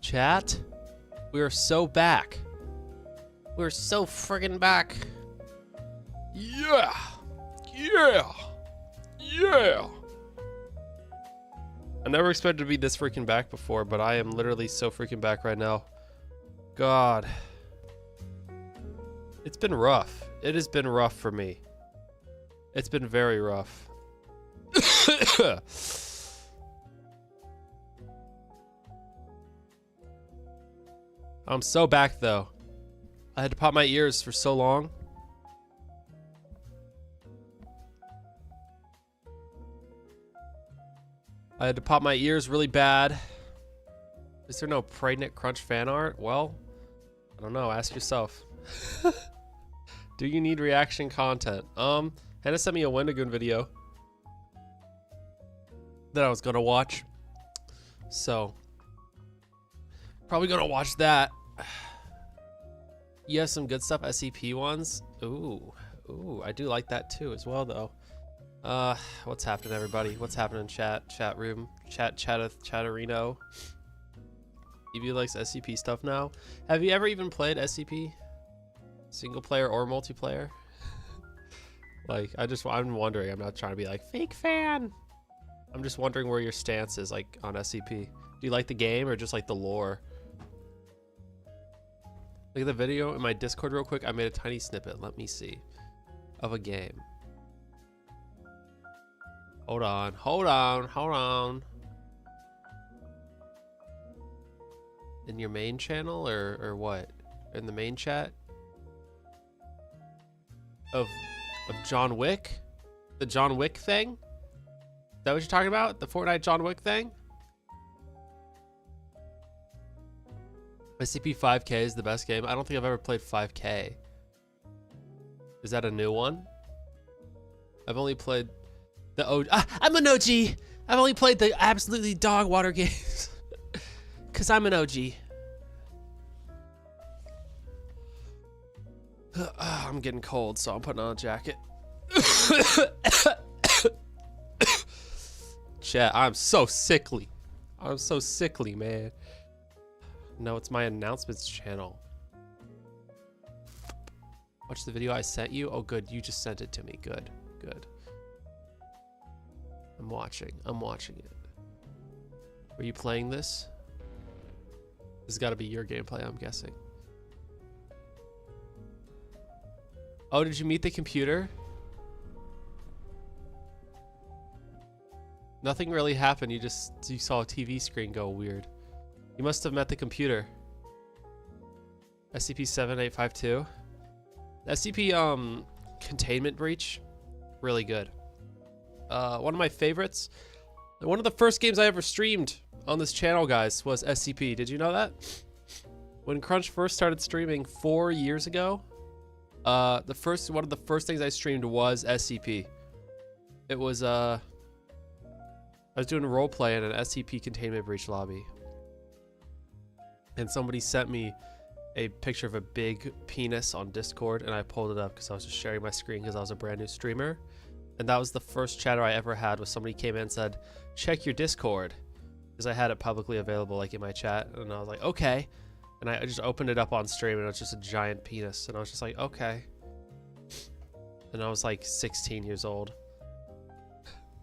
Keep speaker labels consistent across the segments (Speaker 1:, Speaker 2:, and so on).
Speaker 1: Chat, we are so back. We're so friggin' back. Yeah. Yeah. Yeah. I never expected to be this freaking back before, but I am literally so freaking back right now. God. It's been rough. It has been rough for me. It's been very rough. I'm so back though. I had to pop my ears for so long. I had to pop my ears really bad. Is there no Pregnant Crunch fan art? Well, I don't know. Ask yourself. Do you need reaction content? Hannah sent me a Wendigoon video that I was gonna watch. So, probably gonna watch that. You have some good stuff, SCP ones. Ooh, I do like that too as well though. What's happening, everybody? What's happening in chat room, chatterino? EV likes SCP stuff now. Have you ever even played SCP? Single player or multiplayer? Like, I'm wondering. I'm not trying to be like fake fan. I'm just wondering where your stance is like on SCP. Do you like the game or just like the lore? Look at the video in my Discord real quick. I made a tiny snippet. Let me see. Of a game. Hold on. In your main channel or what? In the main chat? Of John Wick? The John Wick thing? Is that what you're talking about? The Fortnite John Wick thing? SCP-5K is the best game. I don't think I've ever played 5K. Is that a new one? I've only played the OG. I'm an OG! I've only played the absolutely dog water games. Cause I'm an OG. I'm getting cold, so I'm putting on a jacket. Chat, I'm so sickly. I'm so sickly, man. No, it's my announcements channel. Watch the video I sent you. Oh, good. You just sent it to me. Good. I'm watching it. Are you playing this? This has got to be your gameplay, I'm guessing. Oh, did you meet the computer? Nothing really happened. You saw a TV screen go weird. You must have met the computer. SCP-7852. SCP Containment Breach. Really good. One of my favorites. One of the first games I ever streamed on this channel, guys, was SCP. Did you know that? When Crunch first started streaming 4 years ago, one of the first things I streamed was SCP. It was I was doing a roleplay in an SCP Containment Breach lobby. And somebody sent me a picture of a big penis on Discord, and I pulled it up because I was just sharing my screen because I was a brand new streamer. And that was the first chatter I ever had, was somebody came in and said, check your Discord. Because I had it publicly available like in my chat, and I was like, okay. And I just opened it up on stream, and it was just a giant penis. And I was just like, okay. And I was like 16 years old.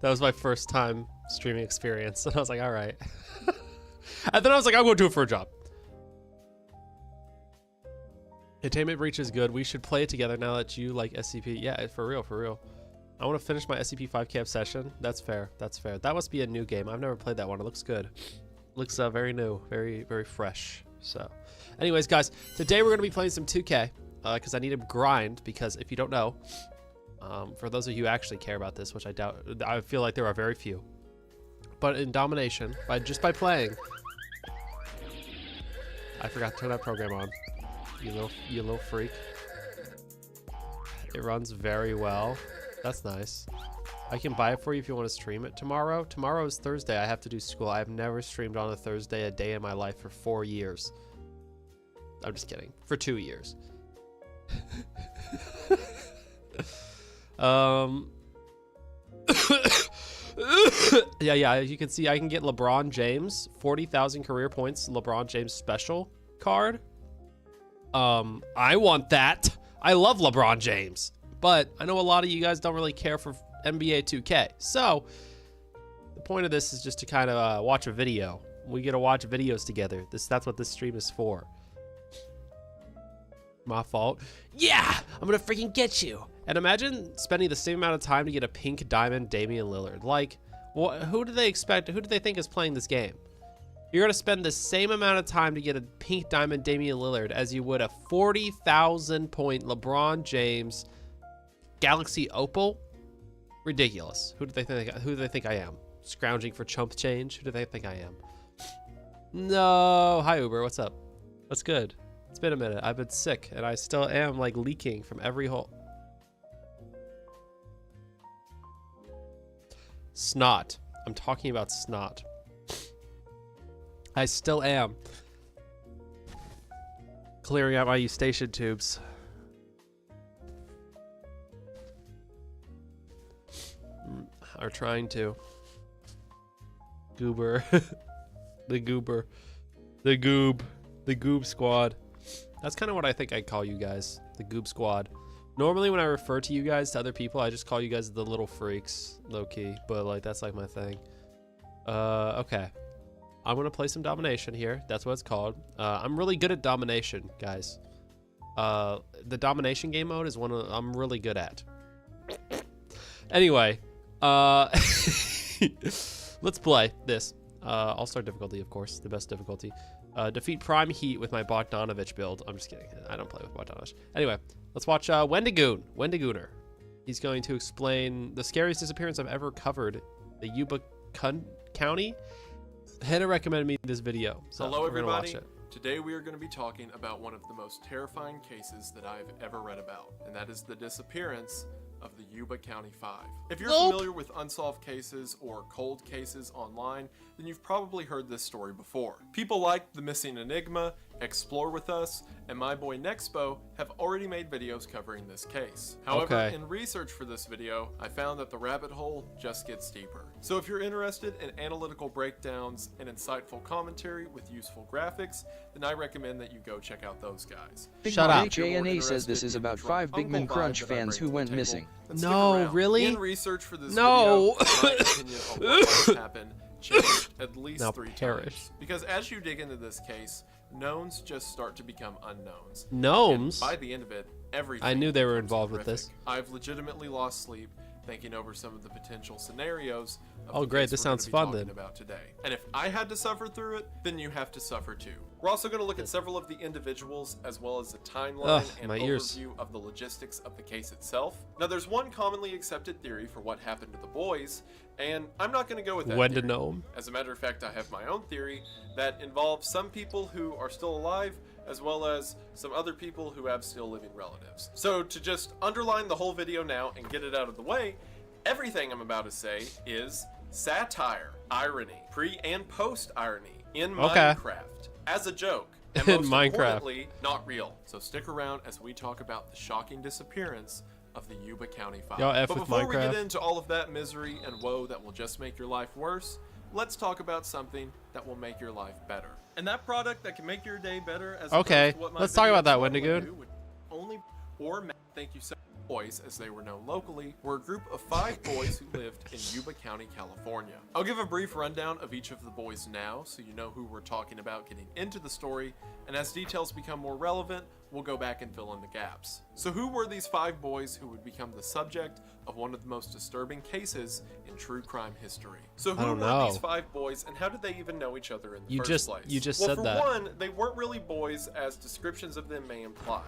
Speaker 1: That was my first time streaming experience. And I was like, all right. And then I was like, I'm going to do it for a job. Containment Breach is good. We should play it together now that you like SCP. Yeah, for real. I want to finish my SCP-5K obsession. That's fair. That must be a new game. I've never played that one. It looks good. Looks very new. Very fresh. So, anyways, guys, today we're going to be playing some 2K because I need to grind, because if you don't know, for those of you who actually care about this, which I doubt, I feel like there are very few, but in Domination, just by playing, I forgot to turn that program on. You little freak. It runs very well. That's nice. I can buy it for you if you want to stream it tomorrow. Tomorrow is Thursday. I have to do school. I've never streamed on a Thursday a day in my life for 4 years. I'm just kidding. For 2 years. Yeah, you can see I can get LeBron James 40,000 career points LeBron James special card. I want that. I love LeBron James, but I know a lot of you guys don't really care for NBA 2K. So the point of this is just to kind of watch a video. We get to watch videos together. That's what this stream is for. My fault. Yeah, I'm gonna freaking get you. And imagine spending the same amount of time to get a pink diamond Damian Lillard. Like, who do they expect? Who do they think is playing this game? You're gonna spend the same amount of time to get a pink diamond Damian Lillard as you would a 40,000 point LeBron James Galaxy Opal. Ridiculous. Who do they think I am? Scrounging for chump change? Who do they think I am? No. Hi Uber. What's up? What's good? It's been a minute. I've been sick and I still am like leaking from every hole. Snot. I'm talking about snot. I still am. Clearing out my eustachian tubes. Are trying to. Goober. The goober. The goob. The goob squad. That's kind of what I think I'd call you guys. The goob squad. Normally when I refer to you guys to other people, I just call you guys the little freaks, low key. But like that's like my thing. Okay. I'm gonna play some domination here. That's what it's called. I'm really good at domination, guys. The domination game mode is one I'm really good at. Anyway, let's play this. All-star difficulty, of course, the best difficulty. Defeat Prime Heat with my Bogdanovich build. I'm just kidding. I don't play with Bogdanovich. Anyway, let's watch Wendigooner. He's going to explain the scariest disappearance I've ever covered. The Yuba County. Hannah recommended me this video, so
Speaker 2: hello everybody.
Speaker 1: Watch it.
Speaker 2: Today we are going to be talking about one of the most terrifying cases that I've ever read about, and that is the disappearance of the Yuba County Five. If you're familiar with unsolved cases or cold cases online, then you've probably heard this story before. People like The Missing Enigma, Explore With Us, and my boy Nexpo have already made videos covering this case. However, in research for this video, I found that the rabbit hole just gets deeper. So if you're interested in analytical breakdowns and insightful commentary with useful graphics, then I recommend that you go check out those guys.
Speaker 1: Shut up.
Speaker 3: JNA says this is about 5 Bigman Crunch fans who went missing.
Speaker 1: No, really?
Speaker 2: In research for this video, my opinion on what might happen changed at least
Speaker 1: now
Speaker 2: 3
Speaker 1: perish.
Speaker 2: times. Because as you dig into this case, knowns just start to become unknowns.
Speaker 1: Gnomes?
Speaker 2: And by the end of it, everything
Speaker 1: I knew they were
Speaker 2: becomes
Speaker 1: involved
Speaker 2: horrific.
Speaker 1: with this.
Speaker 2: I've legitimately lost sleep thinking over some of the potential scenarios of
Speaker 1: Oh,
Speaker 2: the
Speaker 1: great.
Speaker 2: case
Speaker 1: This
Speaker 2: we're gonna
Speaker 1: sounds
Speaker 2: be
Speaker 1: fun,
Speaker 2: talking
Speaker 1: then.
Speaker 2: about today. And if I had to suffer through it, then you have to suffer too. We're also going to look at several of the individuals as well as the timeline and
Speaker 1: my ears.
Speaker 2: overview of the logistics of the case itself. Now, there's one commonly accepted theory for what happened to the boys, and I'm not going to go with that theory.
Speaker 1: Gnome?
Speaker 2: As a matter of fact, I have my own theory that involves some people who are still alive as well as some other people who have still living relatives. So to just underline the whole video now and get it out of the way, everything I'm about to say is satire, irony, pre and post irony in Minecraft as a joke. And most importantly, not real. So stick around as we talk about the shocking disappearance of the Yuba County Five.
Speaker 1: Y'all
Speaker 2: But
Speaker 1: with
Speaker 2: before we
Speaker 1: Minecraft?
Speaker 2: get into all of that misery and woe that will just make your life worse, let's talk about something that will make your life better. And that product that can make your day better as
Speaker 1: Okay,
Speaker 2: opposed to what my
Speaker 1: let's talk about that,
Speaker 2: videos normally
Speaker 1: Wendigoon.
Speaker 2: do would only or thank you so boys, as they were known locally, were a group of 5 boys who lived in Yuba County, California. I'll give a brief rundown of each of the boys now so you know who we're talking about getting into the story, and as details become more relevant, we'll go back and fill in the gaps. So who were these 5 boys who would become the subject of one of the most disturbing cases in true crime history? So who
Speaker 1: don't
Speaker 2: were
Speaker 1: know.
Speaker 2: these 5 boys and how did they even know each other in the
Speaker 1: You
Speaker 2: first
Speaker 1: just-
Speaker 2: place?
Speaker 1: you just
Speaker 2: well,
Speaker 1: said
Speaker 2: for
Speaker 1: that.
Speaker 2: one, they weren't really boys as descriptions of them may imply.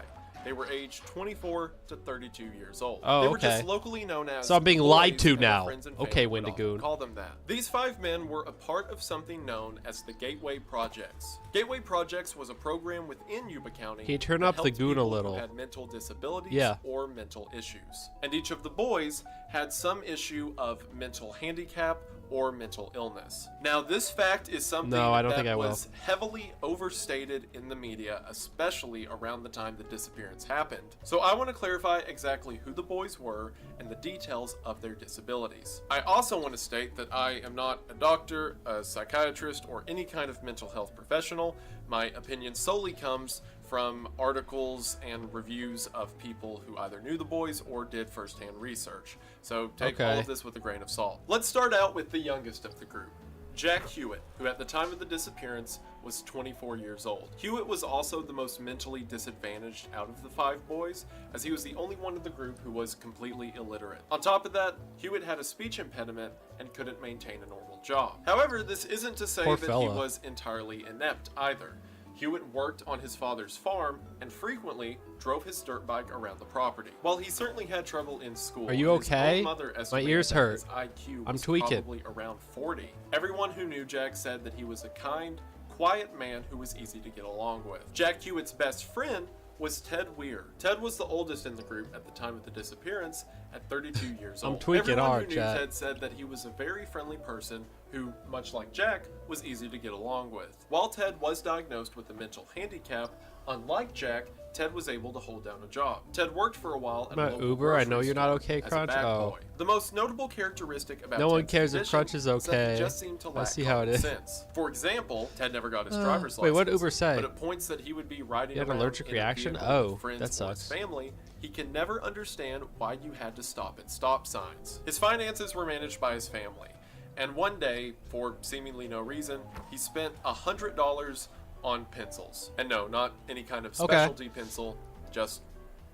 Speaker 2: They were aged 24 to 32 years old.
Speaker 1: Oh,
Speaker 2: they were
Speaker 1: okay.
Speaker 2: just locally known as
Speaker 1: So I'm being
Speaker 2: boys,
Speaker 1: lied to
Speaker 2: and their
Speaker 1: now.
Speaker 2: friends and
Speaker 1: Okay,
Speaker 2: family would often
Speaker 1: Wendigoon.
Speaker 2: call them that. These 5 men were a part of something known as the Gateway Projects. Gateway Projects was a program within Yuba County.
Speaker 1: Can you turn
Speaker 2: that
Speaker 1: up the
Speaker 2: helped
Speaker 1: goon a
Speaker 2: people
Speaker 1: little?
Speaker 2: Who had mental disabilities
Speaker 1: Yeah.
Speaker 2: or mental issues. And each of the boys had some issue of mental handicap or mental illness. Now, this fact is something
Speaker 1: No, I don't
Speaker 2: that
Speaker 1: think I will.
Speaker 2: was heavily overstated in the media, especially around the time the disappearance happened. So I want to clarify exactly who the boys were and the details of their disabilities. I also want to state that I am not a doctor, a psychiatrist, or any kind of mental health professional. My opinion solely comes from articles and reviews of people who either knew the boys or did firsthand research. So take all
Speaker 1: Okay.
Speaker 2: of this with a grain of salt. Let's start out with the youngest of the group, Jack Hewitt, who at the time of the disappearance was 24 years old. Hewitt was also the most mentally disadvantaged out of the 5 boys, as he was the only one in the group who was completely illiterate. On top of that, Hewitt had a speech impediment and couldn't maintain a normal job. However, this isn't to say
Speaker 1: Poor
Speaker 2: that he
Speaker 1: fella.
Speaker 2: was entirely inept either. Hewitt worked on his father's farm and frequently drove his dirt bike around the property. While he certainly had trouble in school,
Speaker 1: Are you
Speaker 2: his
Speaker 1: okay?
Speaker 2: own mother
Speaker 1: My
Speaker 2: estimated
Speaker 1: ears
Speaker 2: that
Speaker 1: hurt.
Speaker 2: his IQ
Speaker 1: I'm
Speaker 2: was
Speaker 1: tweaking.
Speaker 2: probably around 40. Everyone who knew Jack said that he was a kind, quiet man who was easy to get along with. Jack Hewitt's best friend was Ted Weir. Ted was the oldest in the group at the time of the disappearance at 32 years
Speaker 1: I'm
Speaker 2: old.
Speaker 1: tweaking
Speaker 2: Everyone
Speaker 1: hard,
Speaker 2: who knew
Speaker 1: chat.
Speaker 2: Ted said that he was a very friendly person who, much like Jack, was easy to get along with. While Ted was diagnosed with a mental handicap, unlike Jack, Ted was able to hold down a job. Ted worked for a while at a
Speaker 1: My
Speaker 2: local
Speaker 1: Uber, I
Speaker 2: grocery
Speaker 1: know you're not
Speaker 2: store
Speaker 1: okay,
Speaker 2: as a
Speaker 1: Crunch?
Speaker 2: bag
Speaker 1: Oh.
Speaker 2: boy. The most notable characteristic about
Speaker 1: No one
Speaker 2: Ted's
Speaker 1: cares if
Speaker 2: condition
Speaker 1: Crunch is
Speaker 2: that he
Speaker 1: okay.
Speaker 2: just seemed to
Speaker 1: I
Speaker 2: lack
Speaker 1: see how it is.
Speaker 2: common sense. For example, Ted never got his driver's license.
Speaker 1: wait, what did Uber say?
Speaker 2: But at points that he would be riding
Speaker 1: You had an
Speaker 2: around
Speaker 1: allergic
Speaker 2: in a
Speaker 1: reaction?
Speaker 2: vehicle
Speaker 1: Oh,
Speaker 2: with friends
Speaker 1: that
Speaker 2: or his
Speaker 1: sucks.
Speaker 2: family, he can never understand why you had to stop at stop signs. His finances were managed by his family. And one day, for seemingly no reason, he spent $100 on pencils. And no, not any kind of
Speaker 1: Okay.
Speaker 2: specialty pencil, just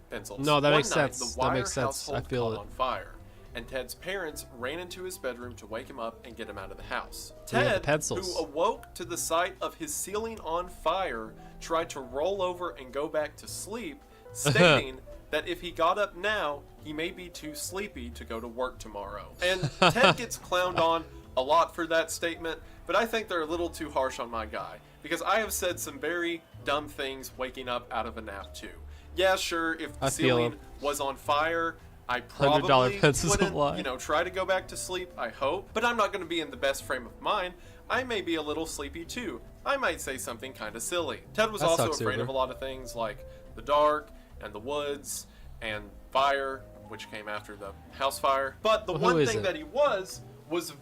Speaker 2: pencils.
Speaker 1: No, that
Speaker 2: One
Speaker 1: makes
Speaker 2: night,
Speaker 1: sense.
Speaker 2: The
Speaker 1: That
Speaker 2: Wire
Speaker 1: makes sense. I
Speaker 2: household
Speaker 1: feel
Speaker 2: caught
Speaker 1: it.
Speaker 2: on fire, and Ted's parents ran into his bedroom to wake him up and get him out of the house.
Speaker 1: Yeah, the
Speaker 2: Ted,
Speaker 1: pencils.
Speaker 2: who awoke to the sight of his ceiling on fire, tried to roll over and go back to sleep, stating that if he got up now, he may be too sleepy to go to work tomorrow. And Ted gets clowned on a lot for that statement, but I think they're a little too harsh on my guy, because I have said some very dumb things waking up out of a nap too. Yeah, sure, if the
Speaker 1: I feel
Speaker 2: ceiling
Speaker 1: him.
Speaker 2: was on fire, I
Speaker 1: $100
Speaker 2: probably
Speaker 1: pencils
Speaker 2: wouldn't,
Speaker 1: apply.
Speaker 2: try to go back to sleep, I hope, but I'm not going to be in the best frame of mind. I may be a little sleepy too. I might say something kind of silly. Ted was
Speaker 1: That
Speaker 2: also
Speaker 1: sucks,
Speaker 2: afraid
Speaker 1: Uber.
Speaker 2: of a lot of things like the dark and the woods and fire, which came after the house fire. But the
Speaker 1: Well, who
Speaker 2: one
Speaker 1: is
Speaker 2: thing
Speaker 1: it?
Speaker 2: that he was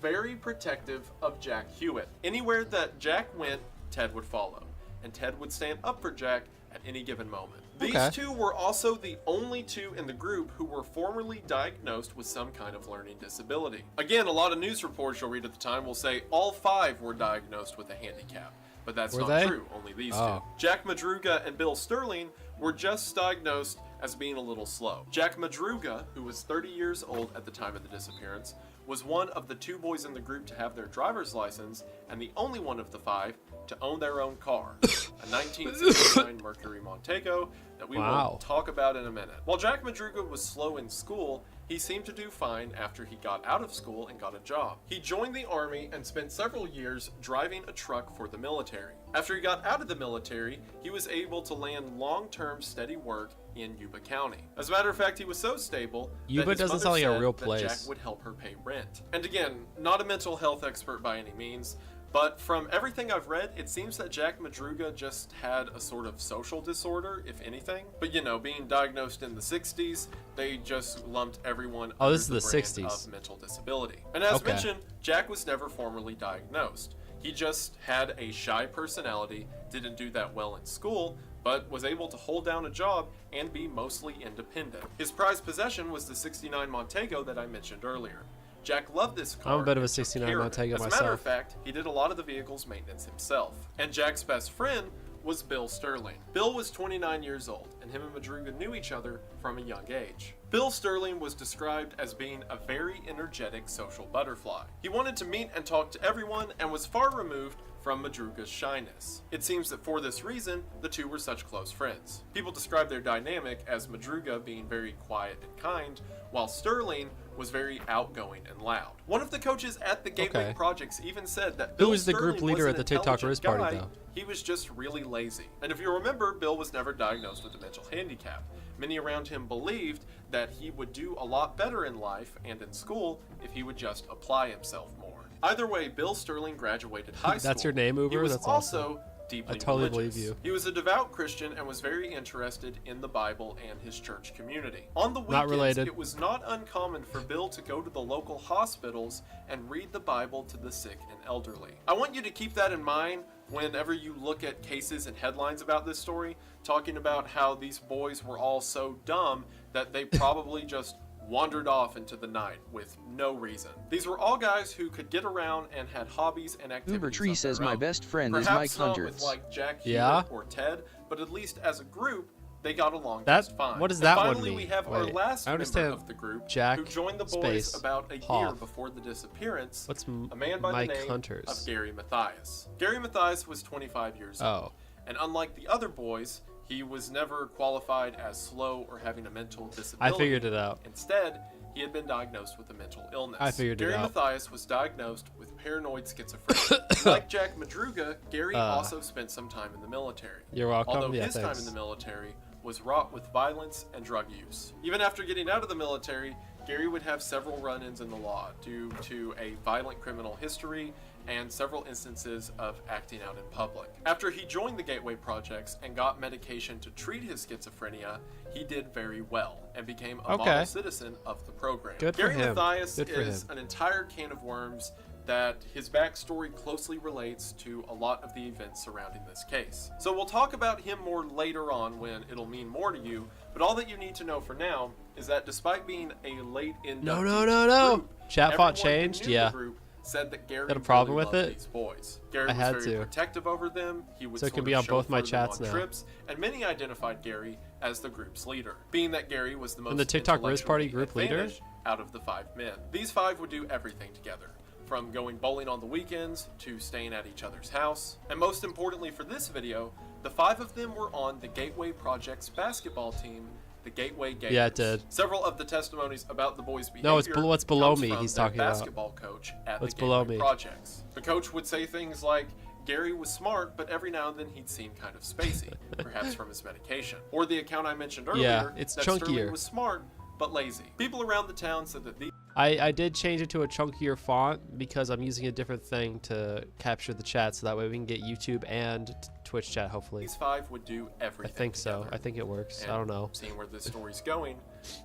Speaker 2: very protective of Jack Hewitt. Anywhere that Jack went, Ted would follow, and Ted would stand up for Jack at any given moment. These
Speaker 1: Okay.
Speaker 2: two were also the only two in the group who were formerly diagnosed with some kind of learning disability. Again, a lot of news reports you'll read at the time will say all 5 were diagnosed with a handicap, but that's
Speaker 1: Were
Speaker 2: not
Speaker 1: they?
Speaker 2: true, only these
Speaker 1: Oh.
Speaker 2: two. Jack Madruga and Bill Sterling were just diagnosed as being a little slow. Jack Madruga, who was 30 years old at the time of the disappearance, was one of the 2 boys in the group to have their driver's license and the only one of the 5 to own their own car, a 1969 Mercury Montego that we
Speaker 1: Wow.
Speaker 2: will talk about in a minute. While Jack Madruga was slow in school, he seemed to do fine after he got out of school and got a job. He joined the Army and spent several years driving a truck for the military. After he got out of the military, he was able to land long-term steady work in Yuba County. As a matter of fact, he was so stable that
Speaker 1: Yuba
Speaker 2: his
Speaker 1: doesn't
Speaker 2: mother
Speaker 1: sound like a
Speaker 2: said
Speaker 1: real
Speaker 2: that
Speaker 1: place.
Speaker 2: Jack would help her pay rent. And again, not a mental health expert by any means, but from everything I've read, it seems that Jack Madruga just had a sort of social disorder, if anything. But being diagnosed in the 60s, they just lumped everyone
Speaker 1: Oh,
Speaker 2: under
Speaker 1: this is the
Speaker 2: brand
Speaker 1: 60s.
Speaker 2: of mental disability. And as
Speaker 1: Okay.
Speaker 2: mentioned, Jack was never formally diagnosed. He just had a shy personality, didn't do that well in school, but was able to hold down a job and be mostly independent. His prized possession was the 69 Montego that I mentioned earlier. Jack loved this car.
Speaker 1: I'm a bit of a
Speaker 2: and took
Speaker 1: 69
Speaker 2: care of it.
Speaker 1: Montego
Speaker 2: As a matter of
Speaker 1: myself.
Speaker 2: fact, he did a lot of the vehicle's maintenance himself. And Jack's best friend was Bill Sterling. Bill was 29 years old, and him and Madruga knew each other from a young age. Bill Sterling was described as being a very energetic social butterfly. He wanted to meet and talk to everyone and was far removed from Madruga's shyness. It seems that for this reason, the two were such close friends. People describe their dynamic as Madruga being very quiet and kind, while Sterling was very outgoing and loud. One of the coaches at the Gateway Projects even said that Bill
Speaker 1: Who was the
Speaker 2: Sterling
Speaker 1: group leader
Speaker 2: was
Speaker 1: at the
Speaker 2: an
Speaker 1: TikTok Riz
Speaker 2: intelligent
Speaker 1: party,
Speaker 2: guy,
Speaker 1: though?
Speaker 2: He was just really lazy. And if you remember, Bill was never diagnosed with a mental handicap. Many around him believed that he would do a lot better in life and in school if he would just apply himself more. Either way, Bill Sterling graduated high school.
Speaker 1: That's your name, Uber?
Speaker 2: He was
Speaker 1: That's
Speaker 2: also
Speaker 1: awesome.
Speaker 2: deeply
Speaker 1: I totally
Speaker 2: religious.
Speaker 1: believe you.
Speaker 2: He was a devout Christian and was very interested in the Bible and his church community. On the
Speaker 1: Not
Speaker 2: weekends,
Speaker 1: related.
Speaker 2: it was not uncommon for Bill to go to the local hospitals and read the Bible to the sick and elderly. I want you to keep that in mind whenever you look at cases and headlines about this story, talking about how these boys were all so dumb that they probably just wandered off into the night with no reason. These were all guys who could get around and had hobbies and activities.
Speaker 3: Uber Tree
Speaker 2: of
Speaker 3: says
Speaker 2: their
Speaker 3: my
Speaker 2: own.
Speaker 3: best friend is
Speaker 2: Perhaps
Speaker 3: Mike
Speaker 2: not
Speaker 3: Hundreds.
Speaker 2: with like Jack
Speaker 1: Yeah?
Speaker 2: Hewitt or Ted, but at least as a group, they got along
Speaker 1: That-
Speaker 2: just fine.
Speaker 1: what does
Speaker 2: And
Speaker 1: that one
Speaker 2: finally,
Speaker 1: mean?
Speaker 2: we have our
Speaker 1: Wait,
Speaker 2: last
Speaker 1: I
Speaker 2: member
Speaker 1: understand
Speaker 2: of the group
Speaker 1: Jack
Speaker 2: who joined the boys
Speaker 1: space
Speaker 2: about a year
Speaker 1: Hoff.
Speaker 2: before the disappearance.
Speaker 1: What's
Speaker 2: a man by
Speaker 1: Mike
Speaker 2: the name
Speaker 1: Hunters?
Speaker 2: of Gary Mathias. Gary Mathias was 25 years old,
Speaker 1: Oh.
Speaker 2: and unlike the other boys, he was never qualified as slow or having a mental
Speaker 1: I
Speaker 2: disability.
Speaker 1: figured it out.
Speaker 2: Instead, he had been diagnosed with a mental illness.
Speaker 1: I figured it
Speaker 2: Gary
Speaker 1: out.
Speaker 2: Mathias was diagnosed with paranoid schizophrenia. Like Jack Madruga, Gary also spent some time in the military.
Speaker 1: You're welcome.
Speaker 2: Although
Speaker 1: Yeah,
Speaker 2: his time
Speaker 1: thanks.
Speaker 2: in the military was wrought with violence and drug use. Even after getting out of the military, Gary would have several run-ins in the law due to a violent criminal history and several instances of acting out in public. After he joined the Gateway Projects and got medication to treat his schizophrenia, he did very well and became a model citizen of the program.
Speaker 1: Good for
Speaker 2: Gary
Speaker 1: him.
Speaker 2: Mathias
Speaker 1: Good for
Speaker 2: is
Speaker 1: him.
Speaker 2: an entire can of worms that his backstory closely relates to a lot of the events surrounding this case. So we'll talk about him more later on when it'll mean more to you, but all that you need to know for now is that despite being a late inductee
Speaker 1: No.
Speaker 2: to the group,
Speaker 1: Chatbot
Speaker 2: everyone who
Speaker 1: changed?
Speaker 2: knew
Speaker 1: Yeah.
Speaker 2: the group said that Gary
Speaker 1: Got a problem
Speaker 2: really
Speaker 1: with
Speaker 2: loved
Speaker 1: it?
Speaker 2: these boys. Gary
Speaker 1: I
Speaker 2: was
Speaker 1: had
Speaker 2: very
Speaker 1: to.
Speaker 2: protective over them. He would
Speaker 1: So it
Speaker 2: sort
Speaker 1: can
Speaker 2: of
Speaker 1: be on both my
Speaker 2: chauffeur them
Speaker 1: chats
Speaker 2: on
Speaker 1: now.
Speaker 2: trips, and many identified Gary as the group's leader, being that Gary was the most
Speaker 1: the TikTok Riz Party
Speaker 2: intellectually
Speaker 1: group leader?
Speaker 2: advantaged out of the 5 men. These 5 would do everything together, from going bowling on the weekends to staying at each other's house. And most importantly for this video, the 5 of them were on the Gateway Project's basketball team, the Gateway Gators.
Speaker 1: Yeah, it did.
Speaker 2: Several of the testimonies about the boys' behavior
Speaker 1: No, it's what's below
Speaker 2: comes
Speaker 1: me
Speaker 2: from
Speaker 1: he's
Speaker 2: their
Speaker 1: talking about.
Speaker 2: basketball coach at
Speaker 1: What's
Speaker 2: the
Speaker 1: below
Speaker 2: Gateway
Speaker 1: me?
Speaker 2: Projects. The coach would say things like, Gary was smart, but every now and then he'd seem kind of spacey, perhaps from his medication. Or the account I mentioned earlier,
Speaker 1: Yeah, it's
Speaker 2: that
Speaker 1: chunkier.
Speaker 2: Sterling was smart, but lazy. People around the town said that these
Speaker 1: I did change it to a chunkier font because I'm using a different thing to capture the chat, so that way we can get YouTube and Twitch chat, hopefully.
Speaker 2: 5 would do
Speaker 1: I
Speaker 2: everything
Speaker 1: think so.
Speaker 2: together.
Speaker 1: I think it works.
Speaker 2: And
Speaker 1: I don't know.
Speaker 2: Seeing where this story's going,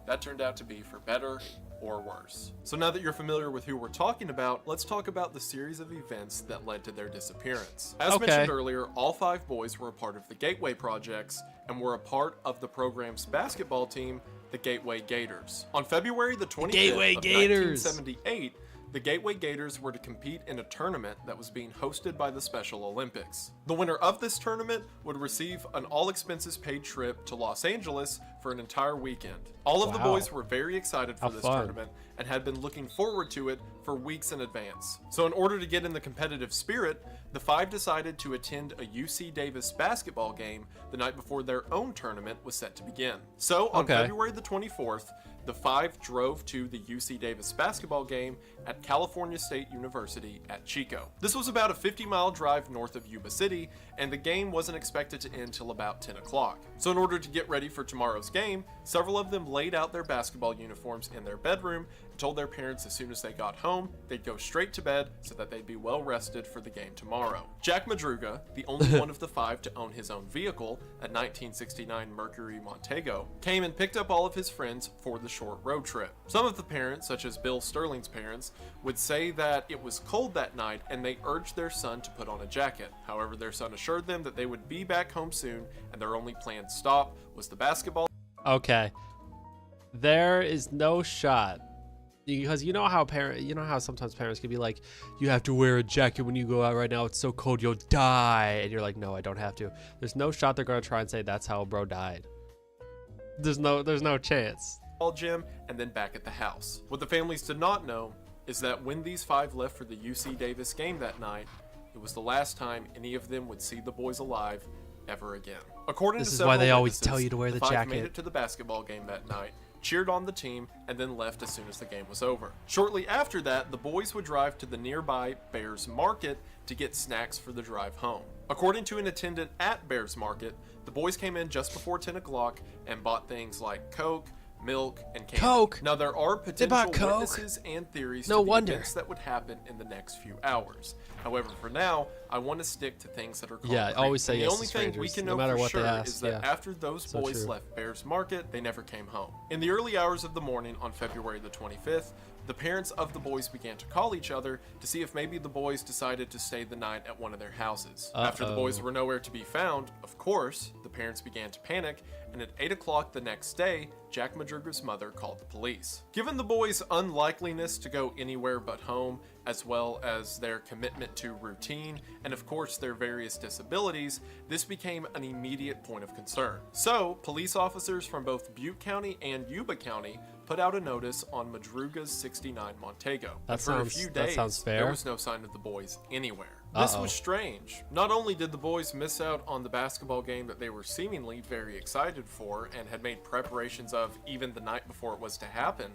Speaker 2: that turned out to be for better or worse. So now that you're familiar with who we're talking about, let's talk about the series of events that led to their disappearance. As mentioned earlier, all 5 boys were a part of the Gateway Projects and were a part of the program's basketball team, the Gateway Gators. On February the 25th
Speaker 1: Gateway
Speaker 2: of
Speaker 1: Gators.
Speaker 2: 1978, the Gateway Gators were to compete in a tournament that was being hosted by the Special Olympics. The winner of this tournament would receive an all-expenses-paid trip to Los Angeles for an entire weekend. All of the
Speaker 1: Wow.
Speaker 2: boys were very excited for
Speaker 1: How
Speaker 2: this
Speaker 1: fun.
Speaker 2: tournament and had been looking forward to it for weeks in advance. So in order to get in the competitive spirit, the 5 decided to attend a UC Davis basketball game the night before their own tournament was set to begin. So on February the 24th, the 5 drove to the UC Davis basketball game at California State University at Chico. This was about a 50-mile drive north of Yuba City, and the game wasn't expected to end till about 10 o'clock. So in order to get ready for tomorrow's game, several of them laid out their basketball uniforms in their bedroom and told their parents as soon as they got home, they'd go straight to bed so that they'd be well rested for the game tomorrow. Jack Madruga, the only one of the 5 to own his own vehicle, a 1969 Mercury Montego, came and picked up all of his friends for the short road trip. Some of the parents, such as Bill Sterling's parents, would say that it was cold that night and they urged their son to put on a jacket. However, their son assured them that they would be back home soon and their only planned stop was the basketball.
Speaker 1: Okay. There is no shot. Because you know how sometimes parents can be like, you have to wear a jacket when you go out right now, it's so cold you'll die. And you're like, no, I don't have to. There's no shot they're gonna try and say that's how bro died. There's no chance.
Speaker 2: Gym and then back at the house. What the families did not know is that when these 5 left for the UC Davis game that night, it was the last time any of them would see the boys alive ever again. According
Speaker 1: This
Speaker 2: to
Speaker 1: is
Speaker 2: several
Speaker 1: why they always
Speaker 2: witnesses,
Speaker 1: tell you to wear the
Speaker 2: five
Speaker 1: jacket.
Speaker 2: made it to the basketball game that night, cheered on the team, and then left as soon as the game was over. Shortly after that, the boys would drive to the nearby Bears Market to get snacks for the drive home. According to an attendant at Bears Market, the boys came in just before 10 o'clock and bought things like Coke, milk, and candy.
Speaker 1: Coke.
Speaker 2: Now, there are potential
Speaker 1: bought Coke.
Speaker 2: witnesses and theories
Speaker 1: No
Speaker 2: to the
Speaker 1: wonder.
Speaker 2: events that would happen in the next few hours. However, for now, I want to stick to things that are concrete.
Speaker 1: Yeah, always say
Speaker 2: And
Speaker 1: yes
Speaker 2: the
Speaker 1: to
Speaker 2: only thing we
Speaker 1: strangers,
Speaker 2: can
Speaker 1: no
Speaker 2: know
Speaker 1: matter
Speaker 2: for
Speaker 1: what they
Speaker 2: sure
Speaker 1: ask,
Speaker 2: is that
Speaker 1: yeah.
Speaker 2: after those
Speaker 1: So
Speaker 2: boys
Speaker 1: true.
Speaker 2: left Bears Market, they never came home. In the early hours of the morning on February the 25th, the parents of the boys began to call each other to see if maybe the boys decided to stay the night at one of their houses. After the boys were nowhere to be found, of course, the parents began to panic, and at 8 o'clock the next day, Jack Madruga's mother called the police. Given the boys' unlikeliness to go anywhere but home, as well as their commitment to routine, and of course their various disabilities, this became an immediate point of concern. So, police officers from both Butte County and Yuba County put out a notice on Madruga's 69 Montego.
Speaker 1: That
Speaker 2: For a
Speaker 1: sounds-
Speaker 2: few
Speaker 1: that
Speaker 2: days,
Speaker 1: sounds fair.
Speaker 2: there was no sign of the boys anywhere. This
Speaker 1: Uh-oh.
Speaker 2: was strange. Not only did the boys miss out on the basketball game that they were seemingly very excited for and had made preparations of even the night before it was to happen,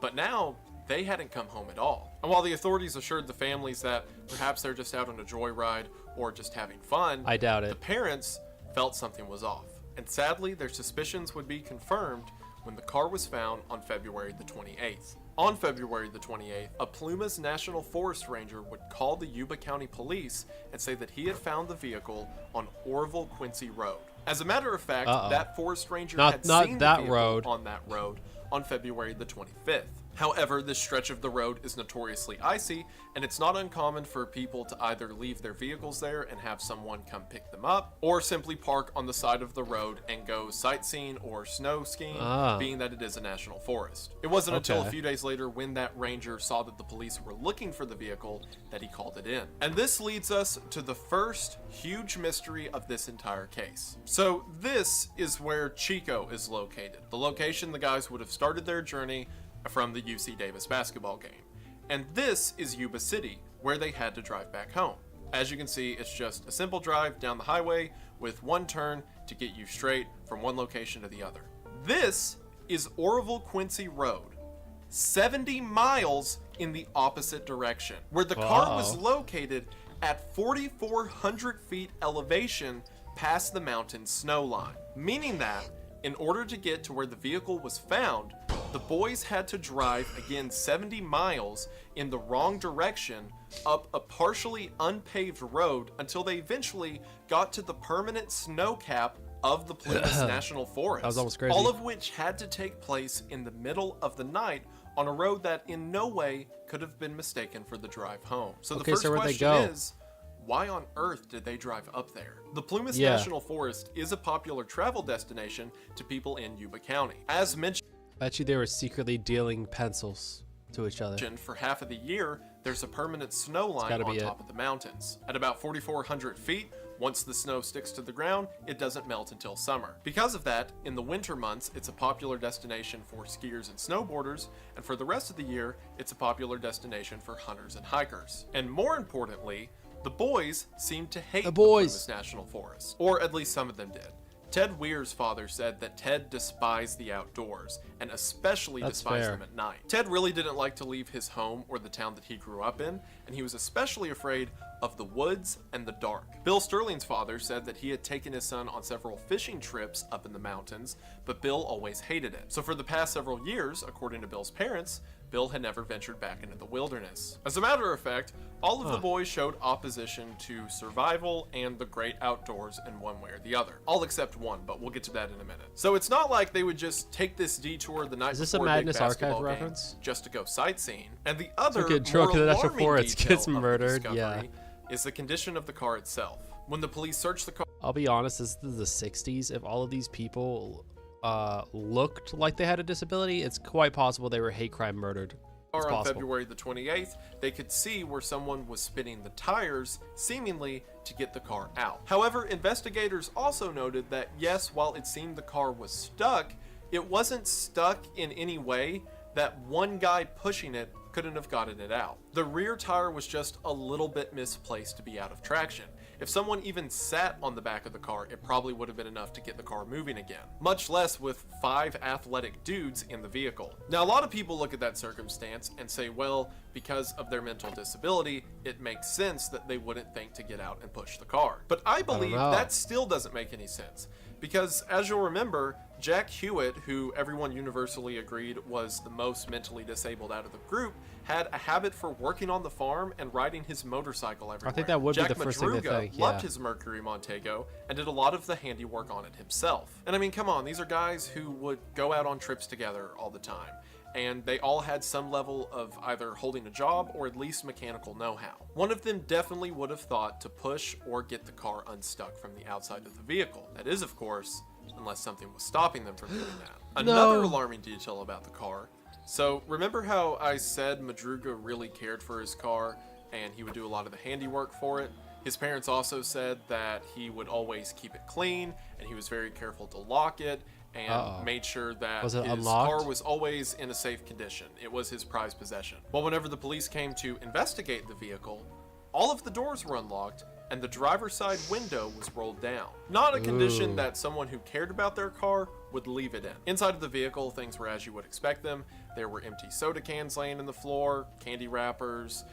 Speaker 2: but now they hadn't come home at all. And while the authorities assured the families that perhaps they're just out on a joyride or just having fun,
Speaker 1: I doubt
Speaker 2: the
Speaker 1: it.
Speaker 2: parents felt something was off. And sadly, their suspicions would be confirmed when the car was found on February the 28th. On February the 28th, a Plumas National Forest Ranger would call the Yuba County Police and say that he had found the vehicle on Orville Quincy Road. As a matter of fact, that forest ranger had
Speaker 1: Not
Speaker 2: seen
Speaker 1: that
Speaker 2: the vehicle
Speaker 1: road.
Speaker 2: on that road on February the 25th. However, this stretch of the road is notoriously icy, and it's not uncommon for people to either leave their vehicles there and have someone come pick them up, or simply park on the side of the road and go sightseeing or snow skiing, being that it is a national forest. It wasn't until a
Speaker 1: Okay.
Speaker 2: few days later, when that ranger saw that the police were looking for the vehicle, that he called it in. And this leads us to the first huge mystery of this entire case. So this is where Chico is located, the location the guys would have started their journey from the UC Davis basketball game. And this is Yuba City, where they had to drive back home. As you can see, it's just a simple drive down the highway with one turn to get you straight from one location to the other. This is Orville Quincy Road, 70 miles in the opposite direction, where the car was located at 4,400 feet elevation past the mountain snow line, meaning that in order to get to where the vehicle was found, the boys had to drive again 70 miles in the wrong direction up a partially unpaved road until they eventually got to the permanent snow cap of the Plumas National Forest.
Speaker 1: That was almost crazy.
Speaker 2: All of which had to take place in the middle of the night on a road that in no way could have been mistaken for the drive home. So the
Speaker 1: Okay,
Speaker 2: first
Speaker 1: so where'd they
Speaker 2: question
Speaker 1: go?
Speaker 2: is, why on earth did they drive up there? The Plumas
Speaker 1: Yeah.
Speaker 2: National Forest is a popular travel destination to people in Yuba County. As mentioned,
Speaker 1: Bet you they were secretly dealing pencils to each other.
Speaker 2: for half of the year, there's a permanent snow line
Speaker 1: gotta
Speaker 2: on
Speaker 1: be
Speaker 2: top of the mountains. At about 4,400 feet, once the snow sticks to the ground, it doesn't melt until summer. Because of that, in the winter months, it's a popular destination for skiers and snowboarders, and for the rest of the year, it's a popular destination for hunters and hikers. And more importantly, the boys seem to hate the Plumas National Forest, or at least some of them did. Ted Weir's father said that Ted despised the outdoors, and especially despised them at night. Ted really didn't like to leave his home or the town that he grew up in, and he was especially afraid of the woods and the dark. Bill Sterling's father said that he had taken his son on several fishing trips up in the mountains, but Bill always hated it. So for the past several years, according to Bill's parents, Bill had never ventured back into the wilderness. As a matter of fact, all of the boys showed opposition to survival and the great outdoors in one way or the other. All except one, but we'll get to that in a minute. So it's not like they would just take this detour the night
Speaker 1: Is this a
Speaker 2: before a big
Speaker 1: Madness
Speaker 2: basketball
Speaker 1: Archive
Speaker 2: game
Speaker 1: reference?
Speaker 2: just to go sightseeing. And the other
Speaker 1: Fucking
Speaker 2: more
Speaker 1: truck in the National
Speaker 2: alarming
Speaker 1: Forest
Speaker 2: detail
Speaker 1: gets
Speaker 2: of the
Speaker 1: murdered,
Speaker 2: discovery is the condition of the car itself. When the police searched the car
Speaker 1: I'll be honest, this is the 60s. If all of these people looked like they had a disability, it's quite possible they were hate crime murdered. It's
Speaker 2: on
Speaker 1: possible.
Speaker 2: February the 28th, they could see where someone was spinning the tires, seemingly to get the car out. However, investigators also noted that yes, while it seemed the car was stuck, it wasn't stuck in any way that one guy pushing it couldn't have gotten it out. The rear tire was just a little bit misplaced to be out of traction. If someone even sat on the back of the car, it probably would have been enough to get the car moving again, much less with 5 athletic dudes in the vehicle. Now, a lot of people look at that circumstance and say, well, because of their mental disability, it makes sense that they wouldn't think to get out and push the car. But I believe that still doesn't make any sense. Because, as you'll remember, Jack Hewitt, who everyone universally agreed was the most mentally disabled out of the group, had a habit for working on the farm and riding his motorcycle everywhere.
Speaker 1: I think that would
Speaker 2: Jack
Speaker 1: be the first thing to think,
Speaker 2: loved his Mercury Montego and did a lot of the handiwork on it himself. And I mean, come on, these are guys who would go out on trips together all the time. And they all had some level of either holding a job or at least mechanical know-how. One of them definitely would have thought to push or get the car unstuck from the outside of the vehicle. That is, of course, unless something was stopping them from doing that. Another alarming detail about the car. So remember how I said Madruga really cared for his car and he would do a lot of the handiwork for it? His parents also said that he would always keep it clean and he was very careful to lock it and made sure that his car was always in a safe condition. It was his prized possession. Well, whenever the police came to investigate the vehicle, all of the doors were unlocked and the driver's side window was rolled down. Not a condition that someone who cared about their car would leave it in. Inside of the vehicle, things were as you would expect them. There were empty soda cans laying in the floor, candy wrappers.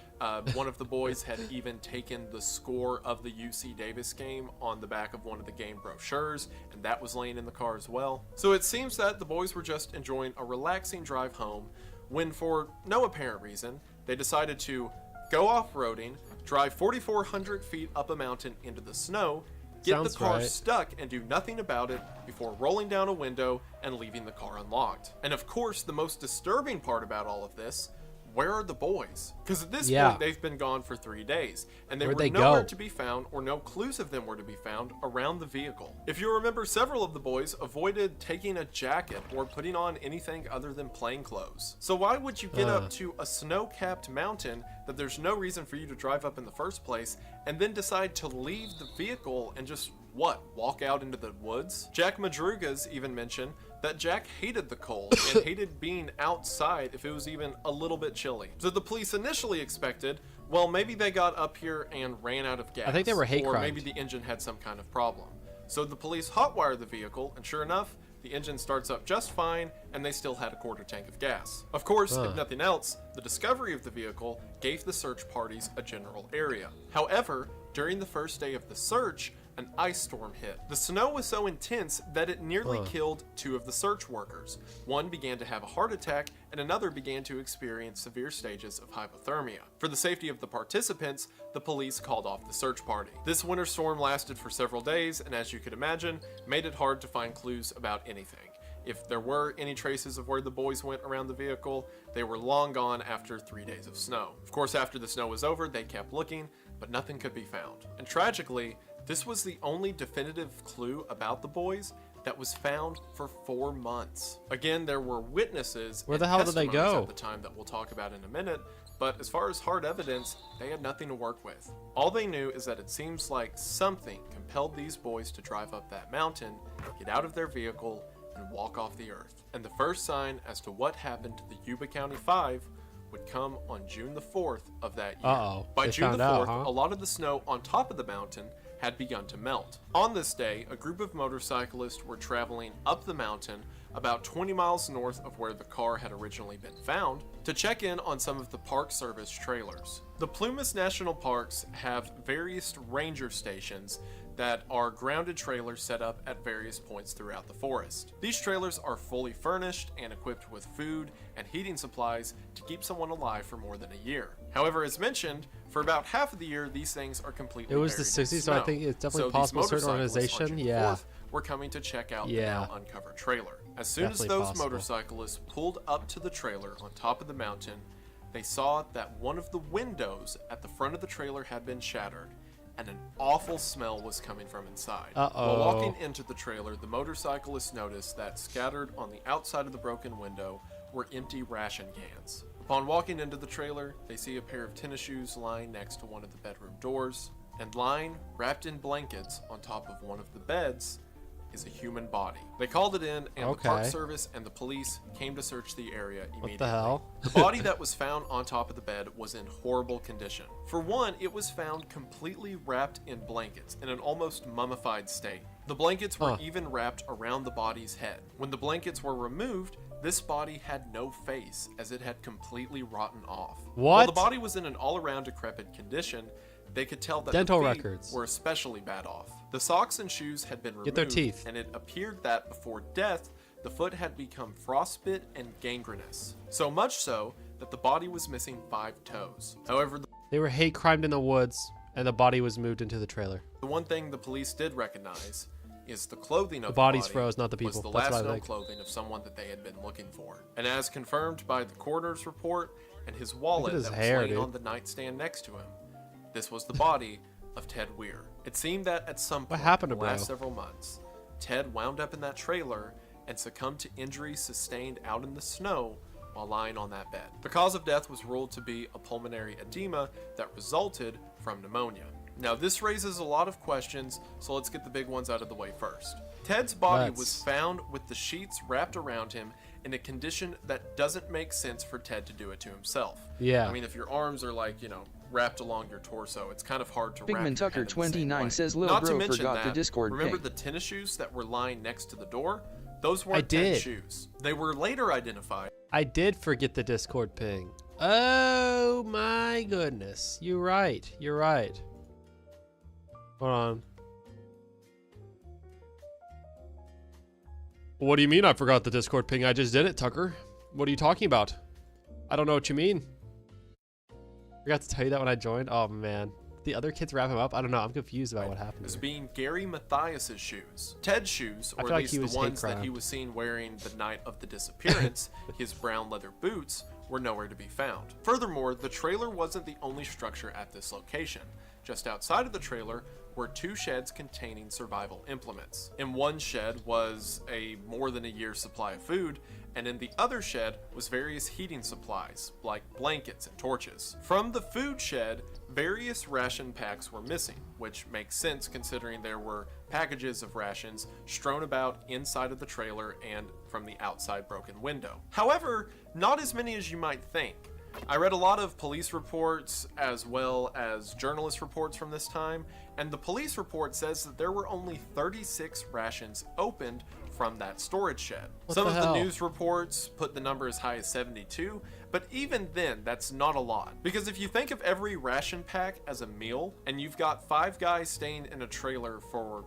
Speaker 2: One of the boys had even taken the score of the UC Davis game on the back of one of the game brochures, and that was laying in the car as well. So it seems that the boys were just enjoying a relaxing drive home when, for no apparent reason, they decided to go off-roading, drive 4,400 feet up a mountain into the snow, get the car stuck and do nothing about it before rolling down a window and leaving the car unlocked. And of course, the most disturbing part about all of this, where are the boys? Because at this point, they've been gone for 3 days, and they were nowhere to be found, or no clues of them were to be found around the vehicle. If you remember, several of the boys avoided taking a jacket or putting on anything other than plain clothes. So why would you get up to a snow-capped mountain that there's no reason for you to drive up in the first place, and then decide to leave the vehicle and just, walk out into the woods? Jack Madruga's even mentioned that Jack hated the cold and hated being outside if it was even a little bit chilly. So the police initially expected, well, maybe they got up here and ran out of gas.
Speaker 1: I think they were hate crimed.
Speaker 2: Or maybe the engine had some kind of problem. So the police hotwire the vehicle, and sure enough, the engine starts up just fine, and they still had a quarter tank of gas. Of course, if nothing else, the discovery of the vehicle gave the search parties a general area. However, during the first day of the search, an ice storm hit. The snow was so intense that it nearly killed 2 of the search workers. One began to have a heart attack, and another began to experience severe stages of hypothermia. For the safety of the participants, the police called off the search party. This winter storm lasted for several days, and as you could imagine, made it hard to find clues about anything. If there were any traces of where the boys went around the vehicle, they were long gone after 3 days of snow. Of course, after the snow was over, they kept looking, but nothing could be found. And tragically, this was the only definitive clue about the boys that was found for 4 months. Again, there were witnesses
Speaker 1: Where the hell did they go
Speaker 2: at the time that we'll talk about in a minute, but as far as hard evidence, they had nothing to work with. All they knew is that it seems like something compelled these boys to drive up that mountain, get out of their vehicle, and walk off the earth. And the first sign as to what happened to the Yuba County 5 would come on June the 4th of that year. By June the 4th, a lot of the snow on top of the mountain had begun to melt. On this day, a group of motorcyclists were traveling up the mountain about 20 miles north of where the car had originally been found to check in on some of the Park Service trailers. The Plumas National Parks have various ranger stations that are grounded trailers set up at various points throughout the forest. These trailers are fully furnished and equipped with food and heating supplies to keep someone alive for more than a year. However, as mentioned, for about half of the year, these things are completely
Speaker 1: buried in the 60s, so I think it's definitely possible a certain organization,
Speaker 2: were coming to check out the now uncovered trailer. As soon as those motorcyclists pulled up to the trailer on top of the mountain, they saw that one of the windows at the front of the trailer had been shattered, and an awful smell was coming from inside. While walking into the trailer, the motorcyclists noticed that scattered on the outside of the broken window were empty ration cans. Upon walking into the trailer, they see a pair of tennis shoes lying next to one of the bedroom doors, and lying, wrapped in blankets, on top of one of the beds is a human body. They called it in, and
Speaker 1: Okay.
Speaker 2: the Park Service and the police came to search the area immediately.
Speaker 1: What the hell?
Speaker 2: The body that was found on top of the bed was in horrible condition. For one, it was found completely wrapped in blankets in an almost mummified state. The blankets were even wrapped around the body's head. When the blankets were removed, this body had no face, as it had completely rotten off. While
Speaker 1: What?
Speaker 2: the body was in an all-around decrepit condition, they could tell that
Speaker 1: Dental
Speaker 2: the feet
Speaker 1: records.
Speaker 2: were especially bad off. The socks and shoes had been removed,
Speaker 1: Get their teeth.
Speaker 2: and it appeared that before death, the foot had become frostbit and gangrenous. So much so that the body was missing 5 toes. However,
Speaker 1: They were hate crimed in the woods, and the body was moved into the trailer.
Speaker 2: the one thing the police did recognize is the clothing of the
Speaker 1: bodies
Speaker 2: body
Speaker 1: froze, not the
Speaker 2: was
Speaker 1: people.
Speaker 2: the
Speaker 1: That's
Speaker 2: last
Speaker 1: what I
Speaker 2: known
Speaker 1: think.
Speaker 2: clothing of someone that they had been looking for. And as confirmed by the coroner's report and his wallet
Speaker 1: his
Speaker 2: that
Speaker 1: hair,
Speaker 2: was laying
Speaker 1: dude.
Speaker 2: on the nightstand next to him, this was the body of Ted Weir. It seemed that at some point
Speaker 1: happened
Speaker 2: in
Speaker 1: to
Speaker 2: the last
Speaker 1: bro?
Speaker 2: several months, Ted wound up in that trailer and succumbed to injuries sustained out in the snow while lying on that bed. The cause of death was ruled to be a pulmonary edema that resulted from pneumonia. Now, this raises a lot of questions, so let's get the big ones out of the way first. Ted's body was found with the sheets wrapped around him in a condition that doesn't make sense for Ted to do it to himself.
Speaker 1: Yeah.
Speaker 2: I mean, if your arms are like, wrapped along your torso, it's kind of hard to wrap
Speaker 3: Bigman
Speaker 2: your
Speaker 3: Tucker
Speaker 2: head in the same
Speaker 3: 29
Speaker 2: way.
Speaker 3: says Lil
Speaker 2: Not to
Speaker 3: Bro
Speaker 2: mention
Speaker 3: forgot the
Speaker 2: that,
Speaker 3: Discord
Speaker 2: remember
Speaker 3: ping.
Speaker 2: the tennis shoes that were lying next to the door? Those weren't
Speaker 1: did.
Speaker 2: Ted's shoes. They were later identified
Speaker 1: I did forget the Discord ping. Oh my goodness. You're right. You're right. Hold on. What do you mean I forgot the Discord ping? I just did it, Tucker. What are you talking about? I don't know what you mean. I forgot to tell you that when I joined. Oh man. The other kids wrap him up? I don't know. I'm confused about what happened.
Speaker 2: as
Speaker 1: here.
Speaker 2: being Gary Mathias's shoes. Ted's shoes,
Speaker 1: I
Speaker 2: or
Speaker 1: feel
Speaker 2: at
Speaker 1: like
Speaker 2: least
Speaker 1: he
Speaker 2: the
Speaker 1: was
Speaker 2: ones that he
Speaker 1: hate-crimed.
Speaker 2: was seen wearing the night of the disappearance, his brown leather boots, were nowhere to be found. Furthermore, the trailer wasn't the only structure at this location. Just outside of the trailer were 2 sheds containing survival implements. In one shed was a more than a year's supply of food, and in the other shed was various heating supplies, like blankets and torches. From the food shed, various ration packs were missing, which makes sense considering there were packages of rations strewn about inside of the trailer and from the outside broken window. However, not as many as you might think. I read a lot of police reports as well as journalist reports from this time, and the police report says that there were only 36 rations opened from that storage shed. Some
Speaker 1: the
Speaker 2: of
Speaker 1: hell?
Speaker 2: the news reports put the number as high as 72, but even then, that's not a lot. Because if you think of every ration pack as a meal, and you've got 5 guys staying in a trailer for,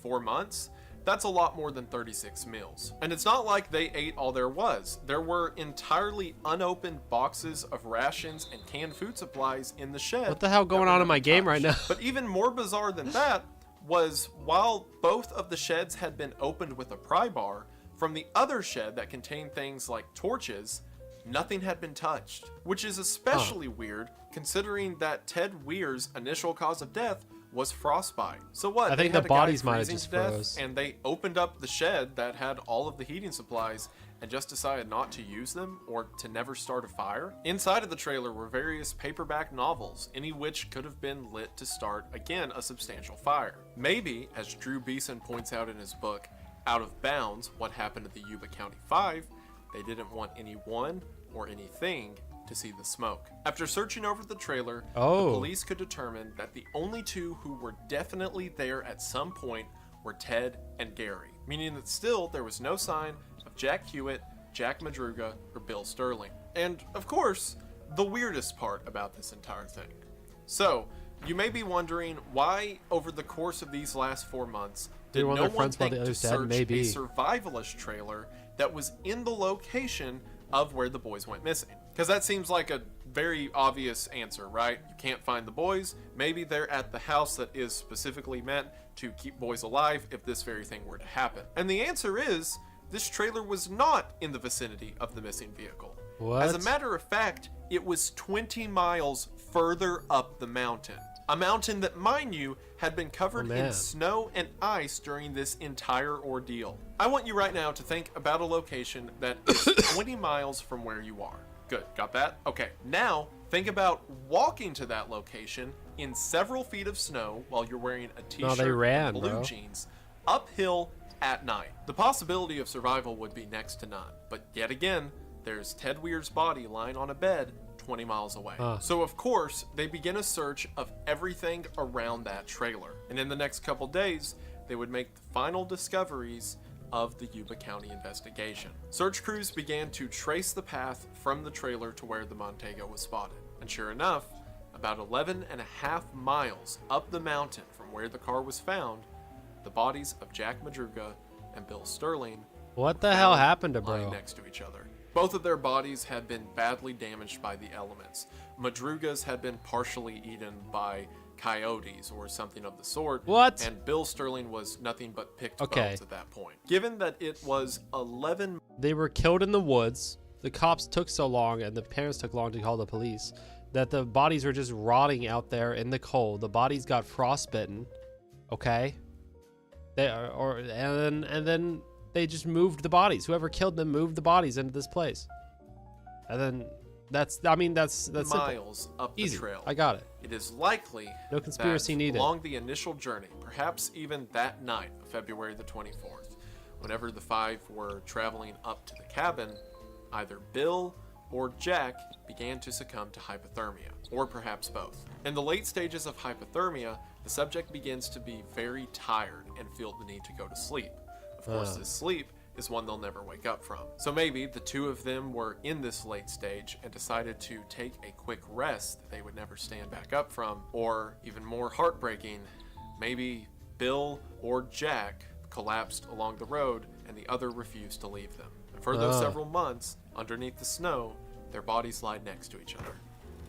Speaker 2: 4 months? That's a lot more than 36 meals. And it's not like they ate all there was. There were entirely unopened boxes of rations and canned food supplies in the shed.
Speaker 1: What the hell
Speaker 2: that
Speaker 1: going
Speaker 2: were
Speaker 1: on in
Speaker 2: never
Speaker 1: my game right now?
Speaker 2: But even more bizarre than that was while both of the sheds had been opened with a pry bar, from the other shed that contained things like torches, nothing had been touched. Which is especially weird considering that Ted Weir's initial cause of death was frostbite. So what?
Speaker 1: I think
Speaker 2: they had
Speaker 1: the
Speaker 2: a guy
Speaker 1: bodies might have
Speaker 2: freezing
Speaker 1: just
Speaker 2: to death,
Speaker 1: froze.
Speaker 2: and they opened up the shed that had all of the heating supplies and just decided not to use them or to never start a fire. Inside of the trailer were various paperback novels, any which could have been lit to start, again, a substantial fire. Maybe, as Drew Beeson points out in his book, Out of Bounds, What Happened at the Yuba County 5, they didn't want anyone or anything to see the smoke. After searching over the trailer, the police could determine that the only 2 who were definitely there at some point were Ted and Gary, meaning that still there was no sign of Jack Hewitt, Jack Madruga, or Bill Sterling. And, of course, the weirdest part about this entire thing. So, you may be wondering why, over the course of these last 4 months, did
Speaker 1: Everyone
Speaker 2: no
Speaker 1: their
Speaker 2: one
Speaker 1: friends while
Speaker 2: think
Speaker 1: the
Speaker 2: to
Speaker 1: other's dead?
Speaker 2: search
Speaker 1: Maybe.
Speaker 2: a survivalist trailer that was in the location of where the boys went missing? Because that seems like a very obvious answer, right? You can't find the boys. Maybe they're at the house that is specifically meant to keep boys alive if this very thing were to happen. And the answer is, this trailer was not in the vicinity of the missing vehicle.
Speaker 1: What?
Speaker 2: As a matter of fact, it was 20 miles further up the mountain. A mountain that, mind you, had been covered in snow and ice during this entire ordeal. I want you right now to think about a location that is 20 miles from where you are. Good, got that? Okay, now think about walking to that location in several feet of snow while you're wearing a t-shirt
Speaker 1: they ran,
Speaker 2: and blue
Speaker 1: bro.
Speaker 2: jeans, uphill at night. The possibility of survival would be next to none. But yet again, there's Ted Weir's body lying on a bed 20 miles away. So of course, they begin a search of everything around that trailer. And in the next couple days, they would make the final discoveries of the Yuba County investigation. Search crews began to trace the path from the trailer to where the Montego was spotted. And sure enough, about 11.5 miles up the mountain from where the car was found, the bodies of Jack Madruga and Bill Sterling
Speaker 1: What the hell happened to
Speaker 2: lying
Speaker 1: bro?
Speaker 2: next to each other. Both of their bodies had been badly damaged by the elements. Madruga's had been partially eaten by coyotes or something of the sort.
Speaker 1: What?
Speaker 2: And Bill Sterling was nothing but picked
Speaker 1: Okay.
Speaker 2: bones at that point. Given that it was 11
Speaker 1: They were killed in the woods. The cops took so long, and the parents took long to call the police, that the bodies were just rotting out there in the cold. The bodies got frostbitten. Okay. And then they just moved the bodies. Whoever killed them moved the bodies into this place. And then that's simple.
Speaker 2: miles up the
Speaker 1: Easy.
Speaker 2: trail.
Speaker 1: I got it.
Speaker 2: It is likely
Speaker 1: No conspiracy
Speaker 2: that
Speaker 1: needed.
Speaker 2: along the initial journey, perhaps even that night of February the 24th, whenever the five were traveling up to the cabin, either Bill or Jack began to succumb to hypothermia, or perhaps both. In the late stages of hypothermia, the subject begins to be very tired and feel the need to go to sleep. Of course, this sleep is one they'll never wake up from. So maybe the two of them were in this late stage and decided to take a quick rest that they would never stand back up from, or even more heartbreaking, maybe Bill or Jack collapsed along the road and the other refused to leave them. And for those several months, underneath the snow, their bodies lied next to each other.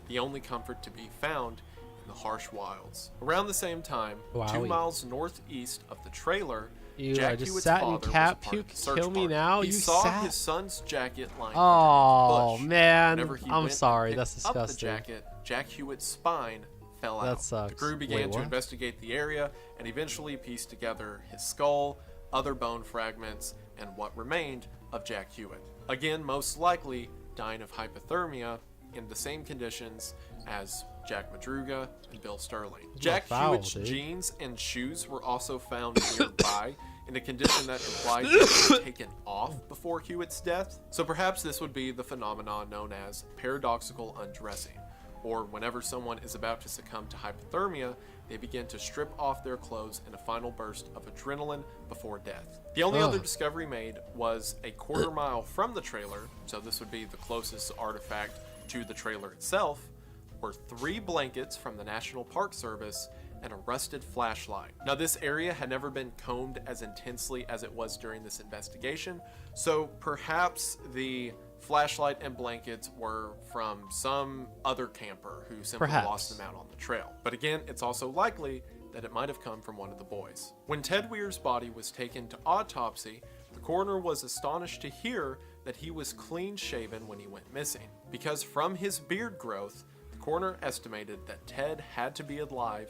Speaker 2: The only comfort to be found in the harsh wilds. Around the same time, 2
Speaker 1: Wowie.
Speaker 2: miles northeast of the trailer,
Speaker 1: Ew,
Speaker 2: Jack
Speaker 1: I just
Speaker 2: Hewitt's
Speaker 1: sat in
Speaker 2: father was
Speaker 1: cat
Speaker 2: a part of
Speaker 1: puke.
Speaker 2: the search
Speaker 1: Kill me
Speaker 2: party.
Speaker 1: now.
Speaker 2: He
Speaker 1: You
Speaker 2: saw
Speaker 1: sat-
Speaker 2: his son's jacket lying
Speaker 1: Oh
Speaker 2: underneath the bush.
Speaker 1: man,
Speaker 2: Whenever he
Speaker 1: I'm
Speaker 2: went
Speaker 1: sorry.
Speaker 2: and
Speaker 1: That's
Speaker 2: picked up the
Speaker 1: disgusting.
Speaker 2: jacket, Jack Hewitt's spine fell
Speaker 1: That
Speaker 2: out.
Speaker 1: sucks.
Speaker 2: The crew began
Speaker 1: Wait,
Speaker 2: to
Speaker 1: what?
Speaker 2: investigate the area and eventually pieced together his skull, other bone fragments, and what remained of Jack Hewitt. Again, most likely dying of hypothermia in the same conditions as Jack Madruga and Bill Sterling. Jack
Speaker 1: foul,
Speaker 2: Hewitt's
Speaker 1: dude.
Speaker 2: jeans and shoes were also found nearby in a condition that implied they were taken off before Hewitt's death. So perhaps this would be the phenomenon known as paradoxical undressing, or whenever someone is about to succumb to hypothermia, they begin to strip off their clothes in a final burst of adrenaline before death. The only other discovery made was a quarter-mile from the trailer, so this would be the closest artifact to the trailer itself, were 3 blankets from the National Park Service and a rusted flashlight. Now, this area had never been combed as intensely as it was during this investigation, so perhaps the flashlight and blankets were from some other camper who simply
Speaker 1: Perhaps.
Speaker 2: lost them out on the trail. But again, it's also likely that it might have come from one of the boys. When Ted Weir's body was taken to autopsy, the coroner was astonished to hear that he was clean shaven when he went missing, because from his beard growth, the coroner estimated that Ted had to be alive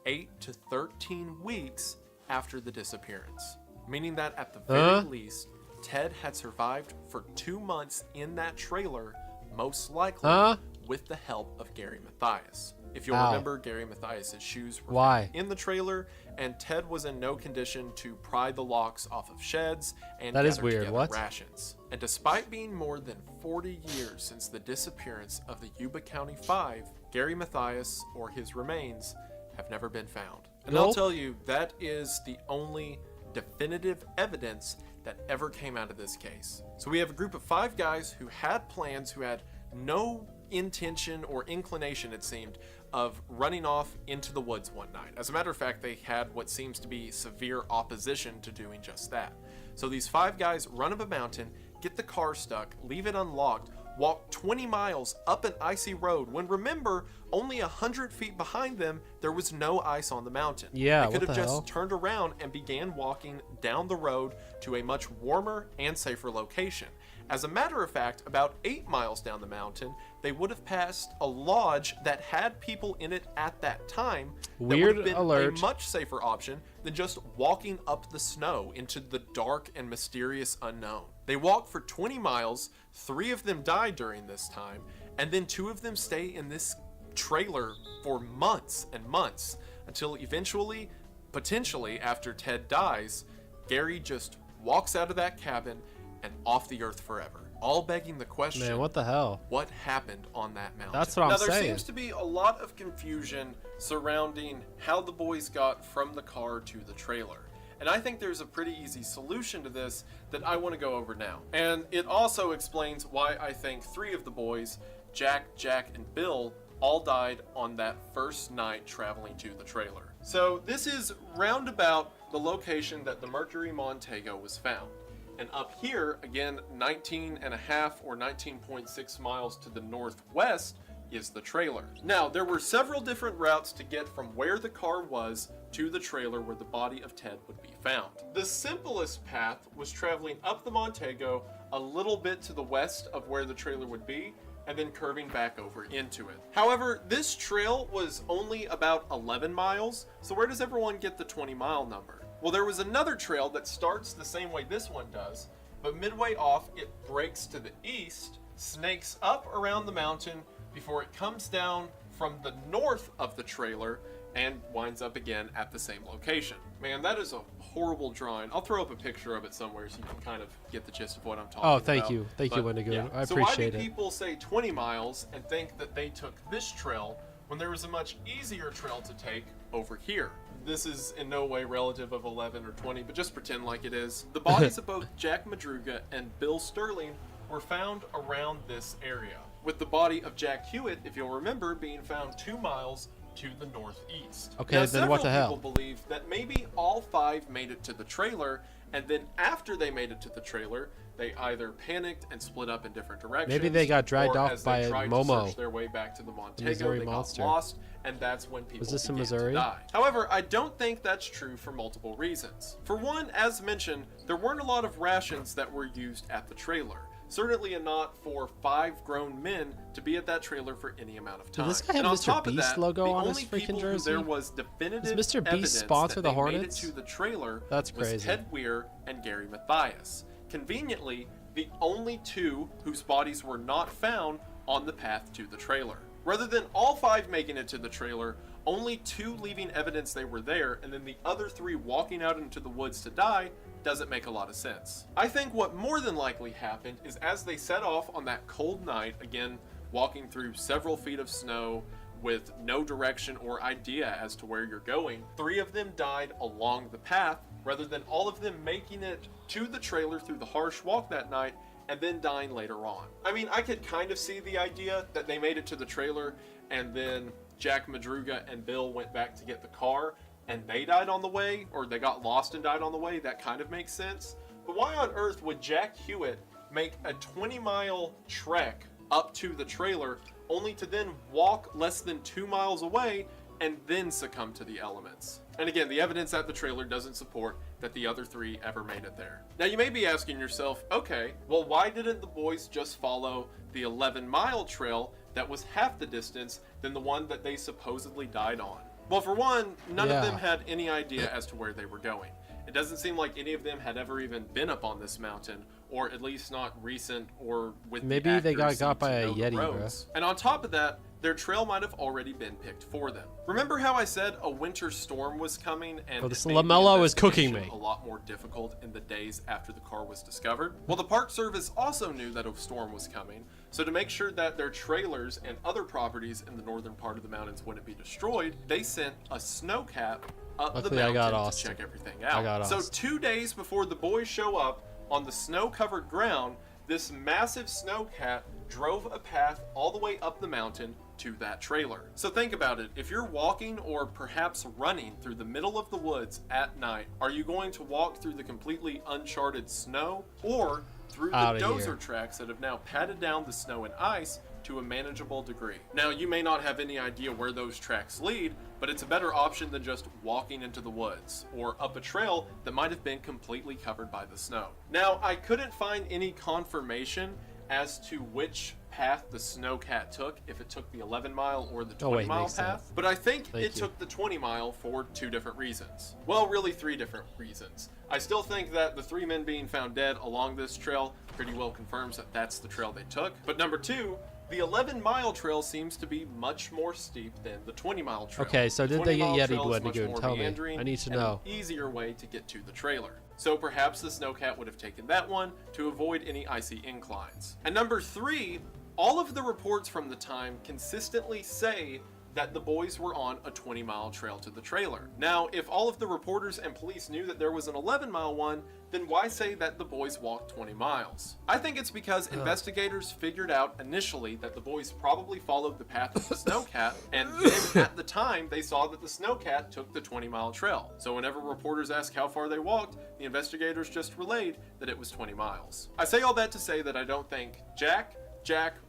Speaker 2: 8 to 13 weeks after the disappearance, meaning that at the very least, Ted had survived for 2 months in that trailer, most likely with the help of Gary Mathias. If you'll remember, Gary Mathias' shoes were found in the trailer, and Ted was in no condition to pry the locks off of sheds and
Speaker 1: That is
Speaker 2: gather
Speaker 1: weird.
Speaker 2: together
Speaker 1: What?
Speaker 2: rations. And despite being more than 40 years since the disappearance of the Yuba County Five, Gary Mathias or his remains have never been found. And I'll
Speaker 1: Nope.
Speaker 2: tell you, that is the only definitive evidence that ever came out of this case. So we have a group of 5 guys who had plans, who had no intention or inclination, it seemed, of running off into the woods one night. As a matter of fact, they had what seems to be severe opposition to doing just that. So these 5 guys run up a mountain, get the car stuck, leave it unlocked, walk 20 miles up an icy road, when remember, only 100 feet behind them, there was no ice on the mountain.
Speaker 1: Yeah,
Speaker 2: they could
Speaker 1: what
Speaker 2: have
Speaker 1: the
Speaker 2: just
Speaker 1: hell?
Speaker 2: turned around and began walking down the road to a much warmer and safer location. As a matter of fact, about 8 miles down the mountain, they would have passed a lodge that had people in it at that time.
Speaker 1: Weird
Speaker 2: that would have been
Speaker 1: alert.
Speaker 2: a much safer option than just walking up the snow into the dark and mysterious unknown. They walked for 20 miles, 3 of them died during this time, and then 2 of them stay in this trailer for months and months until eventually, potentially after Ted dies, Gary just walks out of that cabin and off the earth forever. All begging the question,
Speaker 1: Man, what the hell?
Speaker 2: what happened on that mountain?
Speaker 1: That's what I'm
Speaker 2: now, there
Speaker 1: saying.
Speaker 2: seems to be a lot of confusion surrounding how the boys got from the car to the trailer. And I think there's a pretty easy solution to this that I want to go over now. And it also explains why I think 3 of the boys, Jack, and Bill, all died on that first night traveling to the trailer. So this is roundabout the location that the Mercury Montego was found. And up here, again, 19.5 or 19.6 miles to the northwest is the trailer. Now, there were several different routes to get from where the car was to the trailer where the body of Ted would be found. The simplest path was traveling up the Montego a little bit to the west of where the trailer would be, and then curving back over into it. However, this trail was only about 11 miles, so where does everyone get the 20-mile number? Well, there was another trail that starts the same way this one does, but midway off it breaks to the east, snakes up around the mountain before it comes down from the north of the trailer and winds up again at the same location. Man, that is a horrible drawing. I'll throw up a picture of it somewhere so you can kind of get the gist of what I'm talking about.
Speaker 1: Oh, thank you. Thank you, Wendigo.
Speaker 2: Yeah.
Speaker 1: I
Speaker 2: So why
Speaker 1: appreciate
Speaker 2: do
Speaker 1: it.
Speaker 2: people say 20 miles and think that they took this trail when there was a much easier trail to take over here? This is in no way relative of 11 or 20, but just pretend like it is. The bodies of both Jack Madruga and Bill Sterling were found around this area, with the body of Jack Hewitt, if you'll remember, being found 2 miles to the northeast.
Speaker 1: Okay,
Speaker 2: now,
Speaker 1: then what the hell?
Speaker 2: Several people believe that maybe all 5 made it to the trailer, and then after they made it to the trailer, they either panicked and split up in different directions.
Speaker 1: Maybe they got dragged
Speaker 2: or
Speaker 1: off
Speaker 2: as
Speaker 1: by
Speaker 2: they
Speaker 1: a
Speaker 2: tried
Speaker 1: Momo.
Speaker 2: to search their way back to the Montego,
Speaker 1: Missouri
Speaker 2: they
Speaker 1: Monster.
Speaker 2: got lost, and that's when people
Speaker 1: Was this in
Speaker 2: began
Speaker 1: Missouri?
Speaker 2: to die. However, I don't think that's true for multiple reasons. For one, as mentioned, there weren't a lot of rations that were used at the trailer. Certainly not for 5 grown men to be at that trailer for any amount of time.
Speaker 1: Did this guy have
Speaker 2: and on
Speaker 1: Mr.
Speaker 2: top of
Speaker 1: Beast
Speaker 2: that,
Speaker 1: logo
Speaker 2: the
Speaker 1: on his
Speaker 2: only
Speaker 1: freaking
Speaker 2: people who
Speaker 1: jersey?
Speaker 2: there was definitive
Speaker 1: Does Mr. Beast
Speaker 2: evidence
Speaker 1: sponsor
Speaker 2: that
Speaker 1: the
Speaker 2: they made it
Speaker 1: Hornets?
Speaker 2: to the trailer
Speaker 1: That's
Speaker 2: was
Speaker 1: crazy.
Speaker 2: Ted Weir and Gary Mathias. Conveniently, the only 2 whose bodies were not found on the path to the trailer. Rather than all 5 making it to the trailer, only 2 leaving evidence they were there, and then the other 3 walking out into the woods to die, doesn't make a lot of sense. I think what more than likely happened is as they set off on that cold night, again, walking through several feet of snow with no direction or idea as to where you're going, 3 of them died along the path, rather than all of them making it to the trailer through the harsh walk that night and then dying later on. I mean, I could kind of see the idea that they made it to the trailer and then Jack Madruga and Bill went back to get the car and they died on the way, or they got lost and died on the way. That kind of makes sense. But why on earth would Jack Hewitt make a 20-mile trek up to the trailer only to then walk less than 2 miles away and then succumb to the elements? And again, the evidence at the trailer doesn't support that the other 3 ever made it there. Now you may be asking yourself, okay, well why didn't the boys just follow the 11-mile trail that was half the distance than the one that they supposedly died on? Well, for one, none of them had any idea as to where they were going. It doesn't seem like any of them had ever even been up on this mountain, or at least not recent or with
Speaker 1: Maybe
Speaker 2: the
Speaker 1: they got
Speaker 2: accuracy
Speaker 1: got by
Speaker 2: to
Speaker 1: a
Speaker 2: know the
Speaker 1: Yeti, bro.
Speaker 2: roads. And on top of that, their trail might have already been picked for them. Remember how I said a winter storm was coming and
Speaker 1: Oh, this
Speaker 2: it made the
Speaker 1: LaMelo is cooking
Speaker 2: investigation
Speaker 1: me.
Speaker 2: a lot more difficult in the days after the car was discovered? Well, the Park Service also knew that a storm was coming, so to make sure that their trailers and other properties in the northern part of the mountains wouldn't be destroyed, they sent a snowcat up
Speaker 1: Luckily,
Speaker 2: the
Speaker 1: I
Speaker 2: mountain
Speaker 1: got
Speaker 2: to
Speaker 1: Austin.
Speaker 2: check everything out.
Speaker 1: got
Speaker 2: So
Speaker 1: Austin.
Speaker 2: 2 days before the boys show up on the snow-covered ground, this massive snowcat drove a path all the way up the mountain to that trailer. So think about it. If you're walking or perhaps running through the middle of the woods at night, are you going to walk through the completely uncharted snow or through the
Speaker 1: Outta
Speaker 2: dozer
Speaker 1: here.
Speaker 2: tracks that have now patted down the snow and ice to a manageable degree? Now, you may not have any idea where those tracks lead, but it's a better option than just walking into the woods or up a trail that might have been completely covered by the snow. Now, I couldn't find any confirmation as to which path the snowcat took, if it took the 11-mile or the
Speaker 1: Oh, wait,
Speaker 2: 20-mile
Speaker 1: makes sense.
Speaker 2: path, but I think
Speaker 1: Thank
Speaker 2: it
Speaker 1: you.
Speaker 2: took the 20-mile for 2 different reasons. Well, really 3 different reasons. I still think that the 3 men being found dead along this trail pretty well confirms that that's the trail they took. But number 2, the 11-mile trail seems to be much more steep than the 20-mile trail.
Speaker 1: Okay, so
Speaker 2: The
Speaker 1: did they get
Speaker 2: 20-mile
Speaker 1: Yeti
Speaker 2: trail is much
Speaker 1: Wendigoon?
Speaker 2: more
Speaker 1: Tell me.
Speaker 2: meandering
Speaker 1: I need to
Speaker 2: and
Speaker 1: know.
Speaker 2: an easier way to get to the trailer. So perhaps the snowcat would have taken that one to avoid any icy inclines. And number 3, all of the reports from the time consistently say that the boys were on a 20-mile trail to the trailer. Now, if all of the reporters and police knew that there was an 11-mile one, then why say that the boys walked 20 miles? I think it's because investigators figured out initially that the boys probably followed the path of the snowcat, and then at the time they saw that the snowcat took the 20-mile trail. So whenever reporters asked how far they walked, the investigators just relayed that it was 20 miles. I say all that to say that I don't think Jack,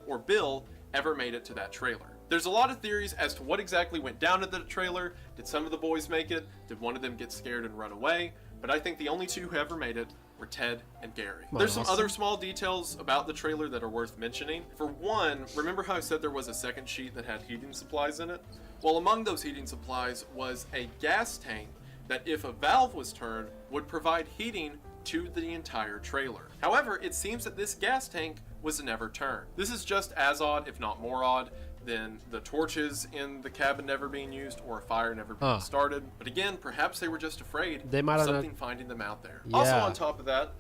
Speaker 2: or Bill ever made it to that trailer. There's a lot of theories as to what exactly went down at the trailer. Did some of the boys make it? Did one of them get scared and run away? But I think the only 2 who ever made it were Ted and Gary. There's some other small details about the trailer that are worth mentioning. For one, remember how I said there was a second sheet that had heating supplies in it? Well, among those heating supplies was a gas tank that, if a valve was turned, would provide heating to the entire trailer. However, it seems that this gas tank was never turned. This is just as odd, if not more odd, than the torches in the cabin never being used or a fire never being started. But again, perhaps they were just afraid of something finding them out there. Also on top of that,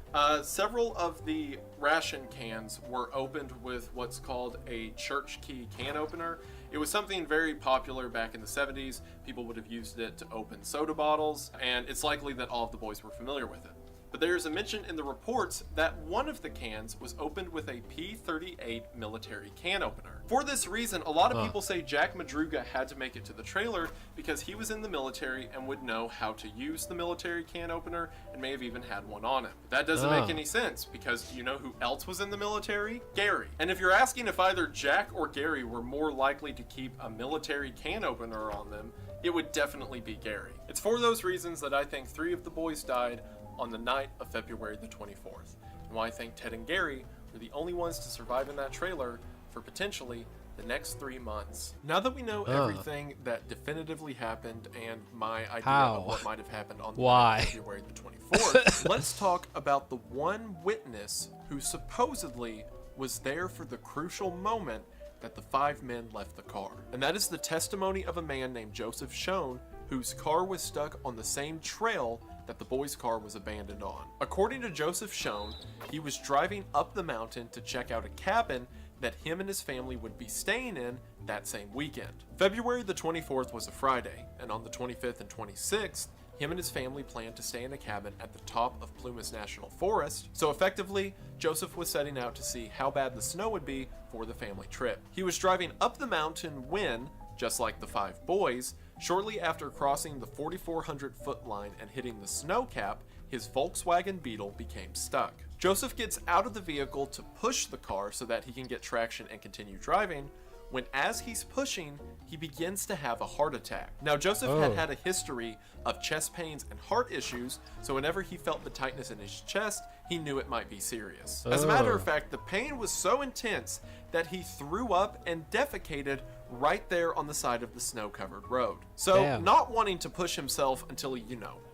Speaker 2: several of the ration cans were opened with what's called a church key can opener. It was something very popular back in the 70s. People would have used it to open soda bottles, and it's likely that all of the boys were familiar with it. But there's a mention in the reports that one of the cans was opened with a P-38 military can opener. For this reason, a lot of people say Jack Madruga had to make it to the trailer because he was in the military and would know how to use the military can opener and may have even had one on him. But that doesn't make any sense because you know who else was in the military? Gary. And if you're asking if either Jack or Gary were more likely to keep a military can opener on them, it would definitely be Gary. It's for those reasons that I think 3 of the boys died on the night of February the 24th, and why I think Ted and Gary were the only ones to survive in that trailer for potentially the next 3 months. Now that we know everything that definitively happened and my idea of what might have happened on the night of February the 24th, let's talk about the one witness who supposedly was there for the crucial moment that the 5 men left the car. And that is the testimony of a man named Joseph Schoen, whose car was stuck on the same trail that the boys' car was abandoned on. According to Joseph Schoen, he was driving up the mountain to check out a cabin that him and his family would be staying in that same weekend. February the 24th was a Friday, and on the 25th and 26th, him and his family planned to stay in a cabin at the top of Plumas National Forest, so effectively, Joseph was setting out to see how bad the snow would be for the family trip. He was driving up the mountain when, just like the 5 boys, shortly after crossing the 4,400-foot line and hitting the snow cap, his Volkswagen Beetle became stuck. Joseph gets out of the vehicle to push the car so that he can get traction and continue driving, when as he's pushing, he begins to have a heart attack. Now, Joseph had a history of chest pains and heart issues, so whenever he felt the tightness in his chest, he knew it might be serious. As a matter of fact, the pain was so intense that he threw up and defecated right there on the side of the snow-covered road. So, not wanting to push himself until he,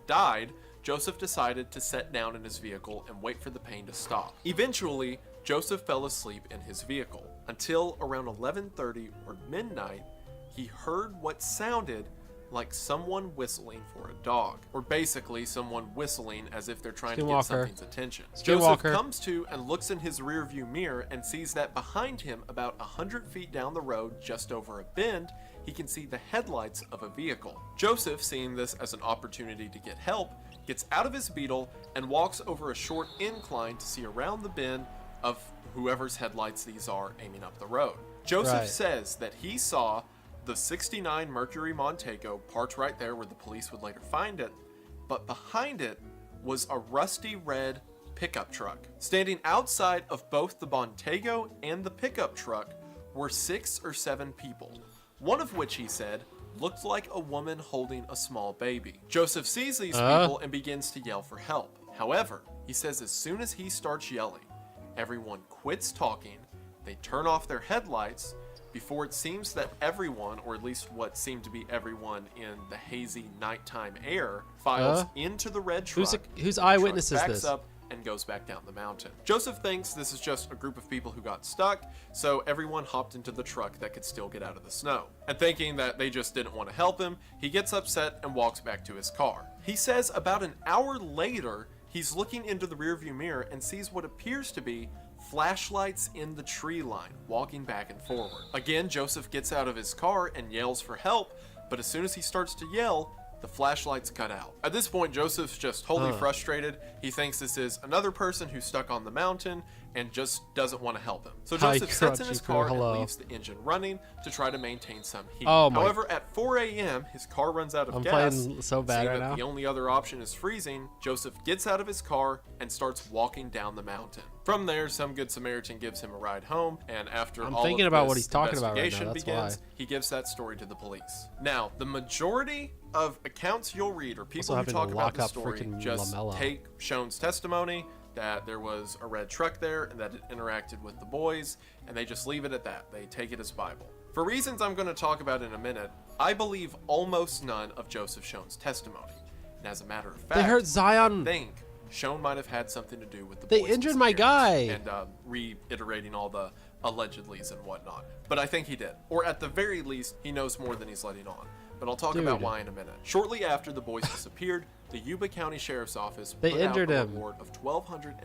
Speaker 2: died, Joseph decided to sit down in his vehicle and wait for the pain to stop. Eventually, Joseph fell asleep in his vehicle until around 11:30 or midnight, he heard what sounded like someone whistling for a dog, or basically someone whistling as if they're trying to get something's attention. Joseph comes to and looks in his rearview mirror and sees that behind him, about 100 feet down the road, just over a bend, he can see the headlights of a vehicle. Joseph, seeing this as an opportunity to get help, gets out of his Beetle and walks over a short incline to see around the bend of whoever's headlights these are aiming up the road. Joseph says that he saw the 69 Mercury Montego parked right there where the police would later find it, but behind it was a rusty red pickup truck. Standing outside of both the Montego and the pickup truck were 6 or 7 people, one of which, he said, looked like a woman holding a small baby. Joseph sees these people and begins to yell for help. However, he says as soon as he starts yelling, everyone quits talking, they turn off their headlights, before it seems that everyone, or at least what seemed to be everyone in the hazy nighttime air, files into the red truck.
Speaker 1: Whose eyewitness is
Speaker 2: backs
Speaker 1: this?
Speaker 2: up and goes back down the mountain. Joseph thinks this is just a group of people who got stuck, so everyone hopped into the truck that could still get out of the snow. And thinking that they just didn't want to help him, he gets upset and walks back to his car. He says about an hour later, he's looking into the rearview mirror and sees what appears to be flashlights in the tree line, walking back and forward. Again, Joseph gets out of his car and yells for help, but as soon as he starts to yell, the flashlights cut out. At this point, Joseph's just wholly frustrated. He thinks this is another person who's stuck on the mountain and just doesn't want to help him. So
Speaker 1: Hi,
Speaker 2: Joseph sits in his car
Speaker 1: Hello.
Speaker 2: and leaves the engine running to try to maintain some heat.
Speaker 1: Oh my-
Speaker 2: However, at 4 a.m., his car runs out of
Speaker 1: I'm
Speaker 2: gas.
Speaker 1: playing so bad
Speaker 2: Seeing
Speaker 1: right
Speaker 2: that
Speaker 1: now.
Speaker 2: the only other option is freezing, Joseph gets out of his car and starts walking down the mountain. From there, some good Samaritan gives him a ride home, and after
Speaker 1: I'm
Speaker 2: all
Speaker 1: thinking
Speaker 2: of
Speaker 1: about what
Speaker 2: this
Speaker 1: he's talking about right
Speaker 2: investigation
Speaker 1: now, that's
Speaker 2: begins,
Speaker 1: why.
Speaker 2: he gives that story to the police. Now, the majority of accounts you'll read or people who
Speaker 1: having to
Speaker 2: talk about
Speaker 1: lock
Speaker 2: the
Speaker 1: up
Speaker 2: story
Speaker 1: freaking
Speaker 2: just
Speaker 1: Lamella.
Speaker 2: take Schoen's testimony that there was a red truck there and that it interacted with the boys, and they just leave it at that. They take it as Bible. For reasons I'm going to talk about in a minute, I believe almost none of Joseph Schoen's testimony. And as a matter of fact,
Speaker 1: They hurt Zion.
Speaker 2: I think Schoen might have had something to do with the
Speaker 1: They
Speaker 2: boys'
Speaker 1: injured my guy.
Speaker 2: disappearance and reiterating all the allegedlys and whatnot. But I think he did. Or at the very least, he knows more than he's letting on. But I'll talk about
Speaker 1: Dude.
Speaker 2: why in a minute. Shortly after the boys disappeared, the Yuba County Sheriff's Office
Speaker 1: They
Speaker 2: put
Speaker 1: injured
Speaker 2: out a
Speaker 1: him.
Speaker 2: reward of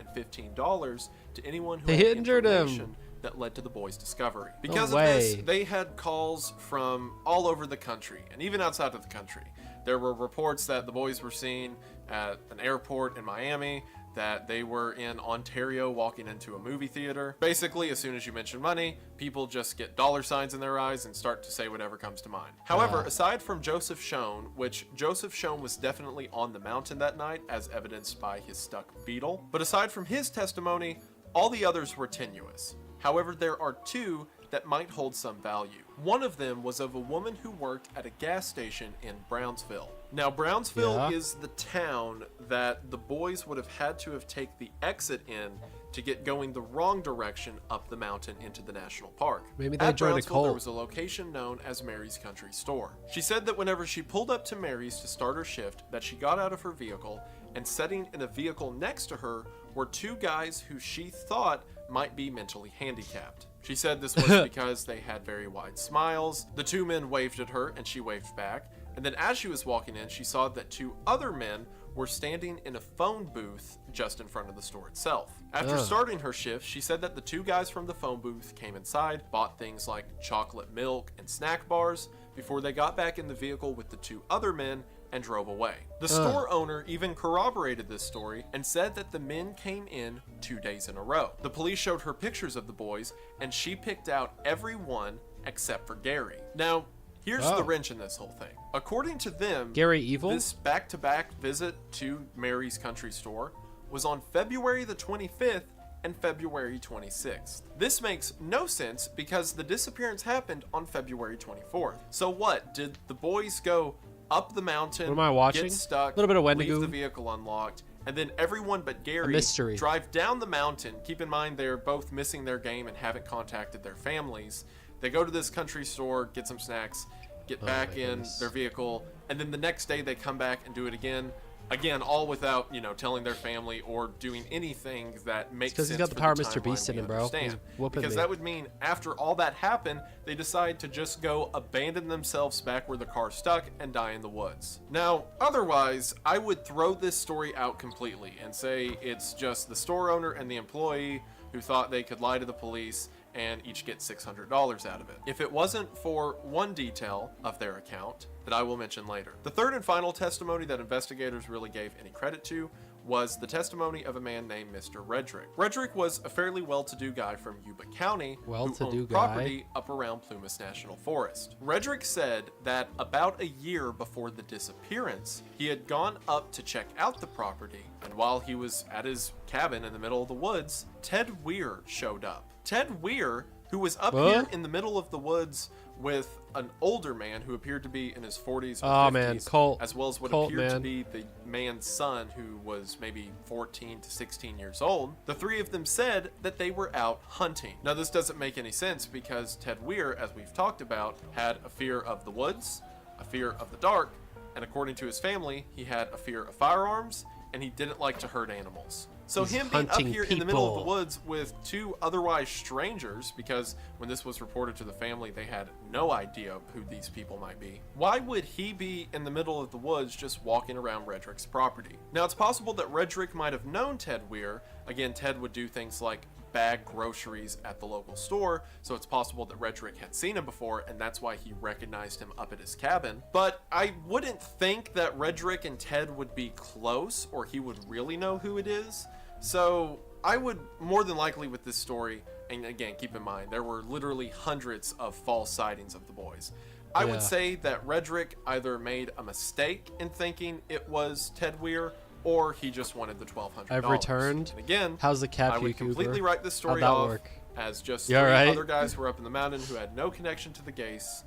Speaker 2: $1,215 to anyone who
Speaker 1: They
Speaker 2: had
Speaker 1: injured him.
Speaker 2: information that led to the boys' discovery. Because of
Speaker 1: way.
Speaker 2: this, they had calls from all over the country, and even outside of the country. There were reports that the boys were seen at an airport in Miami, that they were in Ontario walking into a movie theater. Basically, as soon as you mention money, people just get dollar signs in their eyes and start to say whatever comes to mind. However, aside from Joseph Schoen, which Joseph Schoen was definitely on the mountain that night, as evidenced by his stuck beetle, but aside from his testimony, all the others were tenuous. However, there are two that might hold some value. One of them was of a woman who worked at a gas station in Brownsville. Now, Brownsville
Speaker 1: Yeah.
Speaker 2: is the town that the boys would have had to have taken the exit in to get going the wrong direction up the mountain into the national park.
Speaker 1: Maybe they
Speaker 2: At
Speaker 1: joined a
Speaker 2: Brownsville, there
Speaker 1: cult.
Speaker 2: was a location known as Mary's Country Store. She said that whenever she pulled up to Mary's to start her shift, that she got out of her vehicle, and sitting in a vehicle next to her were two guys who she thought might be mentally handicapped. She said this was because they had very wide smiles. The two men waved at her and she waved back. And then as she was walking in, she saw that two other men were standing in a phone booth just in front of the store itself. After starting her shift, she said that the two guys from the phone booth came inside, bought things like chocolate milk and snack bars before they got back in the vehicle with the two other men and drove away. The store owner even corroborated this story and said that the men came in 2 days in a row. The police showed her pictures of the boys, and she picked out every one except for Gary. Now, here's the wrench in this whole thing. According to them,
Speaker 1: Gary Evil?
Speaker 2: this back-to-back visit to Mary's Country Store was on February the 25th and February 26th. This makes no sense because the disappearance happened on February 24th. So what? Did the boys go up the mountain,
Speaker 1: What am I watching?
Speaker 2: get stuck,
Speaker 1: Little bit of
Speaker 2: leave
Speaker 1: Wendigo.
Speaker 2: the vehicle unlocked, and then everyone but Gary
Speaker 1: mystery.
Speaker 2: drive down the mountain? Keep in mind they're both missing their game and haven't contacted their families. They go to this country store, get some snacks, get back
Speaker 1: my
Speaker 2: in
Speaker 1: goodness.
Speaker 2: their vehicle, and then the next day they come back and do it again. Again, all without, telling their family or doing anything that makes
Speaker 1: 'cause
Speaker 2: sense.
Speaker 1: he's got the
Speaker 2: for
Speaker 1: power of
Speaker 2: the
Speaker 1: Mr. Beast
Speaker 2: timeline
Speaker 1: in
Speaker 2: we
Speaker 1: him, bro.
Speaker 2: understand.
Speaker 1: He's whooping
Speaker 2: Because
Speaker 1: me.
Speaker 2: that would mean after all that happened, they decide to just go abandon themselves back where the car's stuck and die in the woods. Now, otherwise, I would throw this story out completely and say it's just the store owner and the employee who thought they could lie to the police and each get $600 out of it. If it wasn't for one detail of their account that I will mention later. The third and final testimony that investigators really gave any credit to was the testimony of a man named Mr. Redrick. Redrick was a fairly well-to-do guy from Yuba County who
Speaker 1: Well-to-do
Speaker 2: owned
Speaker 1: guy?
Speaker 2: property up around Plumas National Forest. Redrick said that about a year before the disappearance, he had gone up to check out the property, and while he was at his cabin in the middle of the woods, Ted Weir showed up. Ted Weir, who was up
Speaker 1: What?
Speaker 2: here in the middle of the woods with an older man who appeared to be in his 40s or
Speaker 1: Oh,
Speaker 2: 50s,
Speaker 1: man, cult-
Speaker 2: as well as what
Speaker 1: cult,
Speaker 2: appeared to
Speaker 1: man.
Speaker 2: be the man's son, who was maybe 14 to 16 years old. The three of them said that they were out hunting. Now, this doesn't make any sense because Ted Weir, as we've talked about, had a fear of the woods, a fear of the dark, and according to his family, he had a fear of firearms, and he didn't like to hurt animals. So
Speaker 1: He's
Speaker 2: him being up
Speaker 1: hunting
Speaker 2: here in the middle of the
Speaker 1: people.
Speaker 2: woods with two otherwise strangers, because when this was reported to the family, they had no idea who these people might be. Why would he be in the middle of the woods just walking around Redrick's property? Now, it's possible that Redrick might have known Ted Weir. Again, Ted would do things like bag groceries at the local store, so it's possible that Redrick had seen him before, and that's why he recognized him up at his cabin. But I wouldn't think that Redrick and Ted would be close, or he would really know who it is. So I would more than likely with this story, and again, keep in mind, there were literally hundreds of false sightings of the boys. I
Speaker 1: Yeah.
Speaker 2: would say that Redrick either made a mistake in thinking it was Ted Weir, or he just wanted the $1,200.
Speaker 1: I've returned.
Speaker 2: And again,
Speaker 1: How's the cat
Speaker 2: I would
Speaker 1: cucumber?
Speaker 2: completely write this story
Speaker 1: How'd that
Speaker 2: off
Speaker 1: work?
Speaker 2: as just
Speaker 1: You
Speaker 2: three
Speaker 1: alright?
Speaker 2: other guys who were up in the mountain who had no connection to the case,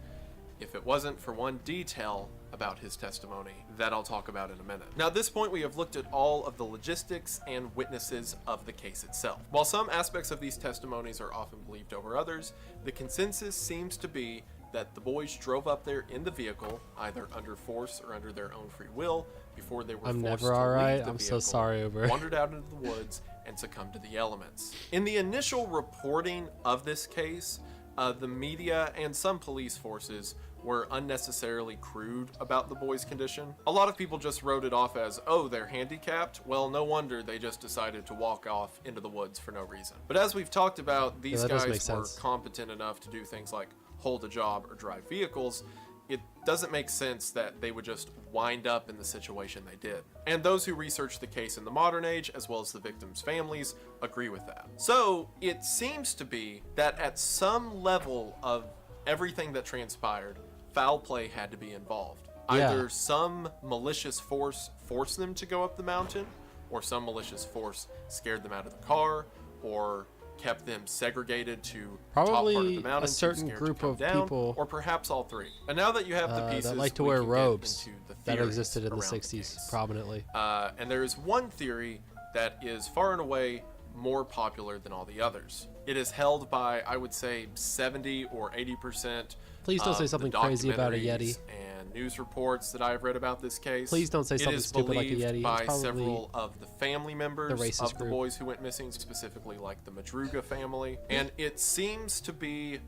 Speaker 2: if it wasn't for one detail about his testimony that I'll talk about in a minute. Now, at this point, we have looked at all of the logistics and witnesses of the case itself. While some aspects of these testimonies are often believed over others, the consensus seems to be that the boys drove up there in the vehicle, either under force or under their own free will, before they were
Speaker 1: I'm
Speaker 2: forced
Speaker 1: never
Speaker 2: to
Speaker 1: alright.
Speaker 2: leave the
Speaker 1: I'm so
Speaker 2: vehicle,
Speaker 1: sorry, Uber.
Speaker 2: wandered out into the woods, and succumbed to the elements. In the initial reporting of this case, the media and some police forces were unnecessarily crude about the boys' condition. A lot of people just wrote it off as, oh, they're handicapped? Well, no wonder they just decided to walk off into the woods for no reason. But as we've talked about, these
Speaker 1: that does make
Speaker 2: guys were
Speaker 1: sense.
Speaker 2: competent enough to do things like hold a job or drive vehicles. It doesn't make sense that they would just wind up in the situation they did. And those who research the case in the modern age, as well as the victims' families, agree with that. So it seems to be that at some level of everything that transpired, foul play had to be involved.
Speaker 1: Yeah.
Speaker 2: Either some malicious force forced them to go up the mountain, or some malicious force scared them out of the car, or kept them segregated to top part of
Speaker 1: Probably
Speaker 2: the mountain,
Speaker 1: a
Speaker 2: too
Speaker 1: certain
Speaker 2: scared to
Speaker 1: group
Speaker 2: come
Speaker 1: of
Speaker 2: down,
Speaker 1: people
Speaker 2: or perhaps all three. And now that you have the pieces,
Speaker 1: that like to
Speaker 2: we
Speaker 1: wear
Speaker 2: can get
Speaker 1: robes
Speaker 2: into the
Speaker 1: that
Speaker 2: theories
Speaker 1: existed in the
Speaker 2: around
Speaker 1: 60s
Speaker 2: case.
Speaker 1: prominently.
Speaker 2: And there is one theory that is far and away more popular than all the others. It is held by, I would say, 70 or 80%.
Speaker 1: Please don't say
Speaker 2: of
Speaker 1: something
Speaker 2: the
Speaker 1: crazy about a
Speaker 2: documentaries
Speaker 1: Yeti.
Speaker 2: And news reports that I've read about this case.
Speaker 1: Please don't say
Speaker 2: It
Speaker 1: something
Speaker 2: is
Speaker 1: stupid like a
Speaker 2: believed
Speaker 1: Yeti. It's
Speaker 2: by
Speaker 1: probably
Speaker 2: several of the family members
Speaker 1: racist
Speaker 2: of the
Speaker 1: group.
Speaker 2: boys who went missing, specifically like the Madruga family. And it seems to be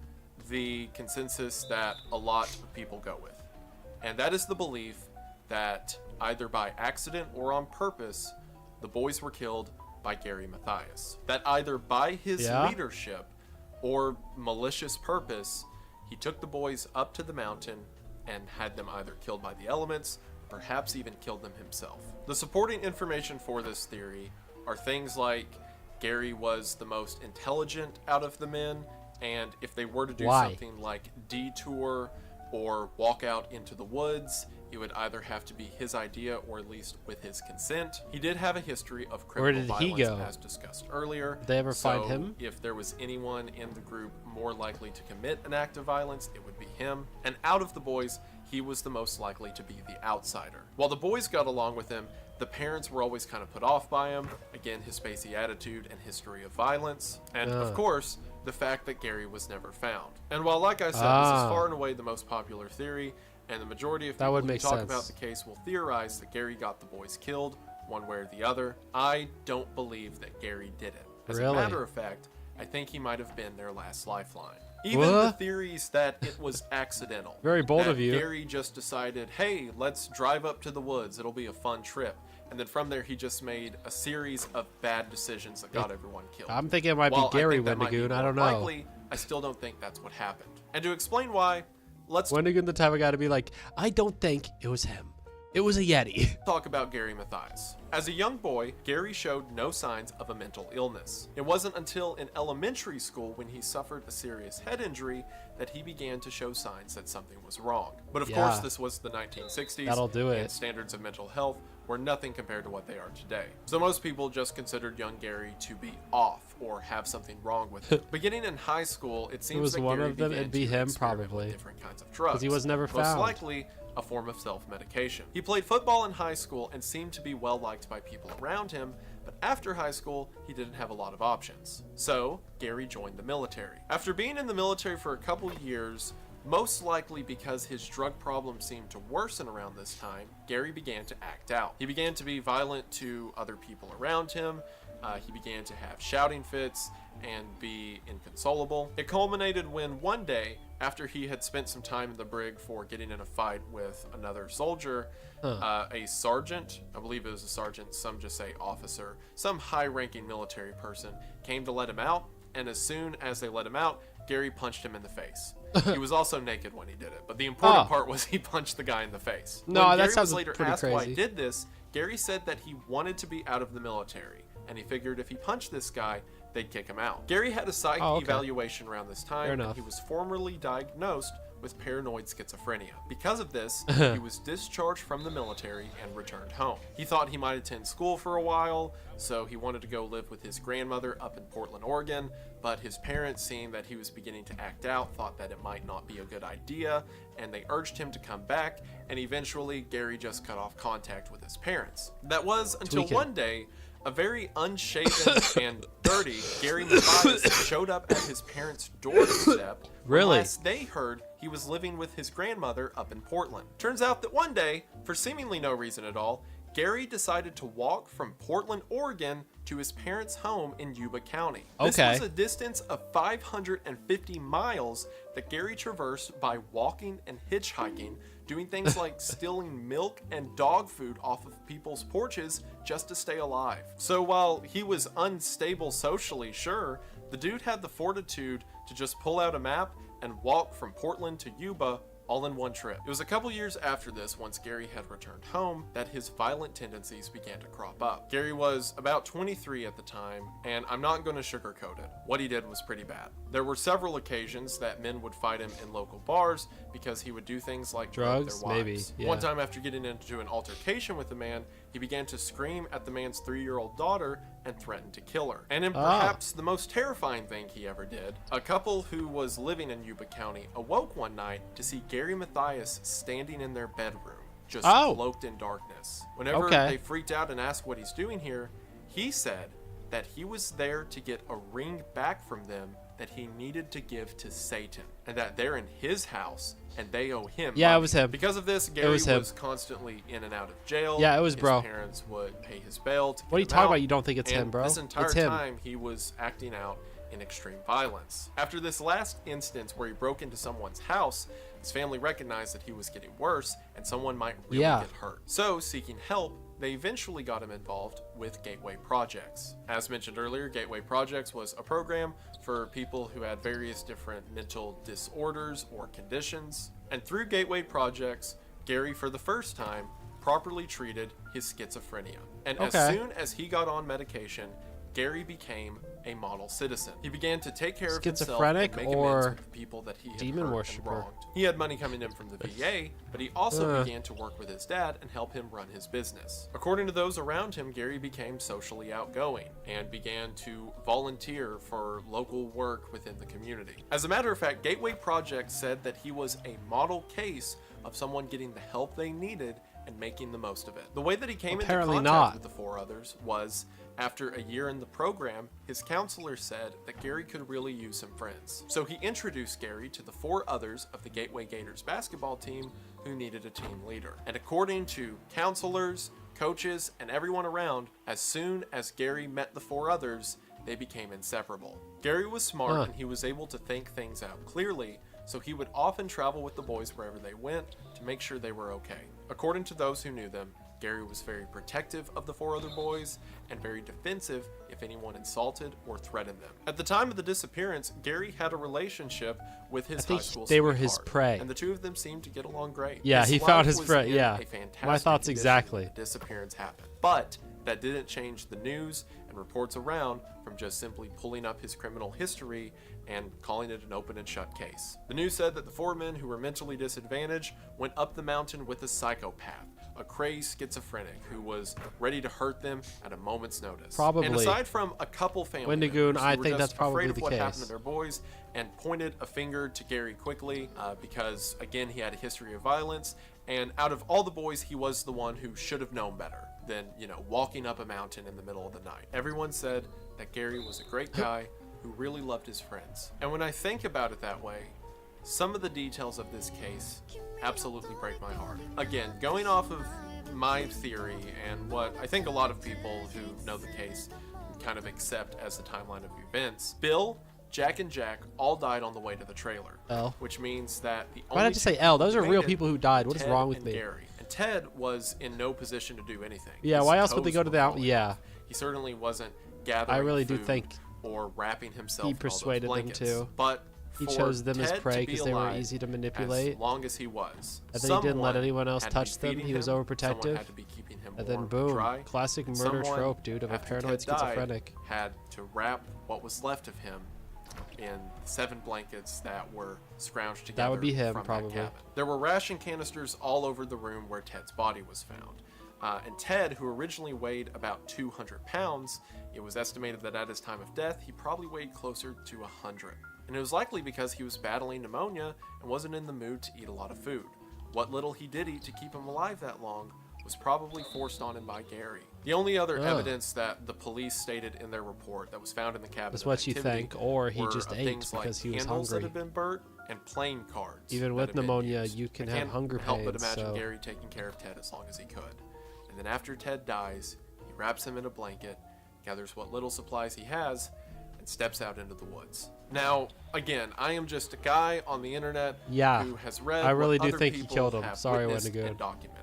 Speaker 2: the consensus that a lot of people go with. And that is the belief that either by accident or on purpose, the boys were killed by Gary Mathias. That either by his
Speaker 1: Yeah?
Speaker 2: leadership or malicious purpose, he took the boys up to the mountain and had them either killed by the elements, perhaps even killed them himself. The supporting information for this theory are things like Gary was the most intelligent out of the men, and if they were to do
Speaker 1: Why?
Speaker 2: something like detour or walk out into the woods, it would either have to be his idea or at least with his consent. He did have a history of criminal
Speaker 1: did he
Speaker 2: violence,
Speaker 1: go?
Speaker 2: as discussed earlier.
Speaker 1: Did they ever find
Speaker 2: So
Speaker 1: him?
Speaker 2: if there was anyone in the group more likely to commit an act of violence, it would be him. And out of the boys, he was the most likely to be the outsider. While the boys got along with him, the parents were always kind of put off by him. Again, his spacey attitude and history of violence. And of course, the fact that Gary was never found. And while, like I said, this is far and away the most popular theory, and the majority of
Speaker 1: That
Speaker 2: people
Speaker 1: would
Speaker 2: who
Speaker 1: make
Speaker 2: talk
Speaker 1: sense.
Speaker 2: about the case will theorize that Gary got the boys killed, one way or the other. I don't believe that Gary did it. As
Speaker 1: Really?
Speaker 2: a matter of fact, I think he might have been their last lifeline. Even the
Speaker 1: What?
Speaker 2: theories that it was accidental.
Speaker 1: Very bold
Speaker 2: that
Speaker 1: of you.
Speaker 2: Gary just decided, hey, let's drive up to the woods. It'll be a fun trip. And then from there, he just made a series of bad decisions that got everyone killed.
Speaker 1: I'm thinking it might
Speaker 2: While
Speaker 1: be
Speaker 2: I
Speaker 1: Gary
Speaker 2: think that might be
Speaker 1: Wendigoon. I
Speaker 2: more
Speaker 1: don't know.
Speaker 2: likely, I still don't think that's what happened. And to explain why, let's
Speaker 1: Wendigoon the type of guy to be like, I don't think it was him. It was a Yeti.
Speaker 2: talk about Gary Mathias. As a young boy, Gary showed no signs of a mental illness. It wasn't until in elementary school when he suffered a serious head injury that he began to show signs that something was wrong. But of course,
Speaker 1: Yeah.
Speaker 2: this was the 1960s,
Speaker 1: That'll do it.
Speaker 2: and standards of mental health were nothing compared to what they are today. So most people just considered young Gary to be off or have something wrong with him. Beginning in high school, it seems
Speaker 1: was
Speaker 2: that
Speaker 1: one
Speaker 2: Gary
Speaker 1: of them,
Speaker 2: began
Speaker 1: it'd be
Speaker 2: to
Speaker 1: him,
Speaker 2: experiment with
Speaker 1: probably.
Speaker 2: different kinds of drugs.
Speaker 1: he was never
Speaker 2: Most
Speaker 1: found.
Speaker 2: likely a form of self-medication. He played football in high school and seemed to be well liked by people around him, but after high school, he didn't have a lot of options. So, Gary joined the military. After being in the military for a couple years, most likely because his drug problem seemed to worsen around this time, Gary began to act out. He began to be violent to other people around him. He began to have shouting fits and be inconsolable. It culminated when one day, after he had spent some time in the brig for getting in a fight with another soldier, a sergeant, I believe it was a sergeant, some just say officer, some high-ranking military person came to let him out, and as soon as they let him out, Gary punched him in the face. He was also naked when he did it, but the important part was he punched the guy in the face.
Speaker 1: No,
Speaker 2: when
Speaker 1: that
Speaker 2: Gary
Speaker 1: sounds
Speaker 2: was later
Speaker 1: pretty
Speaker 2: asked why
Speaker 1: crazy.
Speaker 2: he did this, Gary said that he wanted to be out of the military, and he figured if he punched this guy, they'd kick him out. Gary had a psych evaluation around this time, and he was formally diagnosed with paranoid schizophrenia. Because of this, he was discharged from the military and returned home. He thought he might attend school for a while, so he wanted to go live with his grandmother up in Portland, Oregon, but his parents, seeing that he was beginning to act out, thought that it might not be a good idea, and they urged him to come back, and eventually Gary just cut off contact with his parents. That was until one day, a very unshaven and dirty Gary Mathias showed up at his parents' doorstep.
Speaker 1: Really?
Speaker 2: Last they heard, he was living with his grandmother up in Portland. Turns out that one day, for seemingly no reason at all, Gary decided to walk from Portland, Oregon to his parents' home in Yuba County. This was a distance of 550 miles that Gary traversed by walking and hitchhiking, doing things like stealing milk and dog food off of people's porches just to stay alive. So while he was unstable socially, sure, the dude had the fortitude to just pull out a map and walk from Portland to Yuba all in one trip. It was a couple years after this, once Gary had returned home, that his violent tendencies began to crop up. Gary was about 23 at the time, and I'm not going to sugarcoat it. What he did was pretty bad. There were several occasions that men would fight him in local bars because he would do things like
Speaker 1: drugs,
Speaker 2: their wives.
Speaker 1: maybe. Yeah.
Speaker 2: One time after getting into an altercation with the man, he began to scream at the man's 3-year-old daughter and threatened to kill her. And in perhaps the most terrifying thing he ever did, a couple who was living in Yuba County awoke one night to see Gary Mathias standing in their bedroom, just cloaked in darkness. Whenever they freaked out and asked what he's doing here, he said that he was there to get a ring back from them that he needed to give to Satan, and that they're in his house and they owe him money.
Speaker 1: It was him.
Speaker 2: Because of this, Gary was constantly in and out of jail.
Speaker 1: Yeah, it was bro.
Speaker 2: His parents would pay his bail to
Speaker 1: What are you talking about? You don't think it's him, bro?
Speaker 2: This entire
Speaker 1: it's him.
Speaker 2: time, he was acting out in extreme violence. After this last instance where he broke into someone's house, his family recognized that he was getting worse and someone might really get hurt. So, seeking help, they eventually got him involved with Gateway Projects. As mentioned earlier, Gateway Projects was a program for people who had various different mental disorders or conditions. And through Gateway Projects, Gary, for the first time, properly treated his schizophrenia. And as soon as he got on medication, Gary became a model citizen. He began to take care of himself and make amends with the people that he had
Speaker 1: demon
Speaker 2: hurt
Speaker 1: worshiper.
Speaker 2: and wronged. He had money coming in from the VA, but he also began to work with his dad and help him run his business. According to those around him, Gary became socially outgoing and began to volunteer for local work within the community. As a matter of fact, Gateway Project said that he was a model case of someone getting the help they needed and making the most of it. The way that he came into contact with the 4 others was, after a year in the program, his counselor said that Gary could really use some friends. So he introduced Gary to the 4 others of the Gateway Gators basketball team who needed a team leader. And according to counselors, coaches, and everyone around, as soon as Gary met the 4 others, they became inseparable. Gary was smart and he was able to think things out clearly, so he would often travel with the boys wherever they went to make sure they were okay. According to those who knew them, Gary was very protective of the 4 other boys and very defensive if anyone insulted or threatened them. At the time of the disappearance, Gary had a relationship with his high school
Speaker 1: they were
Speaker 2: sweetheart,
Speaker 1: his prey.
Speaker 2: and the 2 of them seemed to get along great.
Speaker 1: Yeah,
Speaker 2: His
Speaker 1: he
Speaker 2: life
Speaker 1: found his
Speaker 2: was
Speaker 1: prey.
Speaker 2: in
Speaker 1: Yeah,
Speaker 2: a fantastic
Speaker 1: my thoughts
Speaker 2: condition
Speaker 1: exactly.
Speaker 2: when the disappearance happened. But that didn't change the news and reports around from just simply pulling up his criminal history and calling it an open and shut case. The news said that the 4 men who were mentally disadvantaged went up the mountain with a psychopath, a crazed schizophrenic who was ready to hurt them at a moment's notice.
Speaker 1: Probably.
Speaker 2: And aside from a couple family
Speaker 1: Wendigoon,
Speaker 2: members who
Speaker 1: I
Speaker 2: were
Speaker 1: think
Speaker 2: just
Speaker 1: that's probably
Speaker 2: afraid of
Speaker 1: the
Speaker 2: what
Speaker 1: case.
Speaker 2: happened to their boys and pointed a finger to Gary quickly because, again, he had a history of violence, and out of all the boys, he was the one who should have known better than, walking up a mountain in the middle of the night. Everyone said that Gary was a great guy who really loved his friends. And when I think about it that way, some of the details of this case absolutely break my heart. Again, going off of my theory and what I think a lot of people who know the case kind of accept as the timeline of events. Bill, Jack, and Jack all died on the way to the trailer.
Speaker 1: L.
Speaker 2: Which means that the
Speaker 1: Why did I
Speaker 2: only
Speaker 1: just say
Speaker 2: people
Speaker 1: L?
Speaker 2: who
Speaker 1: Those are
Speaker 2: made
Speaker 1: real
Speaker 2: it
Speaker 1: people who died. What is
Speaker 2: Ted
Speaker 1: wrong with
Speaker 2: and
Speaker 1: me?
Speaker 2: Gary. And Ted was in no position to do anything.
Speaker 1: Yeah,
Speaker 2: His
Speaker 1: why else would they
Speaker 2: toes
Speaker 1: go to
Speaker 2: were
Speaker 1: the
Speaker 2: falling
Speaker 1: yeah.
Speaker 2: off. He certainly wasn't gathering
Speaker 1: I really do
Speaker 2: food
Speaker 1: think
Speaker 2: or wrapping himself
Speaker 1: he
Speaker 2: in all those
Speaker 1: persuaded them
Speaker 2: blankets.
Speaker 1: to.
Speaker 2: But
Speaker 1: He
Speaker 2: for
Speaker 1: chose them as
Speaker 2: Ted
Speaker 1: prey
Speaker 2: to be
Speaker 1: because they were
Speaker 2: alive
Speaker 1: easy to manipulate.
Speaker 2: As long as he was.
Speaker 1: And then he didn't let
Speaker 2: Someone
Speaker 1: anyone else
Speaker 2: had to be
Speaker 1: touch them.
Speaker 2: feeding
Speaker 1: He was
Speaker 2: him,
Speaker 1: overprotective.
Speaker 2: someone had to be keeping him
Speaker 1: And
Speaker 2: warm
Speaker 1: then boom,
Speaker 2: dry.
Speaker 1: classic murder
Speaker 2: Someone,
Speaker 1: trope, dude, of a
Speaker 2: after
Speaker 1: paranoid
Speaker 2: Ted died,
Speaker 1: schizophrenic.
Speaker 2: had to wrap what was left of him in 7 blankets that were scrounged together.
Speaker 1: That would be him,
Speaker 2: from that
Speaker 1: probably.
Speaker 2: cabin. There were ration canisters all over the room where Ted's body was found. And Ted, who originally weighed about 200 pounds, it was estimated that at his time of death, he probably weighed closer to 100. And it was likely because he was battling pneumonia and wasn't in the mood to eat a lot of food. What little he did eat to keep him alive that long was probably forced on him by Gary. The only other evidence that the police stated in their report that was found in the cabin
Speaker 1: That's what you think, or he
Speaker 2: were
Speaker 1: just
Speaker 2: of
Speaker 1: ate
Speaker 2: things
Speaker 1: because
Speaker 2: like
Speaker 1: he was
Speaker 2: candles that
Speaker 1: hungry.
Speaker 2: had been burnt and playing cards.
Speaker 1: Even
Speaker 2: that
Speaker 1: with
Speaker 2: had been
Speaker 1: pneumonia,
Speaker 2: used.
Speaker 1: you can
Speaker 2: I
Speaker 1: have
Speaker 2: can't
Speaker 1: hunger
Speaker 2: help but
Speaker 1: pains,
Speaker 2: imagine
Speaker 1: so-
Speaker 2: Gary taking care of Ted as long as he could. And then after Ted dies, he wraps him in a blanket, gathers what little supplies he has, and steps out into the woods. Now, again, I am just a guy on the internet
Speaker 1: Yeah,
Speaker 2: who has read
Speaker 1: I really
Speaker 2: what
Speaker 1: do
Speaker 2: other
Speaker 1: think he
Speaker 2: people
Speaker 1: killed him.
Speaker 2: have
Speaker 1: Sorry,
Speaker 2: witnessed
Speaker 1: Wendigoon.
Speaker 2: and documented.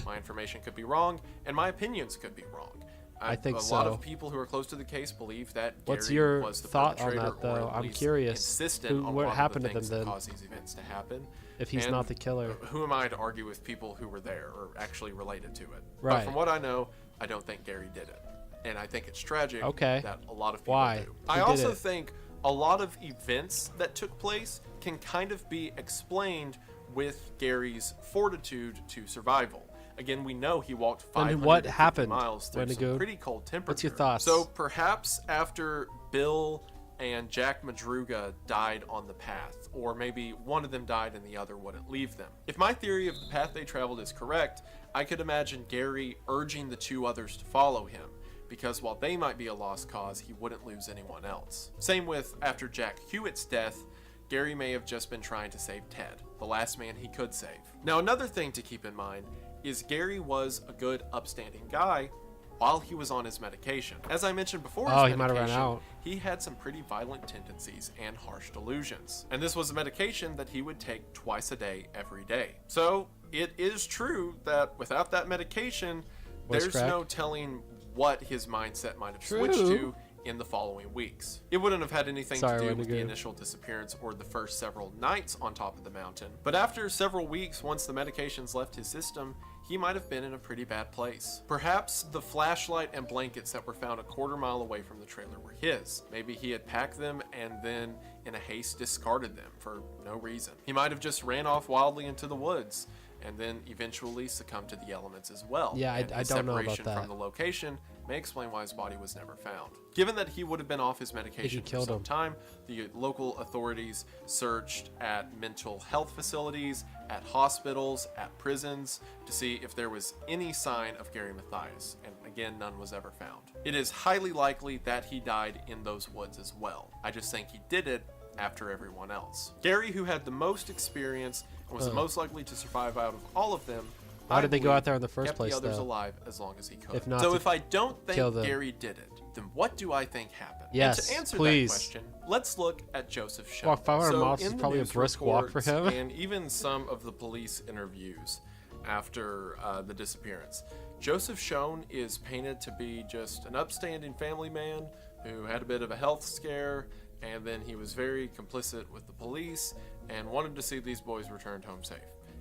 Speaker 2: My information could be wrong, and my opinions could be wrong.
Speaker 1: I think
Speaker 2: a lot
Speaker 1: so.
Speaker 2: of people who are close to the case believe that
Speaker 1: What's
Speaker 2: Gary
Speaker 1: your
Speaker 2: was the
Speaker 1: thought on
Speaker 2: perpetrator,
Speaker 1: that, though?
Speaker 2: or at
Speaker 1: I'm
Speaker 2: least
Speaker 1: curious.
Speaker 2: insistent
Speaker 1: Who-
Speaker 2: on
Speaker 1: what
Speaker 2: one
Speaker 1: happened
Speaker 2: of
Speaker 1: to
Speaker 2: the
Speaker 1: them
Speaker 2: things that
Speaker 1: then?
Speaker 2: caused these events to happen.
Speaker 1: If he's
Speaker 2: And
Speaker 1: not the killer.
Speaker 2: Who am I to argue with people who were there or actually related to it? But
Speaker 1: Right.
Speaker 2: from what I know, I don't think Gary did it. And I think it's tragic
Speaker 1: Okay.
Speaker 2: that a lot of people
Speaker 1: Why?
Speaker 2: do.
Speaker 1: Who
Speaker 2: I
Speaker 1: did
Speaker 2: also
Speaker 1: it?
Speaker 2: think a lot of events that took place can kind of be explained with Gary's fortitude to survival. Again, we know he walked
Speaker 1: And
Speaker 2: 550
Speaker 1: what happened,
Speaker 2: miles through some
Speaker 1: Wendigoon?
Speaker 2: pretty cold temperatures.
Speaker 1: What's your thoughts?
Speaker 2: So perhaps after Bill and Jack Madruga died on the path, or maybe one of them died and the other wouldn't leave them. If my theory of the path they traveled is correct, I could imagine Gary urging the 2 others to follow him, because while they might be a lost cause, he wouldn't lose anyone else. Same with after Jack Hewitt's death, Gary may have just been trying to save Ted, the last man he could save. Now, another thing to keep in mind is Gary was a good, upstanding guy while he was on his medication. As I mentioned before,
Speaker 1: Oh,
Speaker 2: his
Speaker 1: he might have run
Speaker 2: medication,
Speaker 1: out.
Speaker 2: he had some pretty violent tendencies and harsh delusions. And this was a medication that he would take twice a day, every day. So it is true that without that medication,
Speaker 1: Voice
Speaker 2: there's
Speaker 1: crack.
Speaker 2: no telling what his mindset might have
Speaker 1: True.
Speaker 2: switched to in the following weeks. It wouldn't have had anything
Speaker 1: Sorry,
Speaker 2: to do with the
Speaker 1: Wendigoon.
Speaker 2: initial disappearance or the first several nights on top of the mountain. But after several weeks, once the medications left his system, he might have been in a pretty bad place. Perhaps the flashlight and blankets that were found a quarter-mile away from the trailer were his. Maybe he had packed them and then, in a haste, discarded them for no reason. He might have just ran off wildly into the woods and then eventually succumbed to the elements as well.
Speaker 1: Yeah,
Speaker 2: And
Speaker 1: I
Speaker 2: his
Speaker 1: don't know about
Speaker 2: separation
Speaker 1: that.
Speaker 2: from the location may explain why his body was never found. Given that he would have been off his medication for
Speaker 1: killed
Speaker 2: some
Speaker 1: him.
Speaker 2: time, the local authorities searched at mental health facilities, at hospitals, at prisons to see if there was any sign of Gary Mathias, and again, none was ever found. It is highly likely that he died in those woods as well. I just think he did it after everyone else. Gary, who had the most experience and was the most likely to survive out of all of them,
Speaker 1: Why
Speaker 2: I
Speaker 1: did they go
Speaker 2: believe,
Speaker 1: out there in the first
Speaker 2: kept
Speaker 1: place,
Speaker 2: the others
Speaker 1: though?
Speaker 2: alive as long as he could.
Speaker 1: If not
Speaker 2: so
Speaker 1: to
Speaker 2: if I don't
Speaker 1: kill
Speaker 2: think
Speaker 1: them.
Speaker 2: Gary did it, then what do I think happened?
Speaker 1: Yes,
Speaker 2: and to answer
Speaker 1: please.
Speaker 2: that question, let's look at Joseph Schoen.
Speaker 1: Walk 500
Speaker 2: So
Speaker 1: miles is
Speaker 2: in the
Speaker 1: probably a
Speaker 2: news
Speaker 1: brisk walk for
Speaker 2: reports
Speaker 1: him.
Speaker 2: And even some of the police interviews after the disappearance, Joseph Schoen is painted to be just an upstanding family man who had a bit of a health scare, and then he was very complicit with the police and wanted to see these boys returned home safe.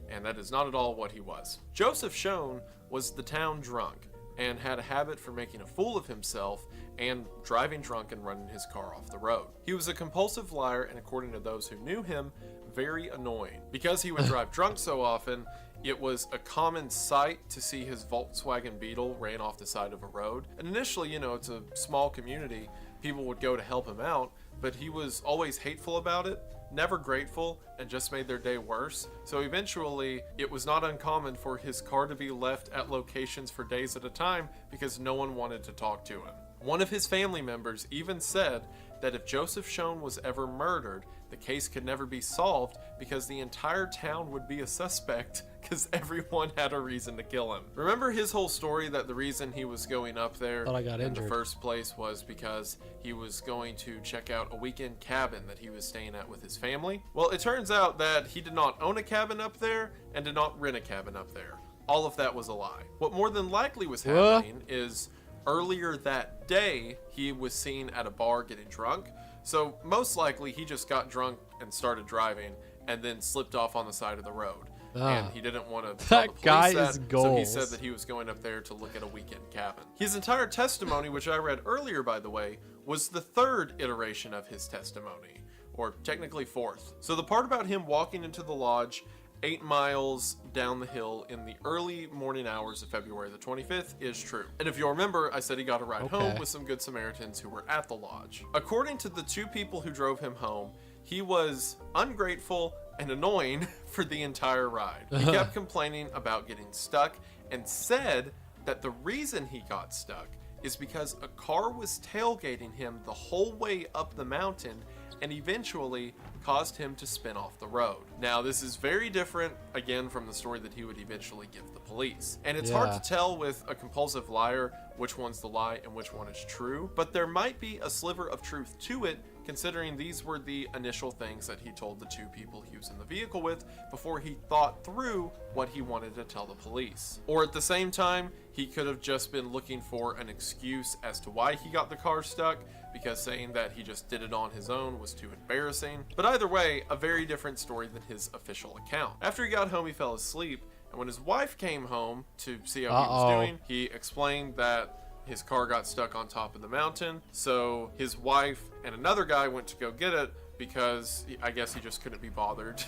Speaker 2: And that is not at all what he was. Joseph Schoen was the town drunk and had a habit for making a fool of himself and driving drunk and running his car off the road. He was a compulsive liar and, according to those who knew him, very annoying. Because he would drive drunk so often, it was a common sight to see his Volkswagen Beetle ran off the side of a road. And initially, it's a small community, people would go to help him out, but he was always hateful about it, never grateful, and just made their day worse. So eventually, it was not uncommon for his car to be left at locations for days at a time because no one wanted to talk to him. One of his family members even said that if Joseph Schoen was ever murdered, the case could never be solved because the entire town would be a suspect because everyone had a reason to kill him. Remember his whole story that the reason he was going up there
Speaker 1: Thought I got
Speaker 2: in
Speaker 1: injured.
Speaker 2: the first place was because he was going to check out a weekend cabin that he was staying at with his family? Well, it turns out that he did not own a cabin up there and did not rent a cabin up there. All of that was a lie. What more than likely was happening is earlier that day, he was seen at a bar getting drunk. So most likely he just got drunk and started driving and then slipped off on the side of the road. And he didn't want to tell the police
Speaker 1: guy
Speaker 2: that,
Speaker 1: is
Speaker 2: so he
Speaker 1: goals.
Speaker 2: said that he was going up there to look at a weekend cabin. His entire testimony, which I read earlier, by the way, was the third iteration of his testimony, or technically fourth. So the part about him walking into the lodge 8 miles down the hill in the early morning hours of February the 25th is true. And if you'll remember, I said he got a ride home with some good Samaritans who were at the lodge. According to the 2 people who drove him home, he was ungrateful and annoying for the entire ride. He kept complaining about getting stuck and said that the reason he got stuck is because a car was tailgating him the whole way up the mountain and eventually caused him to spin off the road. Now, this is very different, again, from the story that he would eventually give the police. And it's hard to tell with a compulsive liar which one's the lie and which one is true, but there might be a sliver of truth to it, considering these were the initial things that he told the 2 people he was in the vehicle with before he thought through what he wanted to tell the police. Or at the same time, he could have just been looking for an excuse as to why he got the car stuck, because saying that he just did it on his own was too embarrassing. But either way, a very different story than his official account. After he got home, he fell asleep, and when his wife came home to see how he was doing, he explained that his car got stuck on top of the mountain. So his wife and another guy went to go get it because I guess he just couldn't be bothered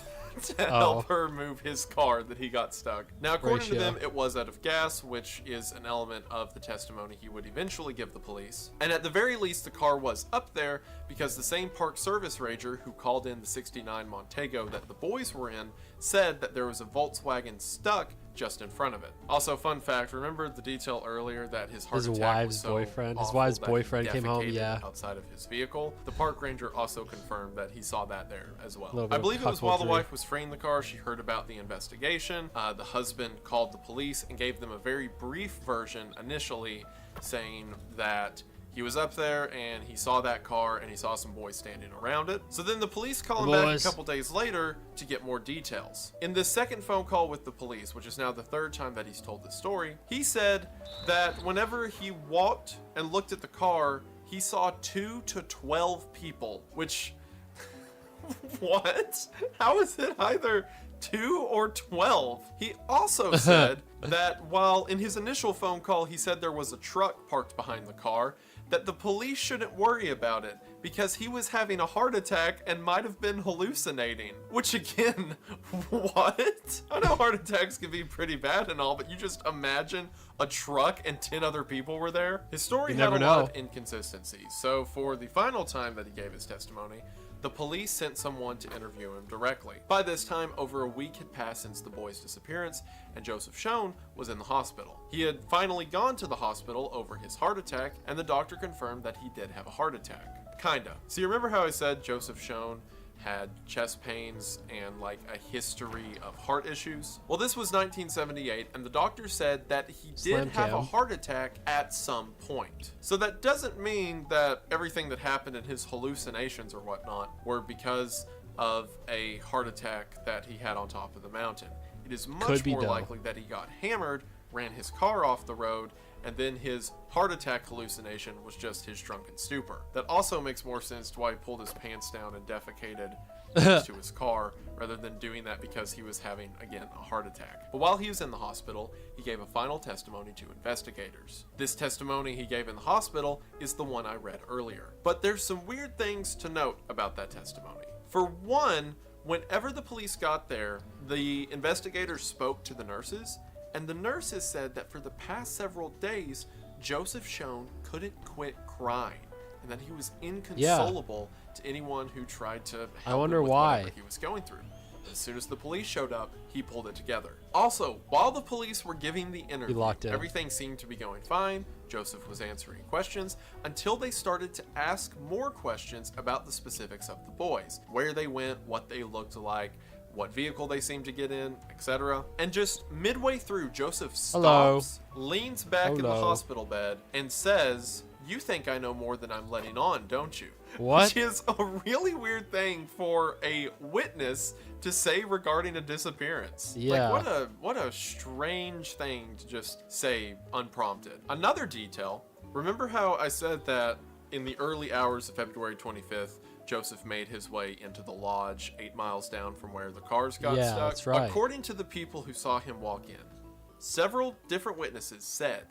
Speaker 2: to help her move his car that he got stuck. Now, according to them, it was out of gas, which is an element of the testimony he would eventually give the police. And at the very least, the car was up there because the same Park Service ranger who called in the 69 Montego that the boys were in said that there was a Volkswagen stuck just in front of it. Also, fun fact, remember the detail earlier that his heart attack was so
Speaker 1: his wife's boyfriend came home,
Speaker 2: defecated outside of his vehicle. The park ranger also confirmed that he saw that there as well. I believe it was while the wife was freeing the car, she heard about the investigation. The husband called the police and gave them a very brief version initially, saying that he was up there and he saw that car and he saw some boys standing around it. So then the police call him back a couple days later to get more details. In this second phone call with the police, which is now the 3rd time that he's told this story, he said that whenever he walked and looked at the car, he saw 2 to 12 people, which, what? How is it either 2 or 12? He also said that while in his initial phone call he said there was a truck parked behind the car, that the police shouldn't worry about it because he was having a heart attack and might have been hallucinating. Which again, what? I know heart attacks can be pretty bad and all, but you just imagine a truck and 10 other people were there? His story had a lot of inconsistencies. So for the final time that he gave his testimony, the police sent someone to interview him directly. By this time, over a week had passed since the boy's disappearance, and Joseph Schoen was in the hospital. He had finally gone to the hospital over his heart attack, and the doctor confirmed that he did have a heart attack. Kinda. So you remember how I said Joseph Schoen had chest pains and like a history of heart issues? Well, this was 1978, and the doctor said that he did have a heart attack at some point. So that doesn't mean that everything that happened in his hallucinations or whatnot were because of a heart attack that he had on top of the mountain. It is much more likely that he got hammered, ran his car off the road, and then his heart attack hallucination was just his drunken stupor. That also makes more sense to why he pulled his pants down and defecated next to his car, rather than doing that because he was having, again, a heart attack. But while he was in the hospital, he gave a final testimony to investigators. This testimony he gave in the hospital is the one I read earlier. But there's some weird things to note about that testimony. For one, whenever the police got there, the investigators spoke to the nurses, and the nurses said that for the past several days, Joseph Schoen couldn't quit crying, and that he was inconsolable to anyone who tried to help him with whatever he was going through. As soon as the police showed up, he pulled it together. Also, while the police were giving the interview, everything seemed to be going fine. Joseph was answering questions until they started to ask more questions about the specifics of the boys, where they went, what they looked like, what vehicle they seem to get in, etc. And just midway through, Joseph
Speaker 1: Hello.
Speaker 2: stops, leans back in the
Speaker 1: Hello.
Speaker 2: hospital bed, and says, "You think I know more than I'm letting on, don't you?"
Speaker 1: What?
Speaker 2: Which is a really weird thing for a witness to say regarding a disappearance.
Speaker 1: Yeah.
Speaker 2: Like, what a strange thing to just say unprompted. Another detail, remember how I said that in the early hours of February 25th, Joseph made his way into the lodge 8 miles down from where the cars got
Speaker 1: Yeah,
Speaker 2: stuck?
Speaker 1: that's right.
Speaker 2: According to the people who saw him walk in, several different witnesses said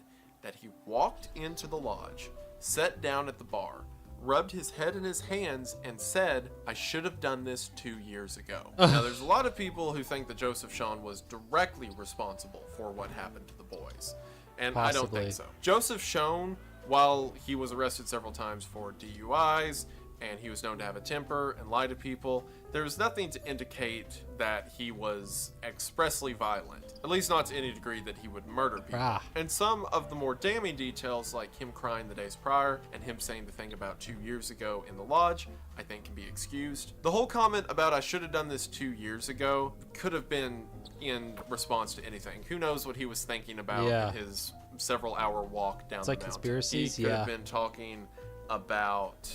Speaker 2: that he walked into the lodge, sat down at the bar, rubbed his head in his hands, and said, "I should have done this 2 years ago." Now, there's a lot of people who think that Joseph Sean was directly responsible for what happened to the boys, and I don't
Speaker 1: Possibly.
Speaker 2: think so. Joseph Sean, while he was arrested several times for DUIs, and he was known to have a temper and lie to people, there was nothing to indicate that he was expressly violent, at least not to any degree that he would murder people.
Speaker 1: Ah.
Speaker 2: And some of the more damning details, like him crying the days prior and him saying the thing about 2 years ago in the lodge, I think can be excused. The whole comment about "I should have done this 2 years ago" could have been in response to anything. Who knows what he was thinking about
Speaker 1: Yeah.
Speaker 2: in his several-hour walk down
Speaker 1: It's
Speaker 2: the
Speaker 1: like
Speaker 2: mountain.
Speaker 1: conspiracies,
Speaker 2: He could
Speaker 1: yeah.
Speaker 2: have been talking about,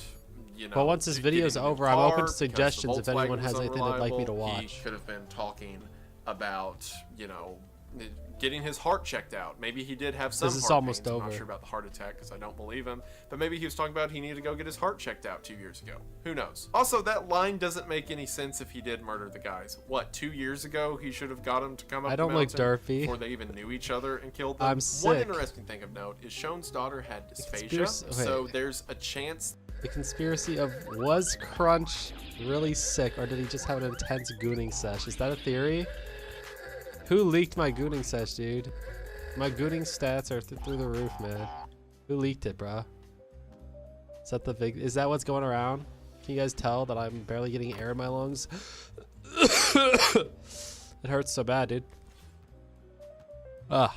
Speaker 2: you know,
Speaker 1: Well, once this video's
Speaker 2: getting a new
Speaker 1: over, I'm open to
Speaker 2: car because the
Speaker 1: suggestions if anyone
Speaker 2: Volkswagen
Speaker 1: has
Speaker 2: was
Speaker 1: anything they'd like me to
Speaker 2: unreliable.
Speaker 1: watch.
Speaker 2: He could have been talking about, you know, getting his heart checked out. Maybe he did have some
Speaker 1: This is
Speaker 2: heart
Speaker 1: almost
Speaker 2: pains. I'm
Speaker 1: over.
Speaker 2: not sure about the heart attack because I don't believe him. But maybe he was talking about he needed to go get his heart checked out 2 years ago. Who knows? Also, that line doesn't make any sense if he did murder the guys. What, 2 years ago he should have got them to come up
Speaker 1: I don't
Speaker 2: the
Speaker 1: look
Speaker 2: mountain
Speaker 1: derpy.
Speaker 2: before they even knew each other and killed them?
Speaker 1: I'm
Speaker 2: One
Speaker 1: sick.
Speaker 2: interesting thing of note is Sean's daughter had dysphagia,
Speaker 1: conspiracy-
Speaker 2: so
Speaker 1: wait.
Speaker 2: there's a chance.
Speaker 1: The conspiracy of, was Crunch really sick, or did he just have an intense gooning sesh? Is that a theory? Who leaked my gooning sesh, dude? My gooning stats are through the roof, man. Who leaked it, bro? Is that the big? Is that what's going around? Can you guys tell that I'm barely getting air in my lungs? It hurts so bad, dude. Ugh.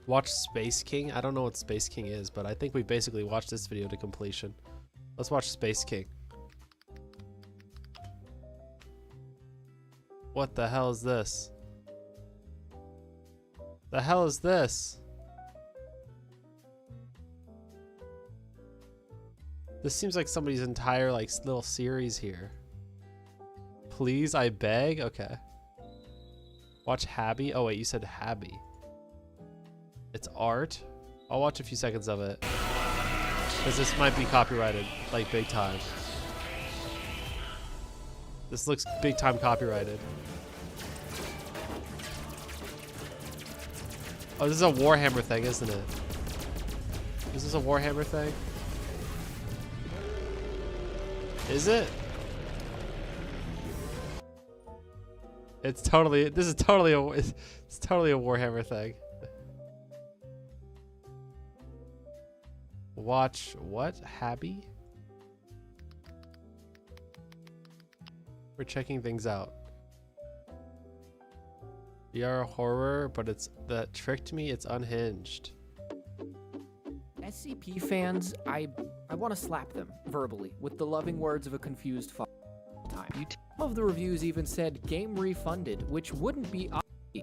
Speaker 1: Watch Space King. I don't know what Space King is, but I think we basically watched this video to completion. Let's watch Space King. What the hell is this? The hell is this? This seems like somebody's entire like little series here. Please, I beg. Okay. Watch Habby. Oh wait, you said Habby. It's art. I'll watch a few seconds of it. Because this might be copyrighted, like big time. This looks big time copyrighted. Oh, this is a Warhammer thing, isn't it? Is this a Warhammer thing? Is it? It's totally, this is totally a, it's totally a Warhammer thing. Watch what? Habby? We're checking things out. VR horror, but it's that tricked me. It's unhinged.
Speaker 4: SCP fans, I want to slap them verbally with the loving words of a confused time. Some of the reviews even said game refunded, which wouldn't be.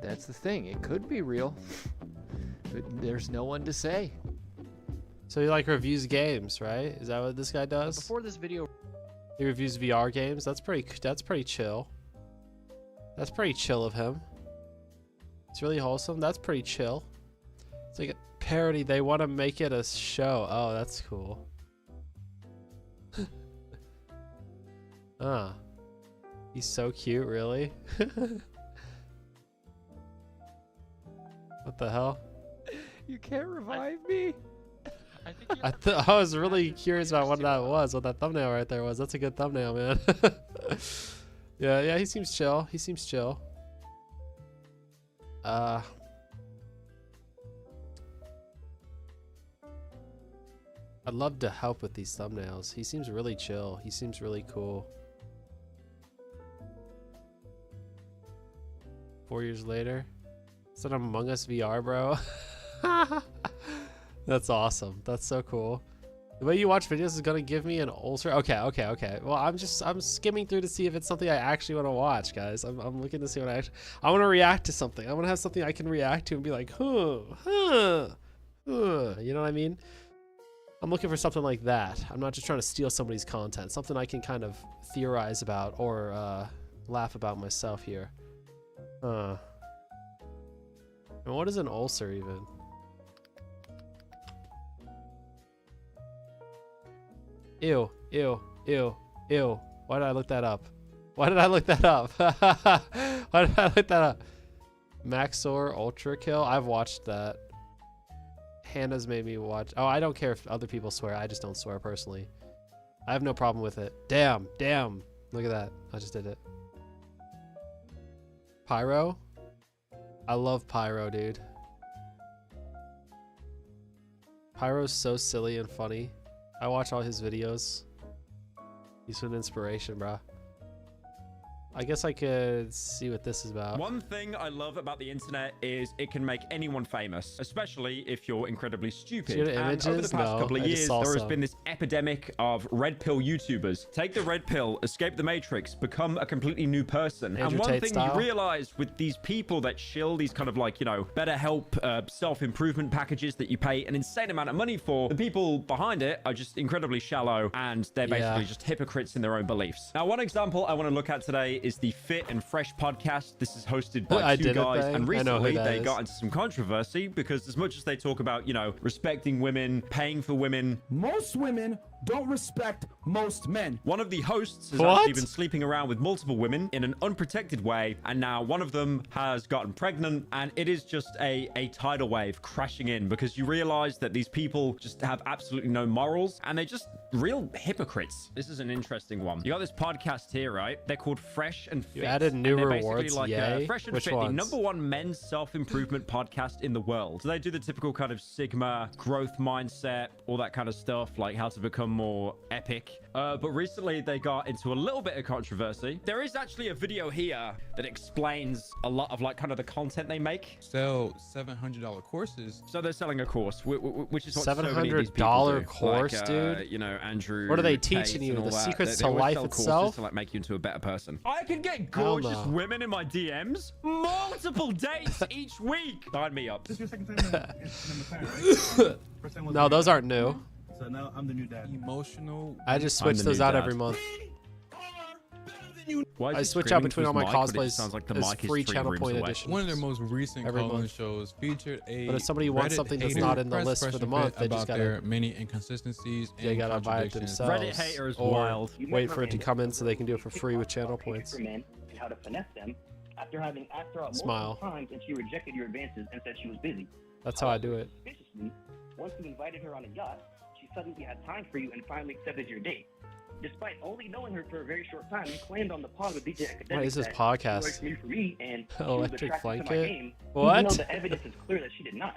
Speaker 5: That's the thing. It could be real. But there's no one to say.
Speaker 1: So he like reviews games, right? Is that what this guy does?
Speaker 5: Before this video,
Speaker 1: He reviews VR games. That's pretty chill. That's pretty chill of him. It's really wholesome. That's pretty chill. It's like a parody. They want to make it a show. Oh, that's cool. Ah. He's so cute, really? What the hell?
Speaker 5: you can't revive me.
Speaker 1: I was really curious about what that was, what that thumbnail right there was. That's a good thumbnail, man. Yeah, he seems chill. He seems chill. I'd love to help with these thumbnails. He seems really chill. He seems really cool. 4 years later. It's an Among Us VR, bro. That's awesome. That's so cool. The way you watch videos is gonna give me an ulcer. Okay. Well, I'm skimming through to see if it's something I actually want to watch, guys. I'm looking to see what I want to react to something. I want to have something I can react to and be like, you know what I mean? I'm looking for something like that. I'm not just trying to steal somebody's content. Something I can kind of theorize about or laugh about myself here. And what is an ulcer even? Ew. Why did I look that up? Why did I look that up? Maxor Ultra Kill? I've watched that. Hannah's made me watch. Oh, I don't care if other people swear. I just don't swear personally. I have no problem with it. Damn. Look at that. I just did it. Pyro? I love Pyro, dude. Pyro's so silly and funny. I watch all his videos. He's an inspiration, bro. I guess I could see what this is about.
Speaker 6: One thing I love about the internet is it can make anyone famous, especially if you're incredibly stupid.
Speaker 1: See the
Speaker 6: And
Speaker 1: images?
Speaker 6: over the past
Speaker 1: No,
Speaker 6: couple of
Speaker 1: I just
Speaker 6: years,
Speaker 1: saw
Speaker 6: there has
Speaker 1: some.
Speaker 6: been this epidemic of red pill YouTubers. Take the red pill, escape the matrix, become a completely new person.
Speaker 1: Andrew
Speaker 6: and one
Speaker 1: Tate
Speaker 6: thing
Speaker 1: style?
Speaker 6: you realize with these people that shill these kind of like, you know, better help self-improvement packages that you pay an insane amount of money for, the people behind it are just incredibly shallow and they're basically just hypocrites in their own beliefs. Now, one example I want to look at today is the Fit and Fresh podcast. This is hosted by two guys, and recently they got into some controversy because as much as they talk about, you know, respecting women, paying for women,
Speaker 7: most women don't respect most men.
Speaker 6: one of the hosts has actually been sleeping around with multiple women in an unprotected way, and now one of them has gotten pregnant, and it is just a tidal wave crashing in because you realize that these people just have absolutely no morals and they're just real hypocrites. This is an interesting one. You got this podcast here, right? They're called Fresh and Fit.
Speaker 1: You added new
Speaker 6: and they're
Speaker 1: rewards,
Speaker 6: basically like
Speaker 1: yay.
Speaker 6: Fresh and
Speaker 1: Which
Speaker 6: Fit,
Speaker 1: ones?
Speaker 6: the #1 men's self-improvement podcast in the world. So they do the typical kind of Sigma growth mindset, all that kind of stuff, like how to become more epic. But recently they got into a little bit of controversy. There is actually a video here that explains a lot of like kind of the content they make.
Speaker 8: Sell $700 courses.
Speaker 6: So they're selling a course, which is what so many of these people
Speaker 1: $700
Speaker 6: do.
Speaker 1: course,
Speaker 6: like,
Speaker 1: dude.
Speaker 6: You know, Andrew.
Speaker 1: What are they
Speaker 6: Tate
Speaker 1: teaching
Speaker 6: and
Speaker 1: you?
Speaker 6: all
Speaker 1: The
Speaker 6: that.
Speaker 1: secrets
Speaker 6: They
Speaker 1: to
Speaker 6: always
Speaker 1: life
Speaker 6: sell courses
Speaker 1: itself?
Speaker 6: to like make you into a better person. I can get
Speaker 1: Hell
Speaker 6: gorgeous
Speaker 1: no.
Speaker 6: women in my DMs, multiple dates each week. Sign me up.
Speaker 7: This is your second time in the First time was
Speaker 1: No,
Speaker 7: the
Speaker 1: those
Speaker 7: new
Speaker 1: aren't new.
Speaker 7: dad. So now I'm the new dad.
Speaker 8: Emotional.
Speaker 1: I just
Speaker 6: I'm
Speaker 1: switch
Speaker 6: the
Speaker 1: those
Speaker 6: new
Speaker 1: out
Speaker 6: dad.
Speaker 1: every month.
Speaker 6: Why is
Speaker 1: I
Speaker 6: he
Speaker 1: switch
Speaker 6: screaming
Speaker 1: out between
Speaker 6: to
Speaker 1: all my
Speaker 6: his mic when it
Speaker 1: cosplays
Speaker 6: just sounds like the
Speaker 1: as
Speaker 6: mic is
Speaker 1: free
Speaker 6: 3
Speaker 1: channel
Speaker 6: rooms
Speaker 1: point
Speaker 6: away?
Speaker 1: edition.
Speaker 8: One of their most recent
Speaker 1: Every
Speaker 8: call-in
Speaker 1: month.
Speaker 8: shows featured a
Speaker 1: But if somebody wants
Speaker 8: Reddit
Speaker 1: something that's
Speaker 8: hater
Speaker 1: not in the
Speaker 8: press
Speaker 1: list for
Speaker 8: Fresh
Speaker 1: the
Speaker 8: and
Speaker 1: month,
Speaker 8: Fit
Speaker 1: they just
Speaker 8: about
Speaker 1: gotta-
Speaker 8: their many inconsistencies
Speaker 1: They
Speaker 8: and
Speaker 1: gotta buy it
Speaker 8: contradictions.
Speaker 1: themselves.
Speaker 6: Reddit hater is
Speaker 1: or
Speaker 6: wild.
Speaker 1: wait for it to come in so they can do it for free with channel points.
Speaker 9: For men and how to finesse them after having asked her out
Speaker 1: Smile.
Speaker 9: multiple times and she rejected your advances and said she was busy.
Speaker 1: That's how I do it.
Speaker 9: Suspiciously, once you invited her on a yacht, she suddenly had time for you and finally accepted your date. Despite only knowing her for a very short time, you claimed on the pod with DJ Academic
Speaker 1: What is this
Speaker 9: that
Speaker 1: podcast?
Speaker 9: she worked new for me and she was
Speaker 1: Electric
Speaker 9: attracted to my
Speaker 1: Blanket?
Speaker 9: game,
Speaker 1: What?
Speaker 9: even though the evidence is clear that she did not.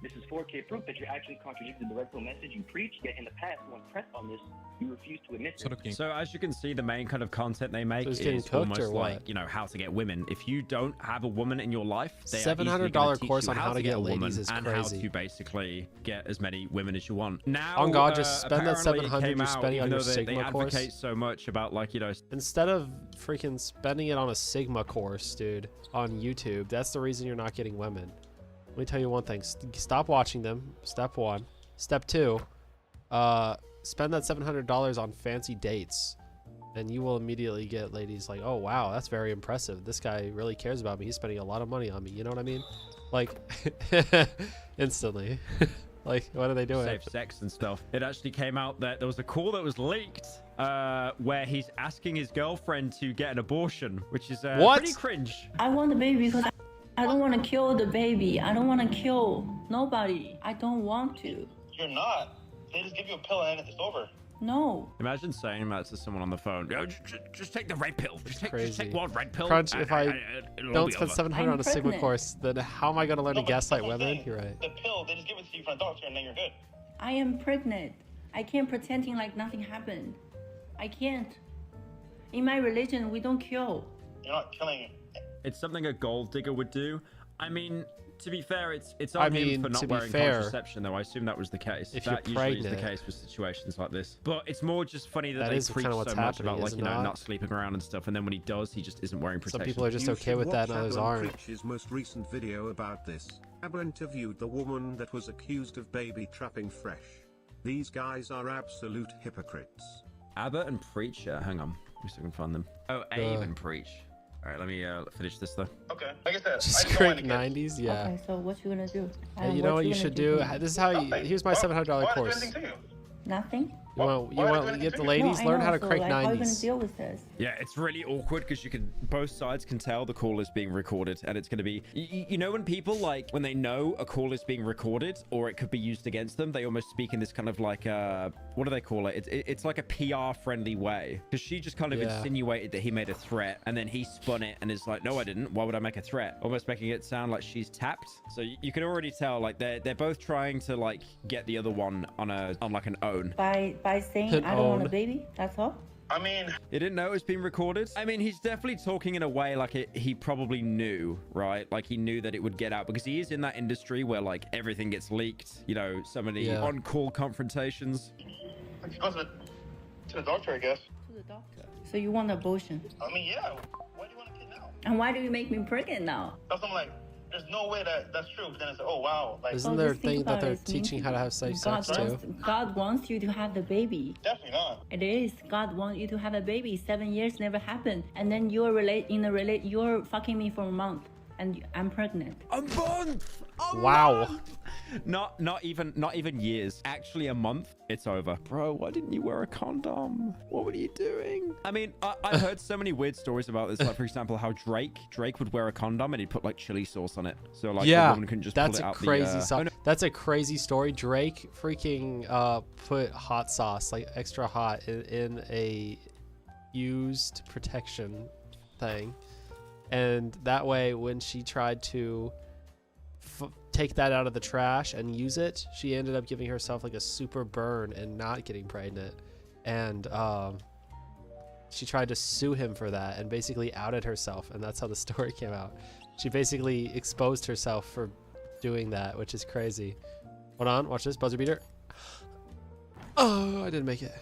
Speaker 9: This is 4K proof that your actions contradicted the red pill message you preach, yet in the past, when pressed on this, you refused to admit
Speaker 8: Sort
Speaker 9: it.
Speaker 8: of king.
Speaker 6: So as you can see, the main kind of content they make
Speaker 1: So he's getting
Speaker 6: is
Speaker 1: cooked
Speaker 6: almost
Speaker 1: or what?
Speaker 6: like, you know, how to get women. If you don't have a woman in your life, they are easily
Speaker 1: $700
Speaker 6: gonna teach
Speaker 1: course
Speaker 6: you
Speaker 1: on how to
Speaker 6: get
Speaker 1: get
Speaker 6: a woman
Speaker 1: ladies is
Speaker 6: and
Speaker 1: crazy.
Speaker 6: how to basically get as many women as you want. Now,
Speaker 1: On God, just spend that
Speaker 6: apparently it
Speaker 1: 700
Speaker 6: came
Speaker 1: you're
Speaker 6: out,
Speaker 1: spending on
Speaker 6: even
Speaker 1: your
Speaker 6: though they
Speaker 1: Sigma course.
Speaker 6: advocate so much about like, you know,
Speaker 1: Instead of freaking spending it on a Sigma course, dude, on YouTube, that's the reason you're not getting women. Let me tell you one thing. Stop watching them. Step 1. Step 2. Spend that $700 on fancy dates. And you will immediately get ladies like, oh, wow, that's very impressive. This guy really cares about me. He's spending a lot of money on me. You know what I mean? Like, instantly. Like, what are they doing?
Speaker 6: safe sex and stuff. It actually came out that there was a call that was leaked where he's asking his girlfriend to get an abortion, which is
Speaker 1: What?
Speaker 6: pretty cringe.
Speaker 10: I want the baby because I don't want to kill the baby. I don't want to kill nobody. I don't want to.
Speaker 11: You're not. They just give you a pill and it's over.
Speaker 10: No.
Speaker 6: Imagine saying that to someone on the phone. Yo, just take the red pill. Just take
Speaker 1: Crazy.
Speaker 6: one red pill.
Speaker 1: Crunch, if I
Speaker 6: it'll
Speaker 1: don't
Speaker 6: be
Speaker 1: spend
Speaker 6: over.
Speaker 1: 700 on a Sigma
Speaker 10: pregnant.
Speaker 1: course, then how am I going to learn to
Speaker 11: No, but
Speaker 1: gaslight
Speaker 11: that's what I'm
Speaker 1: women?
Speaker 11: saying.
Speaker 1: You're right.
Speaker 11: The pill, they just give it to you for a doctor and then you're good.
Speaker 10: I am pregnant. I can't pretending like nothing happened. I can't. In my religion, we don't kill.
Speaker 11: You're not killing
Speaker 6: It's something a gold digger would do. I mean, To be fair, it's
Speaker 1: I
Speaker 6: on him
Speaker 1: mean,
Speaker 6: for not
Speaker 1: to be
Speaker 6: wearing
Speaker 1: fair,
Speaker 6: contraception, though. I assume that was the case.
Speaker 1: if
Speaker 6: that
Speaker 1: you're
Speaker 6: usually is
Speaker 1: pregnant-
Speaker 6: the case with situations like this. But it's more just funny that
Speaker 1: That
Speaker 6: they
Speaker 1: is
Speaker 6: preach
Speaker 1: kinda
Speaker 6: so
Speaker 1: what's
Speaker 6: much
Speaker 1: happening,
Speaker 6: about, like,
Speaker 1: is
Speaker 6: you
Speaker 1: it
Speaker 6: know,
Speaker 1: not?
Speaker 6: not sleeping around and stuff, and then when he does, he just isn't wearing protection.
Speaker 1: Some people are just okay with that, and others aren't.
Speaker 12: Preach's most recent video about this. Abba interviewed the woman that was accused of baby trapping Fresh. These guys are absolute hypocrites.
Speaker 6: Abbott and Preacher. Hang on. Let me see if I can find them. Oh, Abe and Preach. All right, let me finish this though.
Speaker 11: Okay. Like I said,
Speaker 1: Just
Speaker 11: I don't
Speaker 1: great
Speaker 11: want to get-
Speaker 1: 90s, yeah.
Speaker 10: Okay, so what you gonna do?
Speaker 1: Hey, you know what you should do? This is how you. Here's my $700
Speaker 11: Why
Speaker 1: course.
Speaker 11: did I do anything to you?
Speaker 10: Nothing?
Speaker 1: You want to get the ladies learn how to crank
Speaker 10: How are you gonna
Speaker 1: 90s.
Speaker 10: deal with this?
Speaker 6: Yeah, it's really awkward because you can, both sides can tell the call is being recorded, and it's going to be, you know, when people like, when they know a call is being recorded or it could be used against them, they almost speak in this kind of like, what do they call it? It's like a PR friendly way, because she just kind of insinuated that he made a threat, and then he spun it and is like, no, I didn't. Why would I make a threat? Almost making it sound like she's tapped. So you can already tell, like, they're both trying to like get the other one on like an own.
Speaker 10: By saying I don't want a baby, that's all?
Speaker 11: I mean,
Speaker 6: you didn't know it was being recorded? I mean, he's definitely talking in a way like he probably knew, right? Like he knew that it would get out because he is in that industry where like everything gets leaked, you know, so many on-call confrontations.
Speaker 11: I could go to the doctor, I guess.
Speaker 10: To the doctor. So you want abortion?
Speaker 11: I mean, yeah. Why do you want a kid now?
Speaker 10: And why do you make me pregnant now?
Speaker 11: That's I'm like, there's no way that's true. But then it's like, oh wow. Like,
Speaker 1: Isn't there a thing that they're teaching how to have safe sex too?
Speaker 10: God wants you to have the baby.
Speaker 11: Definitely not.
Speaker 10: It is. God wants you to have a baby. 7 years never happened, and then you're fucking me for a month, and I'm pregnant.
Speaker 6: A month.
Speaker 1: Wow.
Speaker 6: Not even years. Actually, a month. It's over. Bro, why didn't you wear a condom? What were you doing? I mean, I've heard so many weird stories about this. Like, for example, how Drake would wear a condom and he'd put like chili sauce on it. So like, the woman couldn't just
Speaker 1: that's
Speaker 6: pull it
Speaker 1: a
Speaker 6: out
Speaker 1: crazy That's a crazy story. Drake freaking put hot sauce, like extra hot, in a used protection thing, and that way when she tried to take that out of the trash and use it, she ended up giving herself like a super burn and not getting pregnant. And she tried to sue him for that and basically outed herself, and that's how the story came out. She basically exposed herself for doing that, which is crazy. Hold on, watch this buzzer beater. Oh, I didn't make it.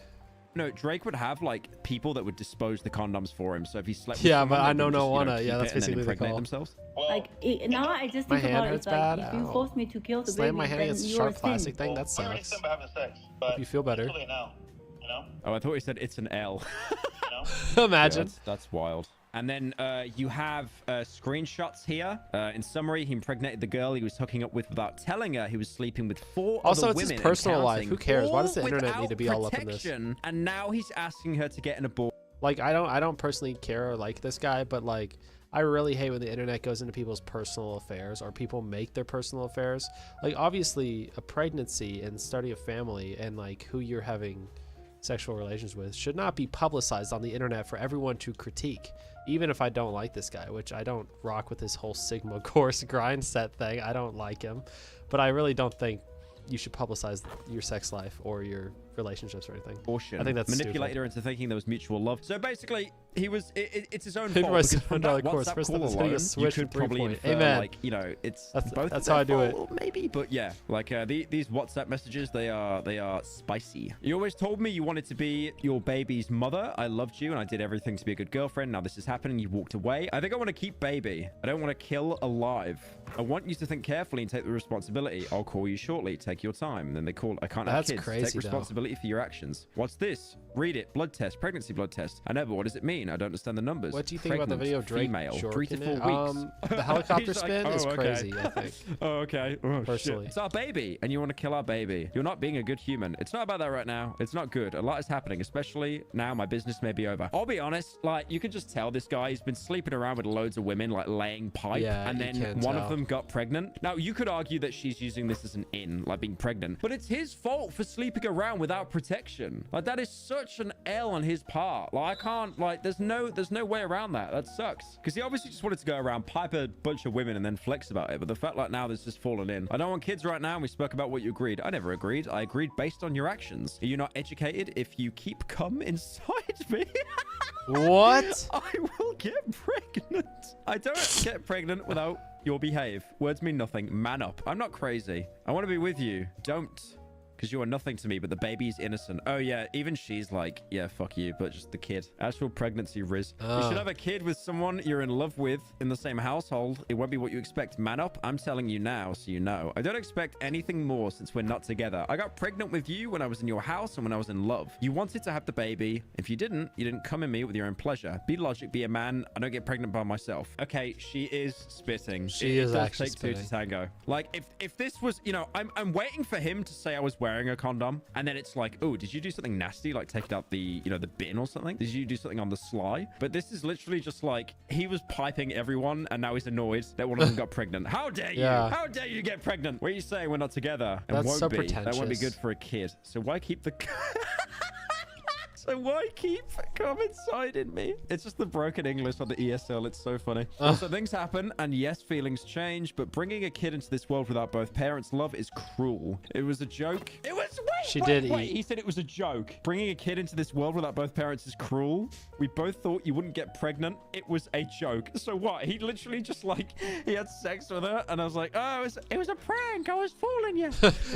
Speaker 6: No, Drake would have like people that would dispose the condoms for him. So if he slept with
Speaker 1: Yeah,
Speaker 6: someone,
Speaker 1: but I
Speaker 6: they
Speaker 1: know
Speaker 6: would
Speaker 1: no
Speaker 6: just,
Speaker 1: wanna.
Speaker 6: keep
Speaker 1: Yeah,
Speaker 6: it
Speaker 1: that's
Speaker 6: and then
Speaker 1: basically the
Speaker 6: impregnate
Speaker 1: call.
Speaker 6: themselves.
Speaker 10: Like now I just
Speaker 1: My
Speaker 10: think
Speaker 1: hand
Speaker 10: about it.
Speaker 1: hurts
Speaker 10: It's like
Speaker 1: bad.
Speaker 10: if you
Speaker 1: Ow.
Speaker 10: force me to kill the
Speaker 1: Slam
Speaker 10: baby,
Speaker 1: my hand
Speaker 10: then
Speaker 1: against a
Speaker 10: you're
Speaker 1: sharp
Speaker 10: a sin.
Speaker 1: plastic thing. That
Speaker 11: we already
Speaker 1: sucks.
Speaker 11: said about having sex,
Speaker 1: Hope
Speaker 11: but
Speaker 1: you feel better.
Speaker 11: it's too late now. You know?
Speaker 6: Oh, I thought he said it's an L.
Speaker 1: Imagine.
Speaker 6: Yeah, that's wild. And then you have screenshots here. In summary, he impregnated the girl he was hooking up with without telling her he was sleeping with 4
Speaker 1: Also,
Speaker 6: other
Speaker 1: it's his
Speaker 6: women.
Speaker 1: personal
Speaker 6: and
Speaker 1: life.
Speaker 6: counting,
Speaker 1: Who cares? Why does the
Speaker 6: all
Speaker 1: internet need to be
Speaker 6: without
Speaker 1: all up in this?
Speaker 6: protection. And now he's asking her to get an abortion.
Speaker 1: Like, I don't personally care or like this guy, but like, I really hate when the internet goes into people's personal affairs or people make their personal affairs. Like, obviously, a pregnancy and starting a family and like who you're having sexual relations with should not be publicized on the internet for everyone to critique. Even if I don't like this guy, which I don't rock with his whole Sigma course grind set thing. I don't like him, but I really don't think you should publicize your sex life or your relationships or anything.
Speaker 6: Abortion.
Speaker 1: I think that's
Speaker 6: manipulated
Speaker 1: stupid.
Speaker 6: her into thinking there was mutual love. So basically, he was. It's his own
Speaker 1: Maybe
Speaker 6: fault.
Speaker 1: my
Speaker 6: Because from that
Speaker 1: $700 course,
Speaker 6: WhatsApp
Speaker 1: first
Speaker 6: call
Speaker 1: time it's gonna
Speaker 6: alone,
Speaker 1: get
Speaker 6: you
Speaker 1: switched
Speaker 6: could
Speaker 1: to
Speaker 6: probably
Speaker 1: 3.0.
Speaker 6: infer,
Speaker 1: Amen.
Speaker 6: like, you know, it's
Speaker 1: That's
Speaker 6: both.
Speaker 1: that's
Speaker 6: of
Speaker 1: how I
Speaker 6: their
Speaker 1: do it.
Speaker 6: fault, maybe. But yeah, like these WhatsApp messages, they are spicy. You always told me you wanted to be your baby's mother. I loved you, and I did everything to be a good girlfriend. Now this is happening. You walked away. I think I want to keep baby. I don't want to kill alive. I want you to think carefully and take the responsibility. I'll call you shortly. Take your time. Then they call. I can't have
Speaker 1: That's
Speaker 6: kids.
Speaker 1: crazy,
Speaker 6: Take
Speaker 1: though.
Speaker 6: responsibility for your actions. What's this? Read it. Blood test. Pregnancy blood test. I know, but what does it mean? I don't understand the numbers.
Speaker 1: What do you think about the
Speaker 6: Pregnant,
Speaker 1: video of Drake
Speaker 6: female, 3 to
Speaker 1: jorking
Speaker 6: 4
Speaker 1: it?
Speaker 6: weeks.
Speaker 1: The helicopter
Speaker 6: He's like,
Speaker 1: spin is
Speaker 6: "Oh, okay."
Speaker 1: crazy, I think.
Speaker 6: Oh, okay. Oh,
Speaker 1: Personally.
Speaker 6: shit. It's our baby, and you want to kill our baby. You're not being a good human. It's not about that right now. It's not good. A lot is happening, especially now my business may be over. I'll be honest, like, you can just tell this guy, he's been sleeping around with loads of women, like, laying pipe,
Speaker 1: Yeah,
Speaker 6: and
Speaker 1: you
Speaker 6: then
Speaker 1: can
Speaker 6: one
Speaker 1: tell.
Speaker 6: of them got pregnant. Now, you could argue that she's using this as an in, like being pregnant, but it's his fault for sleeping around without protection. Like, that is such such an L on his part. Like, I can't, like, there's no way around that. That sucks. Because he obviously just wanted to go around, pipe a bunch of women and then flex about it. But the fact like now there's just fallen in. I don't want kids right now. And we spoke about what you agreed. I never agreed. I agreed based on your actions. Are you not educated? If you keep cum inside me,
Speaker 1: What?
Speaker 6: I will get pregnant. I don't get pregnant without your behave. Words mean nothing. Man up. I'm not crazy. I want to be with you. Don't. Because you are nothing to me, but the baby's innocent. Oh, yeah. Even she's like, yeah, fuck you, but just the kid. Actual pregnancy, Riz. You should have a kid with someone you're in love with in the same household. It won't be what you expect. Man up. I'm telling you now, so you know. I don't expect anything more since we're not together. I got pregnant with you when I was in your house and when I was in love. You wanted to have the baby. If you didn't come in me with your own pleasure. Be logic, be a man. I don't get pregnant by myself. Okay, she is spitting.
Speaker 1: She is actually
Speaker 6: take two
Speaker 1: spitting.
Speaker 6: to tango. Like, if this was, you know, I'm waiting for him to say I was wearing a condom, and then it's like, oh, did you do something nasty, like take it out the, you know, the bin or something? Did you do something on the sly? But this is literally just like he was piping everyone, and now he's annoyed that one of them got pregnant. How dare you?
Speaker 1: Yeah.
Speaker 6: How dare you get pregnant? What are you saying? We're not together. It
Speaker 1: That's
Speaker 6: won't
Speaker 1: so
Speaker 6: be. That won't be
Speaker 1: pretentious.
Speaker 6: good for a kid. So why keep the So why keep cum inside in me? It's just the broken English on the ESL. It's so funny. So things happen, and yes, feelings change, but bringing a kid into this world without both parents' love is cruel. It was a joke. It was. Wait. He said it was a joke. Bringing a kid into this world without both parents is cruel. We both thought you wouldn't get pregnant. It was a joke. So what? He literally just like he had sex with her, and I was like, oh, it was a prank. I was fooling you.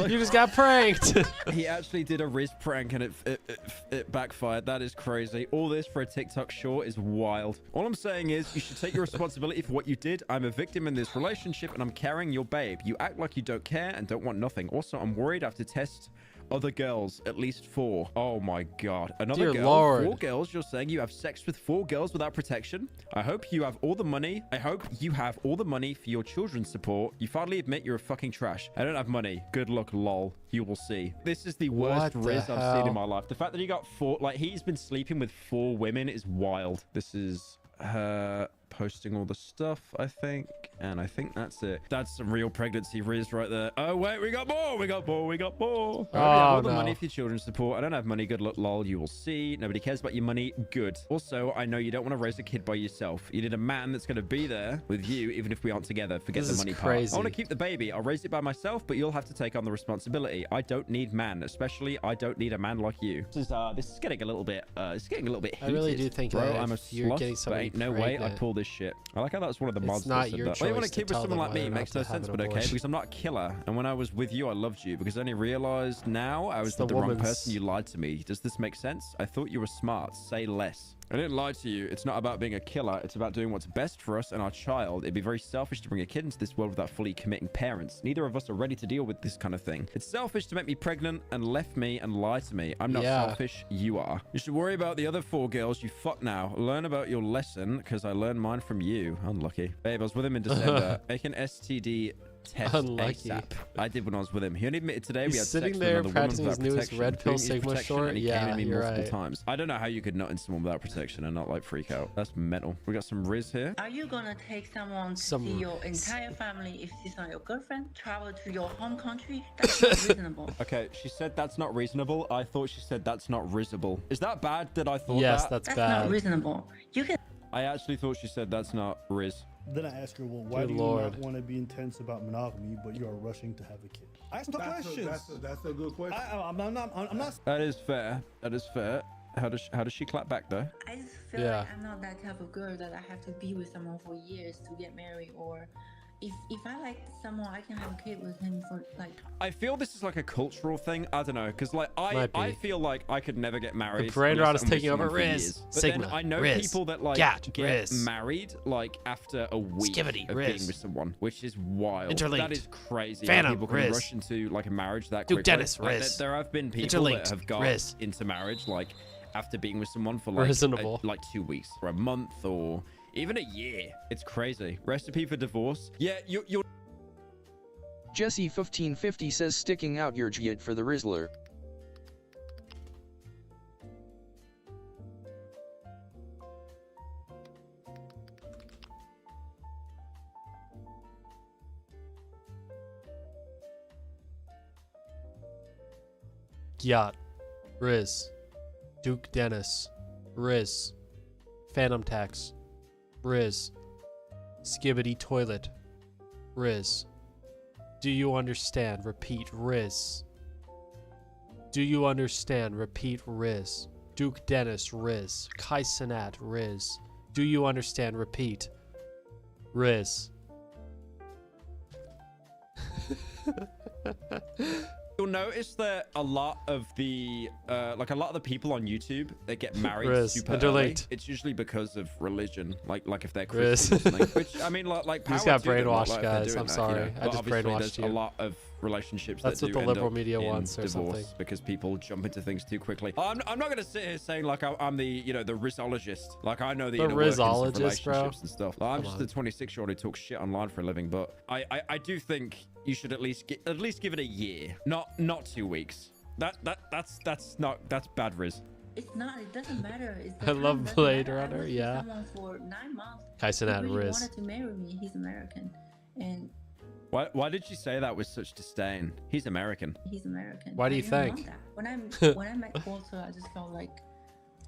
Speaker 1: You just got pranked.
Speaker 6: He actually did a Riz prank, and it backfired. That is crazy. All this for a TikTok short is wild. All I'm saying is you should take your responsibility for what you did. I'm a victim in this relationship, and I'm carrying your babe. You act like you don't care and don't want nothing. Also, I'm worried I have to test other girls, at least 4. Oh my god. Another
Speaker 1: Dear
Speaker 6: girl.
Speaker 1: Lord.
Speaker 6: 4 girls. You're saying you have sex with 4 girls without protection? I hope you have all the money. I hope you have all the money for your children's support. You finally admit you're a fucking trash. I don't have money. Good luck, lol. You will see. This is the worst
Speaker 1: What the
Speaker 6: Riz I've seen in
Speaker 1: hell?
Speaker 6: my life. The fact that he got 4, like he's been sleeping with 4 women is wild. This is her posting all the stuff, I think, and I think that's it. That's some real pregnancy Riz right there. Oh wait, we got more. I hope you have all the money for your children's support. I don't have money. Good luck, lol. You will see. Nobody cares about your money. Good. Also, I know you don't want to raise a kid by yourself. You need a man that's going to be there with you even if we aren't together. Forget
Speaker 1: This
Speaker 6: the
Speaker 1: is
Speaker 6: money part.
Speaker 1: crazy.
Speaker 6: I want to keep the baby. I'll raise it by myself, but you'll have to take on the responsibility. I don't need man, especially I don't need a man like you. This is getting a little bit heated.
Speaker 1: I really do think
Speaker 6: bro,
Speaker 1: that
Speaker 6: I'm a
Speaker 1: if you're
Speaker 6: slut,
Speaker 1: getting
Speaker 6: but
Speaker 1: somebody
Speaker 6: ain't no way I
Speaker 1: pregnant,
Speaker 6: pull this shit. I like how that's one of the mods
Speaker 1: it's not
Speaker 6: that said
Speaker 1: your
Speaker 6: that. Why you want
Speaker 1: choice
Speaker 6: a kid
Speaker 1: to
Speaker 6: with
Speaker 1: tell
Speaker 6: someone
Speaker 1: them
Speaker 6: like me?
Speaker 1: whether
Speaker 6: It
Speaker 1: or
Speaker 6: makes
Speaker 1: not
Speaker 6: no
Speaker 1: to have
Speaker 6: sense,
Speaker 1: an
Speaker 6: but okay,
Speaker 1: abortion.
Speaker 6: because I'm not a killer. And when I was with you, I loved you. Because I only realized now I was
Speaker 1: It's
Speaker 6: with
Speaker 1: the
Speaker 6: the wrong
Speaker 1: woman's-
Speaker 6: person. You lied to me. Does this make sense? I thought you were smart. Say less. I didn't lie to you. It's not about being a killer. It's about doing what's best for us and our child. It'd be very selfish to bring a kid into this world without fully committing parents. Neither of us are ready to deal with this kind of thing. It's selfish to make me pregnant and left me and lie to me. I'm not
Speaker 1: Yeah.
Speaker 6: selfish. You are. You should worry about the other 4 girls. You fuck now. Learn about your lesson because I learned mine from you. Unlucky. Babe, I was with him in December. Make an STD test
Speaker 1: Unlucky.
Speaker 6: ASAP. I did when I was with him. He only admitted today we
Speaker 1: He's
Speaker 6: had
Speaker 1: sitting
Speaker 6: sex
Speaker 1: there
Speaker 6: with another woman
Speaker 1: practicing his
Speaker 6: without
Speaker 1: newest
Speaker 6: protection.
Speaker 1: red pill
Speaker 6: Didn't use
Speaker 1: Sigma
Speaker 6: protection,
Speaker 1: short.
Speaker 6: and he
Speaker 1: Yeah,
Speaker 6: came at me
Speaker 1: you're
Speaker 6: multiple
Speaker 1: right.
Speaker 6: times. I don't know how you could nut in someone without protection and not like freak out. That's mental. We got some Riz here.
Speaker 10: Are you gonna take someone to
Speaker 1: Some-
Speaker 10: see your entire family if she's not your girlfriend? Travel to your home country? That's not reasonable.
Speaker 6: Okay, she said that's not reasonable. I thought she said that's not risible. Is that bad that I thought
Speaker 1: Yes,
Speaker 6: that?
Speaker 1: that's
Speaker 10: That's
Speaker 1: bad.
Speaker 10: not reasonable. You can.
Speaker 6: I actually thought she said that's not Riz.
Speaker 13: Then I ask her, well, why
Speaker 1: Good
Speaker 13: do you
Speaker 1: Lord.
Speaker 13: not want to be intense about monogamy, but you are rushing to have a kid? Ask the questions.
Speaker 11: That's a good question.
Speaker 13: I'm not.
Speaker 6: That is fair. That is fair. How does she clap back though?
Speaker 10: I just feel
Speaker 1: Yeah.
Speaker 10: like I'm not that type of girl that I have to be with someone for years to get married, or if I like someone, I can have a kid with him for like.
Speaker 6: I feel this is like a cultural thing. I don't know, because like
Speaker 1: Might be.
Speaker 6: I feel like I could never get married.
Speaker 1: The brain
Speaker 6: unless
Speaker 1: rot is
Speaker 6: I'm with
Speaker 1: taking over.
Speaker 6: someone for
Speaker 1: Riz.
Speaker 6: years. But
Speaker 1: Sigma.
Speaker 6: then I know
Speaker 1: Riz.
Speaker 6: people that like
Speaker 1: Gat.
Speaker 6: get
Speaker 1: Riz.
Speaker 6: married like after a week
Speaker 1: Skibbity.
Speaker 6: of
Speaker 1: Riz.
Speaker 6: being with someone, which is wild.
Speaker 1: Interlinked.
Speaker 6: That is crazy.
Speaker 1: Phantom.
Speaker 6: How people can
Speaker 1: Riz.
Speaker 6: rush into like a marriage that
Speaker 1: Duke
Speaker 6: quickly.
Speaker 1: Dennis.
Speaker 6: Like,
Speaker 1: Riz.
Speaker 6: there have been people
Speaker 1: Interlinked.
Speaker 6: that have got
Speaker 1: Riz.
Speaker 6: into marriage like after being with someone for like
Speaker 1: Reasonable.
Speaker 6: like 2 weeks or a month or even a year. It's crazy. Recipe for divorce. Yeah, you're
Speaker 3: Jesse1550 says sticking out your jit for the Rizzler.
Speaker 1: Yacht. Riz. Duke Dennis. Riz. Phantom Tax. Riz. Skibbity Toilet. Riz. Do you understand? Repeat, Riz. Do you understand? Repeat, Riz. Duke Dennis, Riz. Kai Cenat, Riz. Do you understand? Repeat, Riz.
Speaker 6: You'll notice that a lot of the people on YouTube that get married
Speaker 1: Riz,
Speaker 6: super
Speaker 1: interlinked.
Speaker 6: early, it's usually because of religion, like if they're
Speaker 1: Riz.
Speaker 6: Christian or something. Which I mean, like
Speaker 1: These
Speaker 6: power
Speaker 1: got
Speaker 6: to them,
Speaker 1: brainwashed,
Speaker 6: like, if they're
Speaker 1: guys.
Speaker 6: doing
Speaker 1: I'm
Speaker 6: that,
Speaker 1: sorry.
Speaker 6: You know?
Speaker 1: I just
Speaker 6: Obviously,
Speaker 1: brainwashed
Speaker 6: there's
Speaker 1: you.
Speaker 6: a lot of relationships
Speaker 1: That's
Speaker 6: that
Speaker 1: what
Speaker 6: do
Speaker 1: the
Speaker 6: end
Speaker 1: liberal
Speaker 6: up
Speaker 1: media
Speaker 6: in
Speaker 1: wants or
Speaker 6: divorce
Speaker 1: something.
Speaker 6: because people jump into things too quickly. I'm not gonna sit here saying like I'm the the Rizologist. Like I know the inner workings of
Speaker 1: Rizologist, bro.
Speaker 6: relationships and stuff. Like, I'm
Speaker 1: Come
Speaker 6: just a 26-year-old who talks shit online for a living, but I do think you should at least give it a year, not 2 weeks. That's bad, Riz.
Speaker 10: It's not. It doesn't matter. It's
Speaker 1: I love
Speaker 10: doesn't
Speaker 1: Blade
Speaker 10: matter. I
Speaker 1: Runner,
Speaker 10: was with
Speaker 1: yeah.
Speaker 10: someone for 9 months.
Speaker 1: Kai Cenat,
Speaker 10: He really
Speaker 1: Riz.
Speaker 10: wanted to marry me. He's American, and
Speaker 6: Why did you say that with such disdain? He's American.
Speaker 10: he's American.
Speaker 1: Why do
Speaker 10: I
Speaker 1: you
Speaker 10: didn't want
Speaker 1: think?
Speaker 10: that. When I met Walter, I just felt like,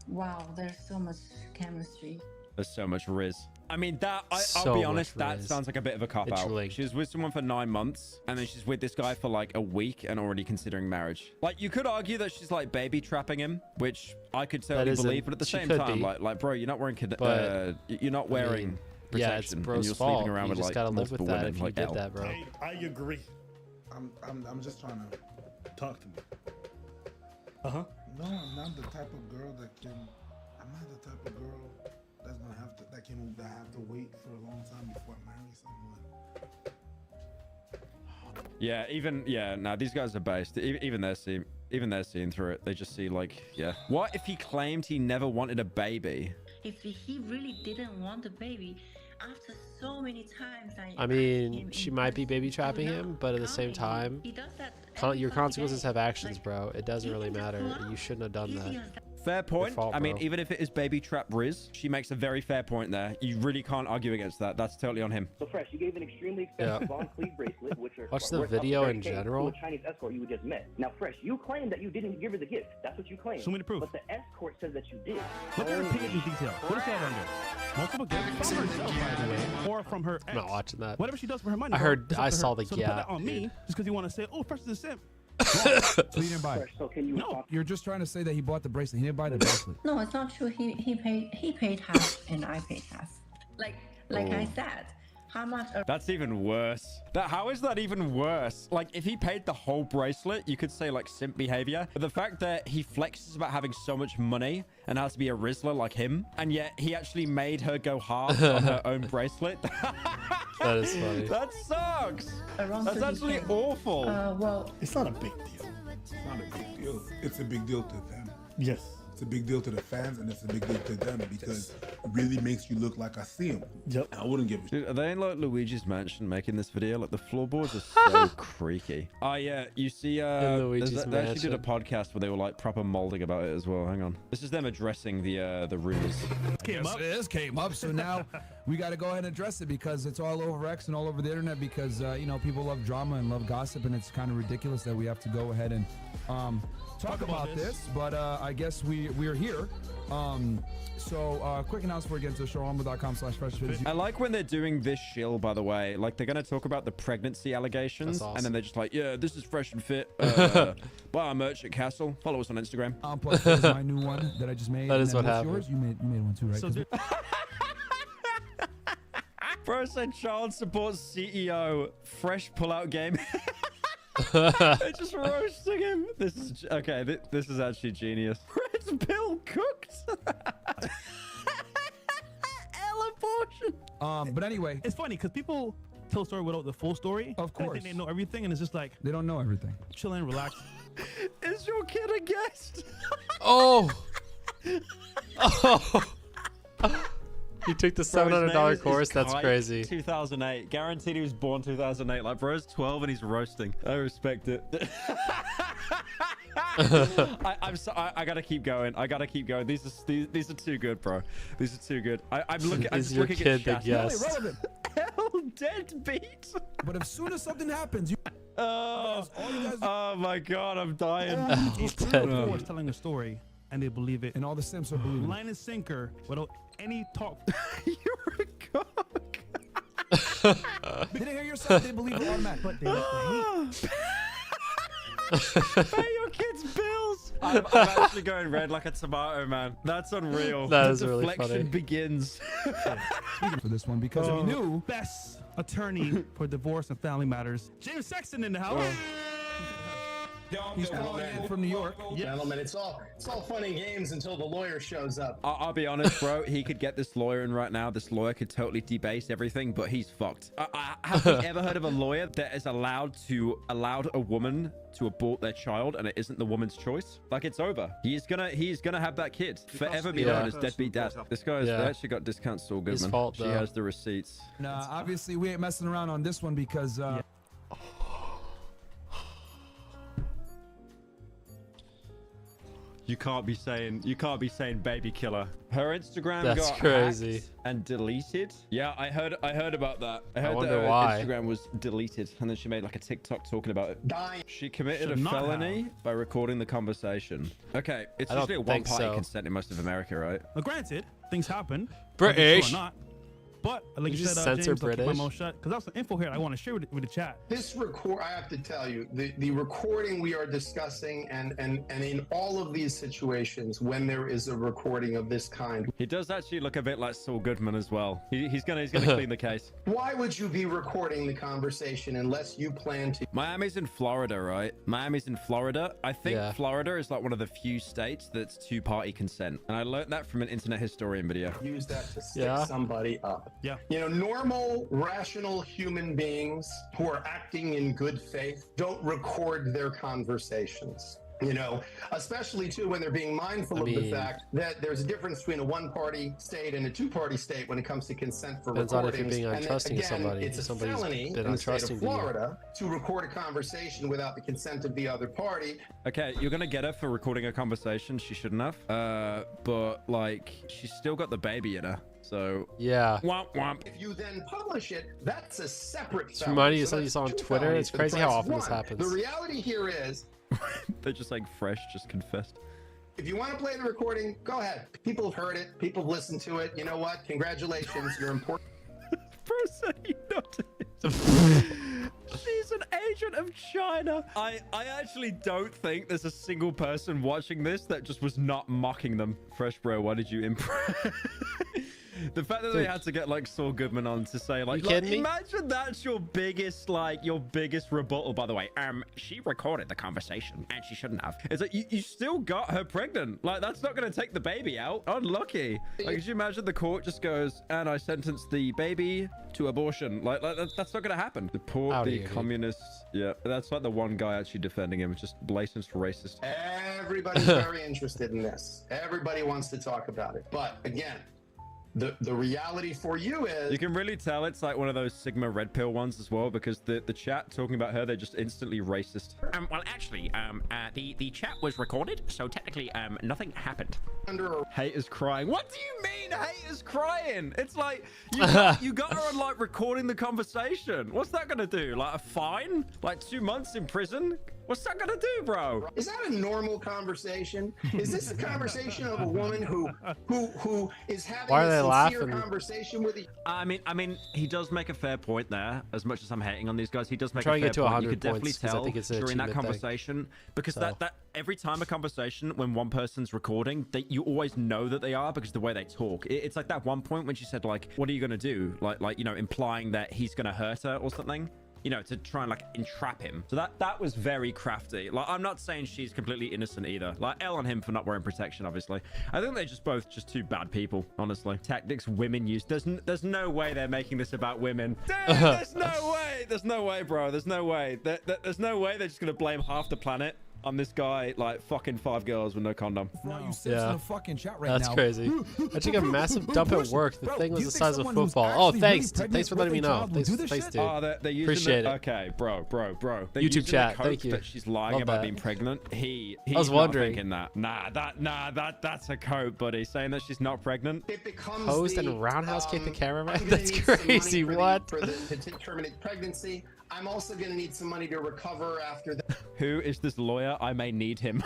Speaker 10: wow, there's so much chemistry.
Speaker 6: There's so much Riz. I mean, I'll
Speaker 1: So
Speaker 6: be
Speaker 1: much
Speaker 6: honest, that
Speaker 1: Riz.
Speaker 6: sounds like a bit of a cop out.
Speaker 1: Literally.
Speaker 6: She was with someone for 9 months, and then she's with this guy for like a week and already considering marriage. Like, you could argue that she's like baby trapping him, which I could totally
Speaker 1: isn't-
Speaker 6: believe, but at the
Speaker 1: she
Speaker 6: same
Speaker 1: could
Speaker 6: time,
Speaker 1: be.
Speaker 6: like, bro, you're not wearing,
Speaker 1: But,
Speaker 6: you're not wearing
Speaker 1: yeah, it's
Speaker 6: protection, and
Speaker 1: bro's
Speaker 6: you're
Speaker 1: fault.
Speaker 6: sleeping around
Speaker 1: You
Speaker 6: with
Speaker 1: just
Speaker 6: like
Speaker 1: gotta live with
Speaker 6: multiple
Speaker 1: that
Speaker 6: women,
Speaker 1: if you
Speaker 6: like
Speaker 1: did
Speaker 6: Elle.
Speaker 1: that, bro.
Speaker 13: I agree. I'm just trying to talk to me. Uh-huh.
Speaker 14: No, I'm not the type of girl that can. I'm not the type of girl that's gonna have to that have to wait for a long time before I marry someone.
Speaker 6: These guys are based. Even they're seeing through it. They just see like, yeah. What if he claimed he never wanted a baby?
Speaker 10: If he really didn't want a baby, after so many times,
Speaker 1: I mean, she might be baby trapping him, but at the same time,
Speaker 10: he does that.
Speaker 1: your consequences have actions, bro. It doesn't really matter. You shouldn't have done that.
Speaker 6: Fair point.
Speaker 1: fault,
Speaker 6: I mean,
Speaker 1: bro.
Speaker 6: even if it is baby trap Riz, she makes a very fair point there. You really can't argue against that. That's totally on him.
Speaker 9: So Fresh, you gave an extremely expensive Von Cleef bracelet, which are
Speaker 1: Watch the
Speaker 9: worth up to
Speaker 1: video in
Speaker 9: 30K
Speaker 1: general.
Speaker 9: to a Chinese escort you just met. Now, Fresh, you claim that you didn't give her the gift. That's what you claim.
Speaker 13: Show me the proof.
Speaker 9: But the escort says that you did.
Speaker 13: Look at her pictures in detail. What is that under? Multiple gifts from herself, by the way, or from her ex.
Speaker 1: I'm not watching that.
Speaker 13: Whatever she does for her money.
Speaker 1: I
Speaker 13: bro,
Speaker 1: heard-
Speaker 13: it's up
Speaker 1: I
Speaker 13: to
Speaker 1: saw
Speaker 13: her.
Speaker 1: the
Speaker 13: so to put that on me
Speaker 1: dude.
Speaker 13: just because you want to say, "Oh, Fresh is a simp."
Speaker 14: So you didn't buy it.
Speaker 9: Fresh, so can you
Speaker 13: No.
Speaker 14: You're just trying to say that he bought the bracelet. He didn't buy the bracelet.
Speaker 10: No, it's not true. He paid half and I paid half. Like I said, how much?
Speaker 6: That's even worse. How is that even worse? Like, if he paid the whole bracelet, you could say like simp behavior. But the fact that he flexes about having so much money and has to be a Rizzler like him, and yet he actually made her go half on her own bracelet.
Speaker 1: That is funny.
Speaker 6: That sucks.
Speaker 10: Around
Speaker 6: That's
Speaker 10: 30K.
Speaker 6: actually awful.
Speaker 10: Well,
Speaker 13: It's not a big deal.
Speaker 14: It's not a big deal. It's a big deal to them.
Speaker 13: Yes.
Speaker 14: It's a big deal to the fans, and it's a big deal to them because it really makes you look like I see him.
Speaker 13: Yep.
Speaker 14: I wouldn't give a
Speaker 6: Dude, are they in like Luigi's Mansion making this video? Like the floorboards are so creaky. Oh yeah, you see,
Speaker 1: Luigi's
Speaker 6: they actually did a
Speaker 1: Mansion.
Speaker 6: podcast where they were like proper molding about it as well. Hang on, this is them addressing the rumors.
Speaker 7: This came up, so now we got to go ahead and address it because it's all over X and all over the internet because people love drama and love gossip, and it's kind of ridiculous that we have to go ahead and talk about this. But I guess we're here. So quick announcement before we get into the show, rumble.com/freshvids.
Speaker 6: I like when they're doing this shill, by the way. Like, they're going to talk about the pregnancy allegations,
Speaker 1: That's awesome.
Speaker 6: and then they're just like, yeah, this is fresh and fit. Buy our merch at Castle. Follow us on Instagram.
Speaker 7: Plus, there's my new one that I just made.
Speaker 1: That
Speaker 7: and
Speaker 1: is
Speaker 7: then
Speaker 1: what
Speaker 7: what's
Speaker 1: happened.
Speaker 7: yours? You made one too, right?
Speaker 13: So,
Speaker 7: 'Cause
Speaker 13: dude,
Speaker 6: Bro said child support CEO, fresh pullout game. They're just roasting him. This is okay. This is actually genius. Red Bill cooked. L abortion.
Speaker 7: but anyway,
Speaker 13: it's funny because people tell a story without the full story.
Speaker 7: Of
Speaker 13: They
Speaker 7: course.
Speaker 13: think they know everything, and it's just like
Speaker 7: they don't know everything.
Speaker 13: chilling, relax.
Speaker 6: Is your kid a guest?
Speaker 1: Oh. Oh. He took the
Speaker 6: Bro, his name
Speaker 1: $700
Speaker 6: is
Speaker 1: course. That's
Speaker 6: Kite
Speaker 1: crazy.
Speaker 6: 2008. Guaranteed he was born 2008. Like, bro's 12 and he's roasting. I respect it. I gotta keep going. I gotta keep going. These are too good, bro. These are too good. I'm looking. I'm
Speaker 1: Is
Speaker 6: just
Speaker 1: your
Speaker 6: looking
Speaker 1: kid
Speaker 6: at
Speaker 1: the
Speaker 6: chat.
Speaker 1: guest?
Speaker 7: Irrelevant.
Speaker 6: Hell, deadbeat.
Speaker 7: But as soon as something happens, you
Speaker 6: Oh my god, I'm dying.
Speaker 13: It's
Speaker 1: Dead.
Speaker 13: true, of course, telling a story,
Speaker 15: and they believe it.
Speaker 7: And all the Simps are believing
Speaker 15: line and sinker without any talk.
Speaker 6: You're a cock.
Speaker 7: They didn't hear yourself. They believe it automatic.
Speaker 15: But they like the hate.
Speaker 6: Pay your kids' bills. I'm actually going red like a tomato, man. That's unreal.
Speaker 1: That
Speaker 6: The
Speaker 1: is really
Speaker 6: deflection
Speaker 1: funny.
Speaker 6: begins.
Speaker 7: for this one because we knew
Speaker 15: Best attorney for divorce and family matters, James Sexton in the house.
Speaker 7: he's calling in from New York.
Speaker 16: Gentlemen, it's all fun and games until the lawyer shows up.
Speaker 6: I'll be honest, bro. He could get this lawyer in right now. This lawyer could totally debase everything, but he's fucked. Have you ever heard of a lawyer that is allowed a woman to abort their child and it isn't the woman's choice? Like, it's over. He's gonna have that kid forever be known as deadbeat dad. This guy's actually got discounts Saul Goodman.
Speaker 1: His fault,
Speaker 6: She
Speaker 1: though.
Speaker 6: has the receipts.
Speaker 7: Nah, obviously we ain't messing around on this one because
Speaker 6: You can't be saying baby killer. Her Instagram
Speaker 1: That's
Speaker 6: got
Speaker 1: crazy.
Speaker 6: hacked and deleted. Yeah, I heard about that. I heard
Speaker 1: wonder
Speaker 6: that her
Speaker 1: why.
Speaker 6: Instagram was deleted and then she made like a TikTok talking about it.
Speaker 16: Dying.
Speaker 6: She committed
Speaker 15: Should
Speaker 6: a
Speaker 15: not
Speaker 6: felony by recording the conversation. Okay, it's
Speaker 1: I don't
Speaker 6: usually a
Speaker 1: think
Speaker 6: one-party
Speaker 1: so.
Speaker 6: consent in most of America, right?
Speaker 15: Now, granted, things happen.
Speaker 1: British.
Speaker 15: Or not. But like
Speaker 1: You
Speaker 15: you
Speaker 1: just
Speaker 15: said,
Speaker 1: censor
Speaker 15: James, I'll keep my
Speaker 1: British?
Speaker 15: mouth shut because that's some info here I want to share with the chat.
Speaker 16: This I have to tell you, the recording we are discussing, and in all of these situations, when there is a recording of this kind,
Speaker 6: He does actually look a bit like Saul Goodman as well. He's gonna clean the case.
Speaker 16: why would you be recording the conversation unless you plan to
Speaker 6: Miami's in Florida, right? Miami's in Florida. I think
Speaker 1: Yeah.
Speaker 6: Florida is like one of the few states that's two-party consent. And I learned that from an internet historian video.
Speaker 16: use that to stick
Speaker 1: Yeah.
Speaker 16: somebody up?
Speaker 15: Yeah.
Speaker 16: You know, normal, rational human beings who are acting in good faith don't record their conversations. You know, especially too when they're being mindful of the
Speaker 1: mean-
Speaker 16: fact that there's a difference between a one-party state and a two-party state when it comes to consent for
Speaker 1: Depends on if
Speaker 16: recordings.
Speaker 1: you're being
Speaker 16: And
Speaker 1: untrusting to
Speaker 16: again,
Speaker 1: somebody.
Speaker 16: it's a
Speaker 1: If somebody's
Speaker 16: felony
Speaker 1: been
Speaker 16: in the state
Speaker 1: untrusting
Speaker 16: of
Speaker 1: to you.
Speaker 16: Florida to record a conversation without the consent of the other party.
Speaker 6: Okay, you're gonna get her for recording a conversation she shouldn't have. But like, she's still got the baby in her. So
Speaker 1: Yeah.
Speaker 6: womp womp.
Speaker 16: If you then publish it, that's a separate
Speaker 1: It's
Speaker 16: felony.
Speaker 1: reminding you of
Speaker 16: So
Speaker 1: something you
Speaker 16: that's
Speaker 1: saw on
Speaker 16: two
Speaker 1: Twitter.
Speaker 16: felonies
Speaker 1: It's
Speaker 16: for the
Speaker 1: crazy how
Speaker 16: price of
Speaker 1: often this
Speaker 16: one.
Speaker 1: happens.
Speaker 16: The reality here is,
Speaker 6: They're just like fresh, just confessed.
Speaker 16: if you want to play the recording, go ahead. People have heard it. People have listened to it. You know what? Congratulations. You're important.
Speaker 6: Person, you not. She's an agent of China. I actually don't think there's a single person watching this that just was not mocking them. Fresh bro, why did you impress? The fact that they
Speaker 1: Dude.
Speaker 6: had to get like Saul Goodman on to say like,
Speaker 1: You kidding me?
Speaker 6: imagine that's your biggest rebuttal. By the way, she recorded the conversation and she shouldn't have. It's like you still got her pregnant. Like, that's not gonna take the baby out. Unlucky. Like, could you imagine the court just goes, and I sentenced the baby to abortion? Like that's not gonna happen. Deport
Speaker 1: How do
Speaker 6: the
Speaker 1: you-
Speaker 6: communists. Yeah, that's like the one guy actually defending him. It's just blatant racist.
Speaker 16: Everybody's very interested in this. Everybody wants to talk about it. But again, the reality for you is
Speaker 6: You can really tell it's like one of those Sigma red pill ones as well, because the chat talking about her, they're just instantly racist.
Speaker 17: Well, actually, the chat was recorded, so technically, nothing happened.
Speaker 16: under
Speaker 6: Haters crying. What do you mean haters crying? It's like you got her on like recording the conversation. What's that gonna do? Like a fine? Like 2 months in prison? What's that gonna do, bro?
Speaker 16: Is that a normal conversation? Is this a conversation of a woman who is having
Speaker 1: Why are
Speaker 16: a
Speaker 1: they
Speaker 16: sincere
Speaker 1: laughing?
Speaker 16: conversation with a
Speaker 6: I mean, he does make a fair point there. As much as I'm hating on these guys, he does make
Speaker 1: trying
Speaker 6: a
Speaker 1: to
Speaker 6: fair
Speaker 1: get to
Speaker 6: point. You
Speaker 1: 100
Speaker 6: could definitely
Speaker 1: points 'cause I
Speaker 6: tell
Speaker 1: think it's an
Speaker 6: during that
Speaker 1: achievement thing.
Speaker 6: conversation because
Speaker 1: So.
Speaker 6: that every time a conversation when one person's recording, you always know that they are because the way they talk. It's like that one point when she said like, "What are you gonna do?" Like you know, implying that he's gonna hurt her or something. You know, to try and like entrap him. So that was very crafty. Like, I'm not saying she's completely innocent either. Like, L on him for not wearing protection, obviously. I think they're just both just two bad people, honestly. Tactics women use. There's no way they're making this about women. Dude, there's no way. There's no way, bro. There's no way. There's no way they're just gonna blame half the planet on this guy like fucking 5 girls with no condom.
Speaker 7: For all you Sims in the fucking chat right
Speaker 1: That's
Speaker 7: now.
Speaker 1: crazy. I took a massive dump at work. The
Speaker 7: Bro,
Speaker 1: thing
Speaker 7: do
Speaker 1: was
Speaker 7: you
Speaker 1: the
Speaker 7: think
Speaker 1: size of
Speaker 7: someone who's
Speaker 1: football. Oh,
Speaker 7: actually
Speaker 1: thanks.
Speaker 7: really pregnant
Speaker 1: Thanks for
Speaker 7: with
Speaker 1: letting me
Speaker 7: their
Speaker 1: know.
Speaker 7: child will
Speaker 1: Thanks,
Speaker 7: do this
Speaker 1: thanks,
Speaker 7: shit?
Speaker 1: dude.
Speaker 6: Oh, they're using
Speaker 1: Appreciate
Speaker 6: it.
Speaker 1: it.
Speaker 6: Okay, bro. They're
Speaker 1: YouTube
Speaker 6: using
Speaker 1: chat,
Speaker 6: the cope
Speaker 1: thank you.
Speaker 6: that she's lying
Speaker 1: Love
Speaker 6: about
Speaker 1: that.
Speaker 6: being pregnant. He's
Speaker 1: was
Speaker 6: not
Speaker 1: wondering.
Speaker 6: thinking that. That's a cope, buddy. Saying that she's not pregnant.
Speaker 16: it becomes
Speaker 1: Host
Speaker 16: the,
Speaker 1: and roundhouse kick the cameraman?
Speaker 16: I'm gonna
Speaker 1: That's
Speaker 16: need some money
Speaker 1: crazy.
Speaker 16: for the-
Speaker 1: What?
Speaker 16: for to terminate pregnancy. I'm also going to need some money to recover after that.
Speaker 6: Who is this lawyer? I may need him.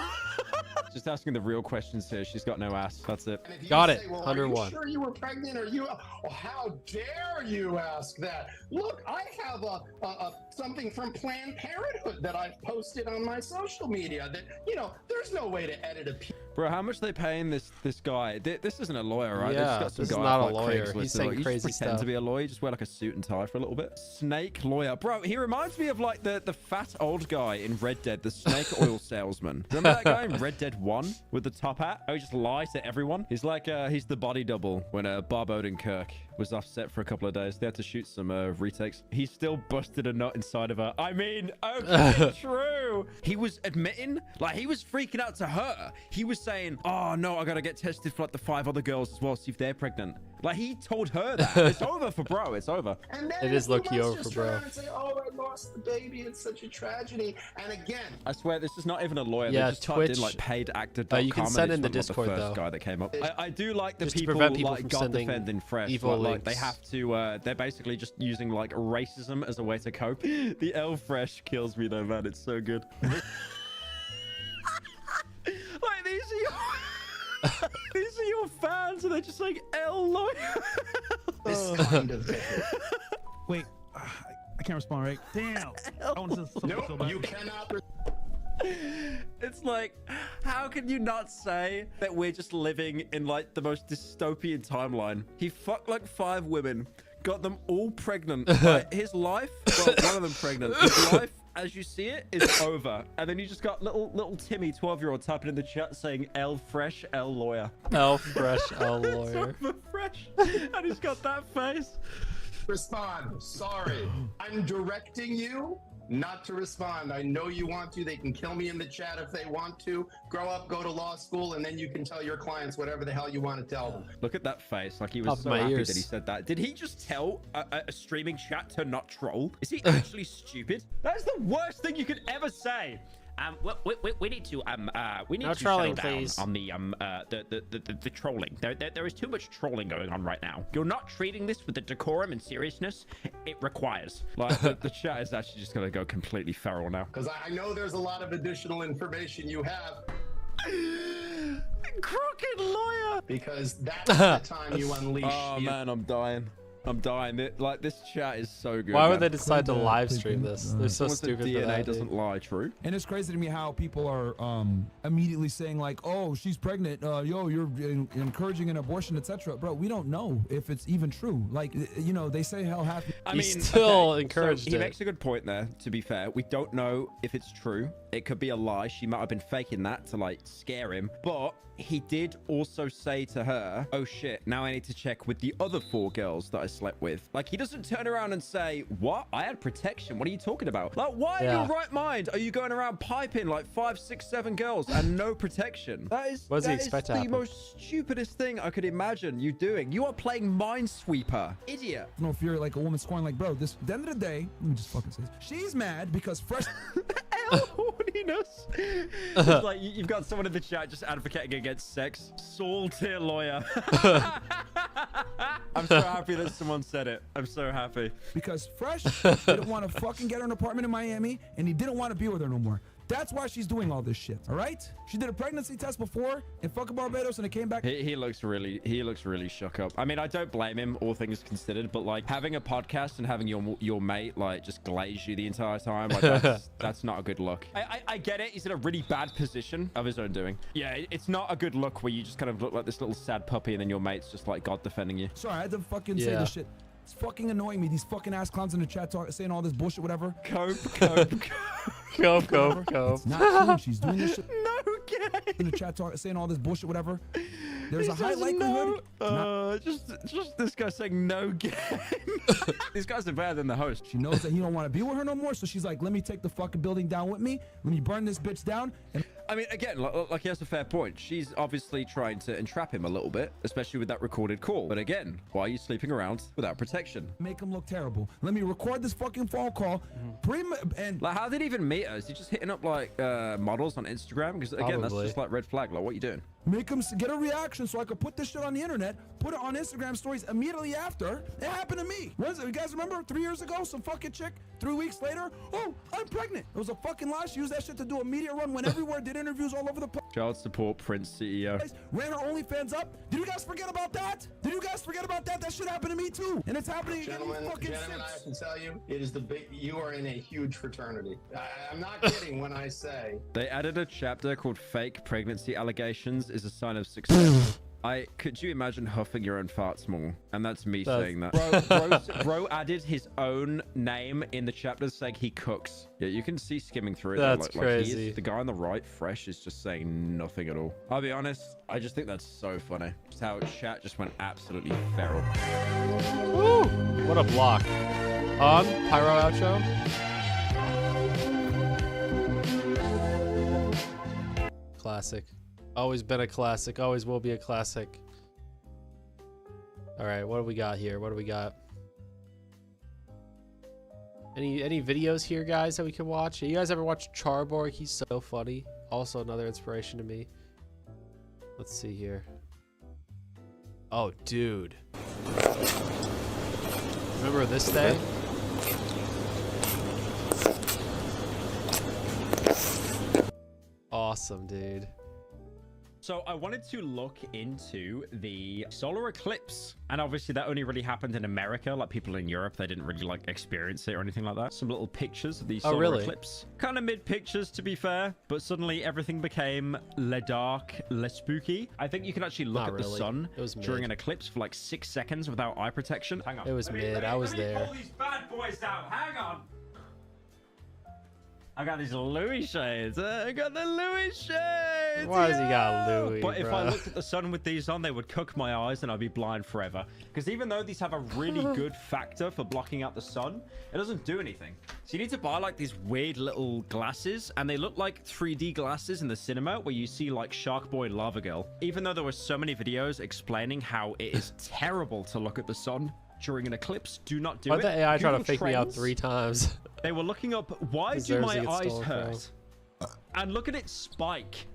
Speaker 6: Just asking the real questions here. She's got no ass. That's it.
Speaker 16: And if you
Speaker 1: Got
Speaker 16: say,
Speaker 1: it.
Speaker 16: Well,
Speaker 1: 101.
Speaker 16: Are you sure you were pregnant? Or you? Oh, how dare you ask that? Look, I have a something from Planned Parenthood that I've posted on my social media. That there's no way to edit a.
Speaker 6: Bro, how much they paying this guy? This isn't a lawyer, right? They
Speaker 1: Yeah,
Speaker 6: just got some
Speaker 1: this is
Speaker 6: guy
Speaker 1: not
Speaker 6: off,
Speaker 1: a
Speaker 6: like,
Speaker 1: lawyer.
Speaker 6: Craigslist.
Speaker 1: He's
Speaker 6: They're
Speaker 1: saying
Speaker 6: like, you
Speaker 1: crazy
Speaker 6: just pretend
Speaker 1: stuff.
Speaker 6: to be a lawyer. You just wear like a suit and tie for a little bit. Snake lawyer, bro. He reminds me of like the fat old guy in Red Dead, the snake oil salesman. Remember that guy in Red Dead 1 with the top hat? Oh, he just lies to everyone. He's like he's the body double when Bob Odenkirk was offset for a couple of days. They had to shoot some retakes. He still busted a nut inside of her. I mean, okay, true. He was admitting, like, he was freaking out to her. He was saying, oh no, I gotta get tested for like the 5 other girls as well, see if they're pregnant. Like, he told her that. It's over for bro. It's over.
Speaker 16: And then
Speaker 1: It is
Speaker 16: he
Speaker 1: low-key
Speaker 16: must
Speaker 1: over
Speaker 16: just
Speaker 1: for bro.
Speaker 16: turn around and say, oh, I lost the baby. It's such a tragedy. And again,
Speaker 6: I swear, this is not even a lawyer.
Speaker 1: Yeah,
Speaker 6: they just typed
Speaker 1: Twitch-
Speaker 6: in like paidactor.com.
Speaker 1: you can
Speaker 6: and
Speaker 1: send
Speaker 6: it's
Speaker 1: in the
Speaker 6: not the
Speaker 1: Discord,
Speaker 6: first
Speaker 1: though.
Speaker 6: guy that came up. I do like the
Speaker 1: Just to
Speaker 6: people,
Speaker 1: prevent people
Speaker 6: like
Speaker 1: from
Speaker 6: God
Speaker 1: sending
Speaker 6: defending fresh.
Speaker 1: evil
Speaker 6: Like they
Speaker 1: links.
Speaker 6: have to. They're basically just using like racism as a way to cope. The L fresh kills me though, man. It's so good. Like these are your these are your fans, and they're just like L lawyer.
Speaker 16: this kind of thing.
Speaker 15: Wait, I can't respond, right? Damn. I want to say something so
Speaker 16: Nope,
Speaker 15: bad.
Speaker 16: you cannot.
Speaker 6: It's like, how can you not say that we're just living in like the most dystopian timeline? He fucked like 5 women, got them all pregnant. Like, his life, well, one of them pregnant. His life, as you see it, is over. And then you just got little Timmy, 12-year-old, typing in the chat saying L fresh, L lawyer.
Speaker 1: L fresh, L
Speaker 6: It's
Speaker 1: lawyer.
Speaker 6: over fresh, and he's got that face.
Speaker 16: Respond. Sorry. I'm directing you not to respond. I know you want to. They can kill me in the chat if they want to. Grow up, go to law school, and then you can tell your clients whatever the hell you want to tell them.
Speaker 6: Look at that face. Like he
Speaker 1: Top
Speaker 6: was
Speaker 1: of
Speaker 6: so
Speaker 1: my
Speaker 6: happy
Speaker 1: ears.
Speaker 6: that he said that. Did he just tell a streaming chat to not troll? Is he actually stupid? That is the worst thing you could ever say.
Speaker 17: We need to we need
Speaker 1: No
Speaker 17: to
Speaker 1: trolling,
Speaker 17: settle down
Speaker 1: please.
Speaker 17: on the trolling. There is too much trolling going on right now. You're not treating this with the decorum and seriousness it requires.
Speaker 6: Like the chat is actually just gonna go completely feral now.
Speaker 16: Because I know there's a lot of additional information you have.
Speaker 6: Crooked lawyer.
Speaker 16: Because that's the time you unleash.
Speaker 6: Oh man, I'm dying. I'm dying. Like this chat is so good.
Speaker 1: Why would
Speaker 6: man.
Speaker 1: they decide to
Speaker 7: Could,
Speaker 1: live
Speaker 7: please
Speaker 1: stream
Speaker 7: do,
Speaker 1: this? They're so
Speaker 6: Someone said
Speaker 1: stupid for
Speaker 6: DNA
Speaker 1: that.
Speaker 6: doesn't lie. True.
Speaker 7: And it's crazy to me how people are immediately saying like, "Oh, she's pregnant. Yo, you're encouraging an abortion, etc." Bro, we don't know if it's even true. Like, they say how happy.
Speaker 6: I
Speaker 1: He
Speaker 6: mean,
Speaker 1: still
Speaker 6: okay,
Speaker 1: encouraged
Speaker 6: so he
Speaker 1: it.
Speaker 6: makes a good point there. To be fair, we don't know if it's true. It could be a lie. She might have been faking that to like scare him. But he did also say to her, "Oh shit, now I need to check with the other 4 girls that I slept with." Like, he doesn't turn around and say, "What? I had protection. What are you talking about?" Like, why in
Speaker 1: Yeah.
Speaker 6: your right mind are you going around piping like 5, 6, 7 girls and no protection? That is,
Speaker 1: What does he
Speaker 6: that is
Speaker 1: expect to
Speaker 6: the
Speaker 1: happen?
Speaker 6: most stupidest thing I could imagine you doing. You are playing Minesweeper, idiot.
Speaker 7: I don't know if you're like a woman scoring like, bro, this at the end of the day, let me just fucking say this. She's mad because fresh
Speaker 6: Horniness. It's like you've got someone in the chat just advocating against sex. Soul tier lawyer. I'm so happy that someone said it. I'm so happy.
Speaker 7: because Fresh didn't want to fucking get her an apartment in Miami and he didn't want to be with her no more. That's why she's doing all this shit. All right? She did a pregnancy test before in fucking Barbados and it came back.
Speaker 6: He looks really shook up. I mean, I don't blame him, all things considered, but like having a podcast and having your mate like just glaze you the entire time, like that's not a good look. I get it. He's in a really bad position of his own doing. Yeah, it's not a good look where you just kind of look like this little sad puppy and then your mate's just like God defending you.
Speaker 7: Sorry, I had to fucking say this shit. It's fucking annoying me. These fucking ass clowns in the chat saying all this bullshit, whatever.
Speaker 1: Cope.
Speaker 7: It's not true. She's doing this shit.
Speaker 6: No game.
Speaker 7: In the chat saying all this bullshit, whatever. There's a high likelihood.
Speaker 6: Just this guy saying no game. These guys are better than the host.
Speaker 7: She knows that he don't want to be with her no more, so she's like, let me take the fucking building down with me. Let me burn this bitch down. And
Speaker 6: I mean, again, like he has a fair point. She's obviously trying to entrap him a little bit, especially with that recorded call. But again, why are you sleeping around without protection?
Speaker 7: make him look terrible. Let me record this fucking phone call. And
Speaker 6: like, how did he even meet us? Is he just hitting up like models on Instagram? Because again, that's
Speaker 1: Probably.
Speaker 6: just like red flag. Like, what are you doing?
Speaker 7: make him get a reaction so I could put this shit on the internet, put it on Instagram stories immediately after. It happened to me. You guys remember 3 years ago? Some fucking chick, 3 weeks later, oh, I'm pregnant. It was a fucking lie. She used that shit to do a media run, went everywhere, did did interviews all over the place.
Speaker 6: Child support Prince CEO.
Speaker 7: Ran her OnlyFans up. Did you guys forget about that? Did you guys forget about that? That shit happened to me too. And it's happening again.
Speaker 16: Gentlemen, I have to tell you, it is the big. You are in a huge fraternity. I'm not kidding when I say.
Speaker 6: They added a chapter called "Fake Pregnancy Allegations is a Sign of Success." Could you imagine huffing your own farts more? And that's me saying that. Bro added his own name in the chapter saying he cooks. Yeah, you can see skimming through it.
Speaker 1: That's
Speaker 6: like
Speaker 1: crazy.
Speaker 6: The guy on the right, Fresh, is just saying nothing at all. I'll be honest, I just think that's so funny. Just how chat just went absolutely feral.
Speaker 1: Woo! What a block. On Pyro outro. Classic. Always been a classic. Always will be a classic. All right, what do we got here? What do we got? Any videos here, guys, that we can watch? You guys ever watch Charborg? He's so funny. Also another inspiration to me. Let's see here. Oh, dude. Remember this day? Awesome, dude.
Speaker 6: So I wanted to look into the solar eclipse, and obviously that only really happened in America. Like people in Europe, they didn't really like experience it or anything like that. Some little pictures of the solar eclipse, kind of mid pictures to be fair, but suddenly everything became le dark, le spooky. I think you can actually look at the sun during an eclipse for like 6 seconds without eye protection. Hang on.
Speaker 1: It was mid. I was there.
Speaker 6: Pull these bad boys out. Hang on. I got these Louis shades. I got the Louis shades.
Speaker 1: Why has he got Louis,
Speaker 6: But if
Speaker 1: bro?
Speaker 6: I looked at the sun with these on, they would cook my eyes and I'd be blind forever. Because even though these have a really good factor for blocking out the sun, it doesn't do anything. So you need to buy like these weird little glasses, and they look like 3D glasses in the cinema where you see like Shark Boy and Lava Girl. Even though there were so many videos explaining how it is terrible to look at the sun during an eclipse, do not do it.
Speaker 1: Why'd the AI try to
Speaker 6: Google
Speaker 1: fake me out
Speaker 6: Trends.
Speaker 1: 3 times?
Speaker 6: They were looking up, why do
Speaker 1: Deserves
Speaker 6: my
Speaker 1: to get
Speaker 6: eyes
Speaker 1: stolen
Speaker 6: hurt? And look at it spike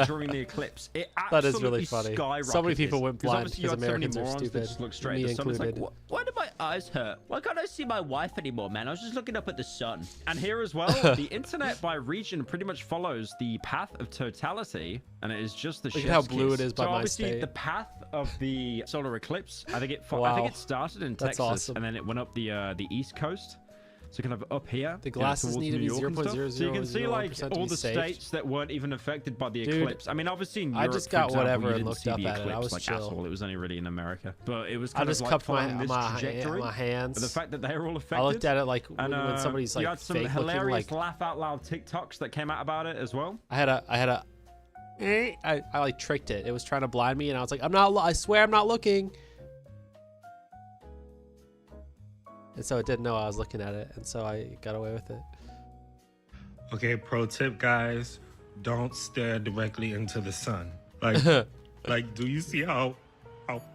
Speaker 6: during the eclipse. It
Speaker 1: That
Speaker 6: absolutely
Speaker 1: is really funny.
Speaker 6: skyrocketed.
Speaker 1: So many people went blind
Speaker 6: obviously you
Speaker 1: because
Speaker 6: had so many
Speaker 1: Americans are
Speaker 6: morons that
Speaker 1: stupid,
Speaker 6: just look straight
Speaker 1: me
Speaker 6: at the sun. It's like,
Speaker 1: included.
Speaker 6: why do my eyes hurt? Why can't I see my wife anymore, man? I was just looking up at the sun. And here as well, the internet by region pretty much follows the path of totality, and it is just the
Speaker 1: Look at
Speaker 6: chef's
Speaker 1: how blue
Speaker 6: kiss.
Speaker 1: it is by
Speaker 6: so
Speaker 1: my
Speaker 6: obviously
Speaker 1: state.
Speaker 6: the path of the solar eclipse, I think it
Speaker 1: Wow.
Speaker 6: started in
Speaker 1: That's
Speaker 6: Texas,
Speaker 1: awesome.
Speaker 6: and then it went up the east coast. So kind of up here.
Speaker 1: The glasses
Speaker 6: towards
Speaker 1: need to
Speaker 6: New
Speaker 1: be
Speaker 6: York and stuff. So you can see like
Speaker 1: 0.001% to
Speaker 6: all
Speaker 1: be
Speaker 6: the
Speaker 1: saved.
Speaker 6: states that weren't even affected by the
Speaker 1: Dude,
Speaker 6: eclipse. I mean, obviously in Europe,
Speaker 1: I just
Speaker 6: for
Speaker 1: got
Speaker 6: example,
Speaker 1: whatever
Speaker 6: you
Speaker 1: and
Speaker 6: didn't
Speaker 1: looked
Speaker 6: see
Speaker 1: up
Speaker 6: the
Speaker 1: at it. I
Speaker 6: eclipse
Speaker 1: was
Speaker 6: like
Speaker 1: chill.
Speaker 6: at all. It was only really in America. But it was
Speaker 1: I
Speaker 6: kind
Speaker 1: just
Speaker 6: of like
Speaker 1: cupped
Speaker 6: following this
Speaker 1: my
Speaker 6: trajectory.
Speaker 1: hands.
Speaker 6: But the fact that they were all affected.
Speaker 1: I looked at it like
Speaker 6: and,
Speaker 1: when somebody's
Speaker 6: you
Speaker 1: like
Speaker 6: had some
Speaker 1: fake looking
Speaker 6: hilarious
Speaker 1: like.
Speaker 6: laugh out loud TikToks that came out about it as well.
Speaker 1: I had a. I like tricked it. It was trying to blind me, and I was like, I'm not. I swear I'm not looking. And so it didn't know I was looking at it, and so I got away with it.
Speaker 18: Okay, pro tip, guys, don't stare directly into the sun. Like, like, do you see how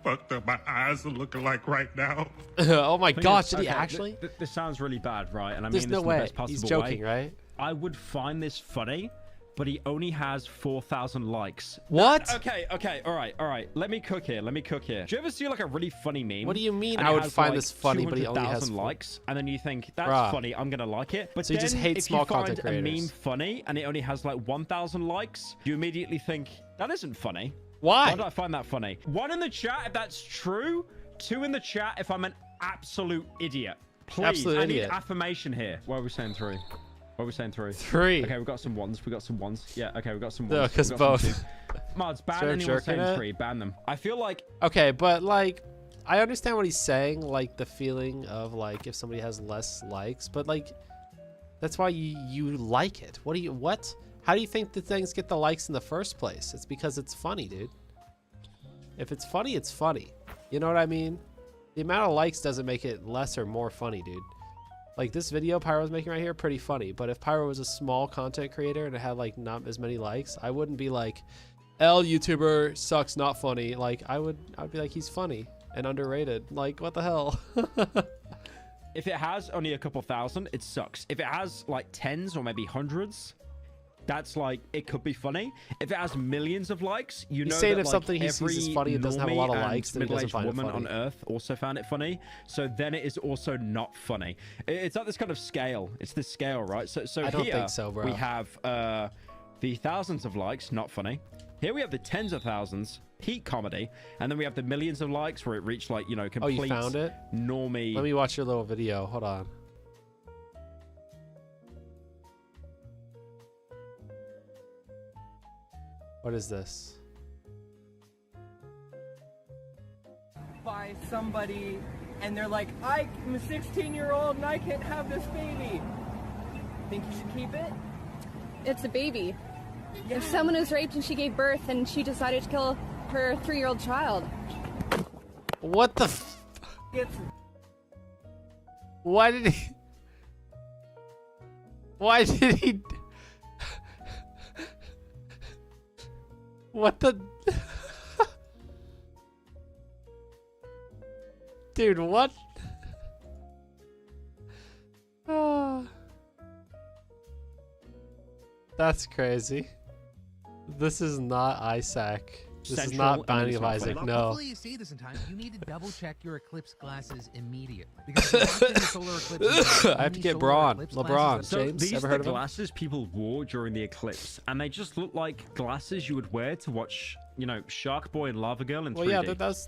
Speaker 18: fucked up my eyes are looking like right now?
Speaker 1: Oh my
Speaker 6: Thing
Speaker 1: gosh,
Speaker 6: is,
Speaker 1: did he
Speaker 6: okay,
Speaker 1: actually?
Speaker 6: This sounds really bad, right? And I
Speaker 1: There's
Speaker 6: mean
Speaker 1: no
Speaker 6: this
Speaker 1: way.
Speaker 6: in the best possible
Speaker 1: He's joking,
Speaker 6: way.
Speaker 1: right?
Speaker 6: I would find this funny, but he only has 4,000 likes.
Speaker 1: What?
Speaker 6: Okay, all right. Let me cook here. Do you ever see like a really funny meme?
Speaker 1: What do you mean
Speaker 6: and
Speaker 1: I
Speaker 6: it
Speaker 1: would
Speaker 6: has,
Speaker 1: find
Speaker 6: like,
Speaker 1: this funny, but he only has
Speaker 6: 200,000 likes, and then you think that's
Speaker 1: Bruh.
Speaker 6: funny, I'm gonna like it. But
Speaker 1: So you
Speaker 6: then
Speaker 1: just hate
Speaker 6: if
Speaker 1: small
Speaker 6: you find
Speaker 1: content
Speaker 6: a meme
Speaker 1: creators.
Speaker 6: funny and it only has like 1,000 likes, you immediately think that isn't funny.
Speaker 1: Why?
Speaker 6: Why do I find that funny? 1 in the chat if that's true. 2 in the chat if I'm an absolute idiot. Please,
Speaker 1: Absolute
Speaker 6: I
Speaker 1: idiot.
Speaker 6: need affirmation here. Why are we saying 3? What are we saying 3?
Speaker 1: 3.
Speaker 6: Okay, we've got some ones. Yeah, okay, we've got some
Speaker 1: No,
Speaker 6: ones.
Speaker 1: 'cause
Speaker 6: We've got some
Speaker 1: both.
Speaker 6: 2s. Mods, ban
Speaker 1: Start
Speaker 6: anyone
Speaker 1: jerking
Speaker 6: saying
Speaker 1: it.
Speaker 6: 3. Ban them. I feel like
Speaker 1: Okay, but like, I understand what he's saying, like the feeling of like if somebody has less likes, but like, that's why you like it. What? How do you think the things get the likes in the first place? It's because it's funny, dude. If it's funny, it's funny. You know what I mean? The amount of likes doesn't make it less or more funny, dude. Like this video Pyro's making right here, pretty funny. But if Pyro was a small content creator and it had like not as many likes, I wouldn't be like, L YouTuber sucks, not funny. Like I'd be like, he's funny and underrated. Like what the hell?
Speaker 6: if it has only a couple thousand, it sucks. If it has like tens or maybe hundreds, that's like, it could be funny. If it has millions of likes, you
Speaker 1: He's
Speaker 6: know
Speaker 1: saying
Speaker 6: that
Speaker 1: if
Speaker 6: like
Speaker 1: something he sees
Speaker 6: every
Speaker 1: is funny and doesn't have a lot of
Speaker 6: normie
Speaker 1: likes,
Speaker 6: and
Speaker 1: then he doesn't
Speaker 6: middle-aged
Speaker 1: find it
Speaker 6: woman
Speaker 1: funny.
Speaker 6: on Earth also found it funny. So then it is also not funny. It's like this kind of scale. It's this scale, right? So
Speaker 1: I don't
Speaker 6: here
Speaker 1: think so, bro.
Speaker 6: we have the thousands of likes, not funny. Here we have the tens of thousands, peak comedy, and then we have the millions of likes where it reached like, you know, complete
Speaker 1: Oh, you found it?
Speaker 6: normie.
Speaker 1: Let me watch your little video. Hold on. What is this?
Speaker 19: By somebody, and they're like, I'm a 16-year-old and I can't have this baby. Think you should keep it?
Speaker 20: It's a baby. If someone was raped and she gave birth and she decided to kill her 3-year-old child.
Speaker 1: What the Why did he... Why did he... What the... Dude, what? That's crazy. This is not Isaac. This is not Binding of Isaac, no.
Speaker 21: Before you see this in time, you need to double check your eclipse glasses immediately. Because if you're watching the solar eclipse,
Speaker 1: I have to get LeBron.
Speaker 6: So
Speaker 1: James,
Speaker 6: these
Speaker 1: ever
Speaker 6: are
Speaker 1: heard
Speaker 6: the
Speaker 1: of him?
Speaker 6: glasses people wore during the eclipse, and they just look like glasses you would wear to watch, you know, Shark Boy and Lava Girl in 3D.
Speaker 1: Well, yeah,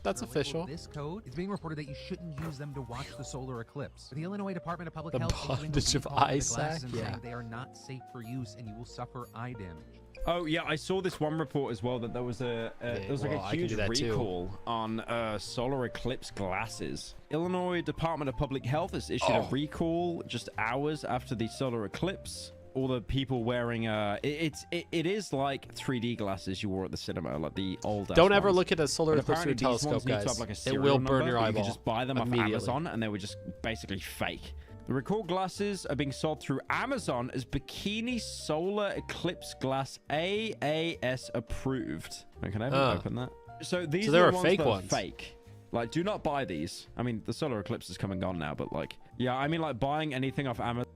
Speaker 1: that's official.
Speaker 21: This code, it's being reported that you shouldn't use them to watch the solar eclipse. The Illinois Department of Public
Speaker 1: The
Speaker 21: Health is doing a
Speaker 1: bondage of
Speaker 21: recall the
Speaker 1: Isaac,
Speaker 21: glasses and
Speaker 1: yeah.
Speaker 21: saying they are not safe for use and you will suffer eye damage.
Speaker 6: Oh yeah, I saw this one report as well that there was like
Speaker 1: well,
Speaker 6: a
Speaker 1: I can
Speaker 6: huge
Speaker 1: do that too.
Speaker 6: recall on solar eclipse glasses. Illinois Department of Public Health has issued a recall just hours after the solar eclipse. All the people wearing it is like 3D glasses you wore at the cinema, like the old.
Speaker 1: Don't ever look at a solar
Speaker 6: But
Speaker 1: eclipse through a
Speaker 6: apparently these
Speaker 1: telescope,
Speaker 6: ones need to
Speaker 1: guys.
Speaker 6: have, like, a
Speaker 1: It
Speaker 6: serial
Speaker 1: will burn
Speaker 6: number,
Speaker 1: your
Speaker 6: but
Speaker 1: eyeball.
Speaker 6: You can just buy them off
Speaker 1: immediately.
Speaker 6: Amazon, and they were just basically fake. The recalled glasses are being sold through Amazon as Bikini Solar Eclipse Glass AAS approved. Wait, can I even open that? So these
Speaker 1: there
Speaker 6: are
Speaker 1: are
Speaker 6: the ones
Speaker 1: fake
Speaker 6: that are
Speaker 1: ones.
Speaker 6: fake. Like, do not buy these. I mean, the solar eclipse is come and gone now, but like, yeah, I mean, like buying anything off Amazon.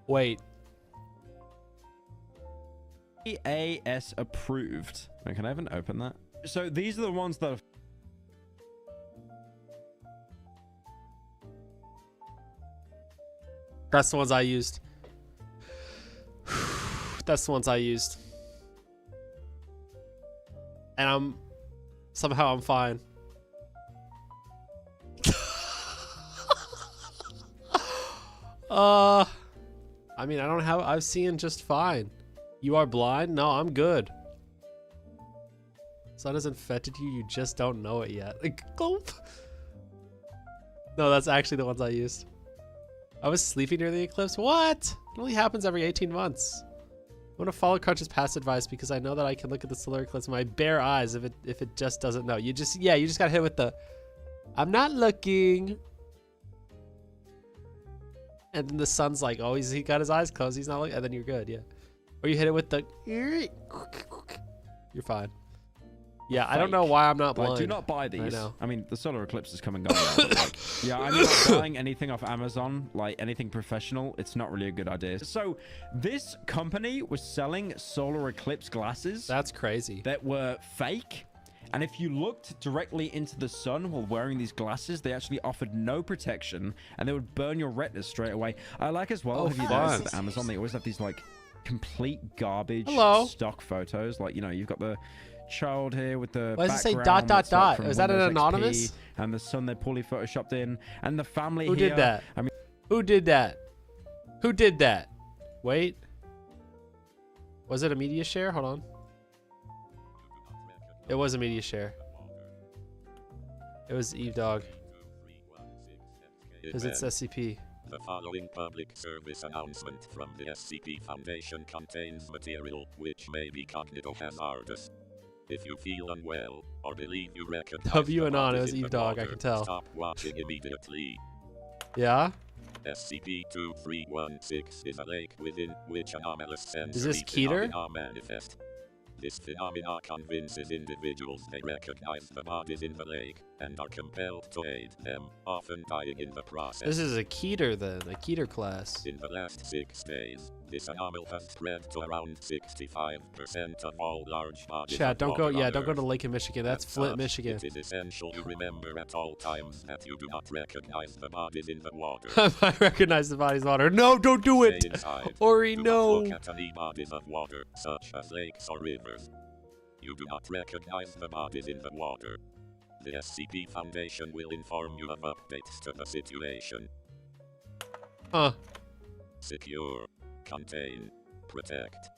Speaker 1: Wait.
Speaker 6: AAS approved. Wait, can I even open that? So these are the ones that are
Speaker 1: That's the ones I used. That's the ones I used. And somehow I'm fine. I mean, I'm seeing just fine. You are blind? No, I'm good. Sun has infected you, you just don't know it yet. Like, gulp. No, that's actually the ones I used. I was sleeping near the eclipse? What? It only happens every 18 months. I want to follow Crunch's past advice because I know that I can look at the solar eclipse with my bare eyes if it just doesn't know. You just got hit with the, I'm not looking. And then the sun's like, oh, he got his eyes closed. He's not looking. And then you're good, yeah. Or you hit it with the, you're fine. Yeah, I don't know why I'm not blind.
Speaker 6: Like, do not buy these.
Speaker 1: I know.
Speaker 6: I mean, the solar eclipse is coming on now. But like, yeah, I mean, like, buying anything off Amazon, like anything professional, it's not really a good idea. So this company was selling solar eclipse glasses.
Speaker 1: That's crazy.
Speaker 6: That were fake. And if you looked directly into the sun while wearing these glasses, they actually offered no protection, and they would burn your retinas straight away. I like as well, have you noticed with Amazon, they always have these like complete garbage stock photos. Like, you know, you've got the child here with the
Speaker 1: why does it say
Speaker 6: background
Speaker 1: dot
Speaker 6: that's,
Speaker 1: dot
Speaker 6: like,
Speaker 1: dot?
Speaker 6: from
Speaker 1: Is that an
Speaker 6: Windows
Speaker 1: anonymous?
Speaker 6: XP, and the sun they poorly photoshopped in, and the family
Speaker 1: Who
Speaker 6: here.
Speaker 1: did that?
Speaker 6: I mean,
Speaker 1: who did that? Who did that? Wait. Was it a media share? Hold on. It was a media share. It was Eve Dog. Because it's SCP.
Speaker 22: The following public service announcement from the SCP Foundation contains material which may be cognitive hazardous. If you feel unwell or believe you recognize
Speaker 1: W and on, it
Speaker 22: bodies
Speaker 1: was
Speaker 22: in
Speaker 1: Eve
Speaker 22: the
Speaker 1: Dog, I
Speaker 22: water,
Speaker 1: can tell.
Speaker 22: Stop watching immediately.
Speaker 1: Yeah?
Speaker 22: SCP-2316 is a lake within which anomalous sensory
Speaker 1: Is this Keter?
Speaker 22: phenomena manifest. This phenomena convinces individuals they recognize the bodies in the lake, and are compelled to aid them, often dying in the process.
Speaker 1: This is a Keter then, a Keter class.
Speaker 22: In the last 6 days, this anomaly has spread to around 65% of all large bodies
Speaker 1: Chat,
Speaker 22: of
Speaker 1: don't go.
Speaker 22: water
Speaker 1: Yeah,
Speaker 22: on
Speaker 1: don't go
Speaker 22: Earth.
Speaker 1: to Lake in Michigan. That's
Speaker 22: As
Speaker 1: Flint,
Speaker 22: such,
Speaker 1: Michigan.
Speaker 22: It is essential you remember at all times that you do not recognize the bodies in the water.
Speaker 1: I recognize the body's water. No, don't do it.
Speaker 22: Stay inside.
Speaker 1: Ori,
Speaker 22: Do
Speaker 1: no.
Speaker 22: not look at any bodies of water, such as lakes or rivers. You do not recognize the bodies in the water. The SCP Foundation will inform you of updates to the situation.
Speaker 1: Huh.
Speaker 22: Secure, contain, protect.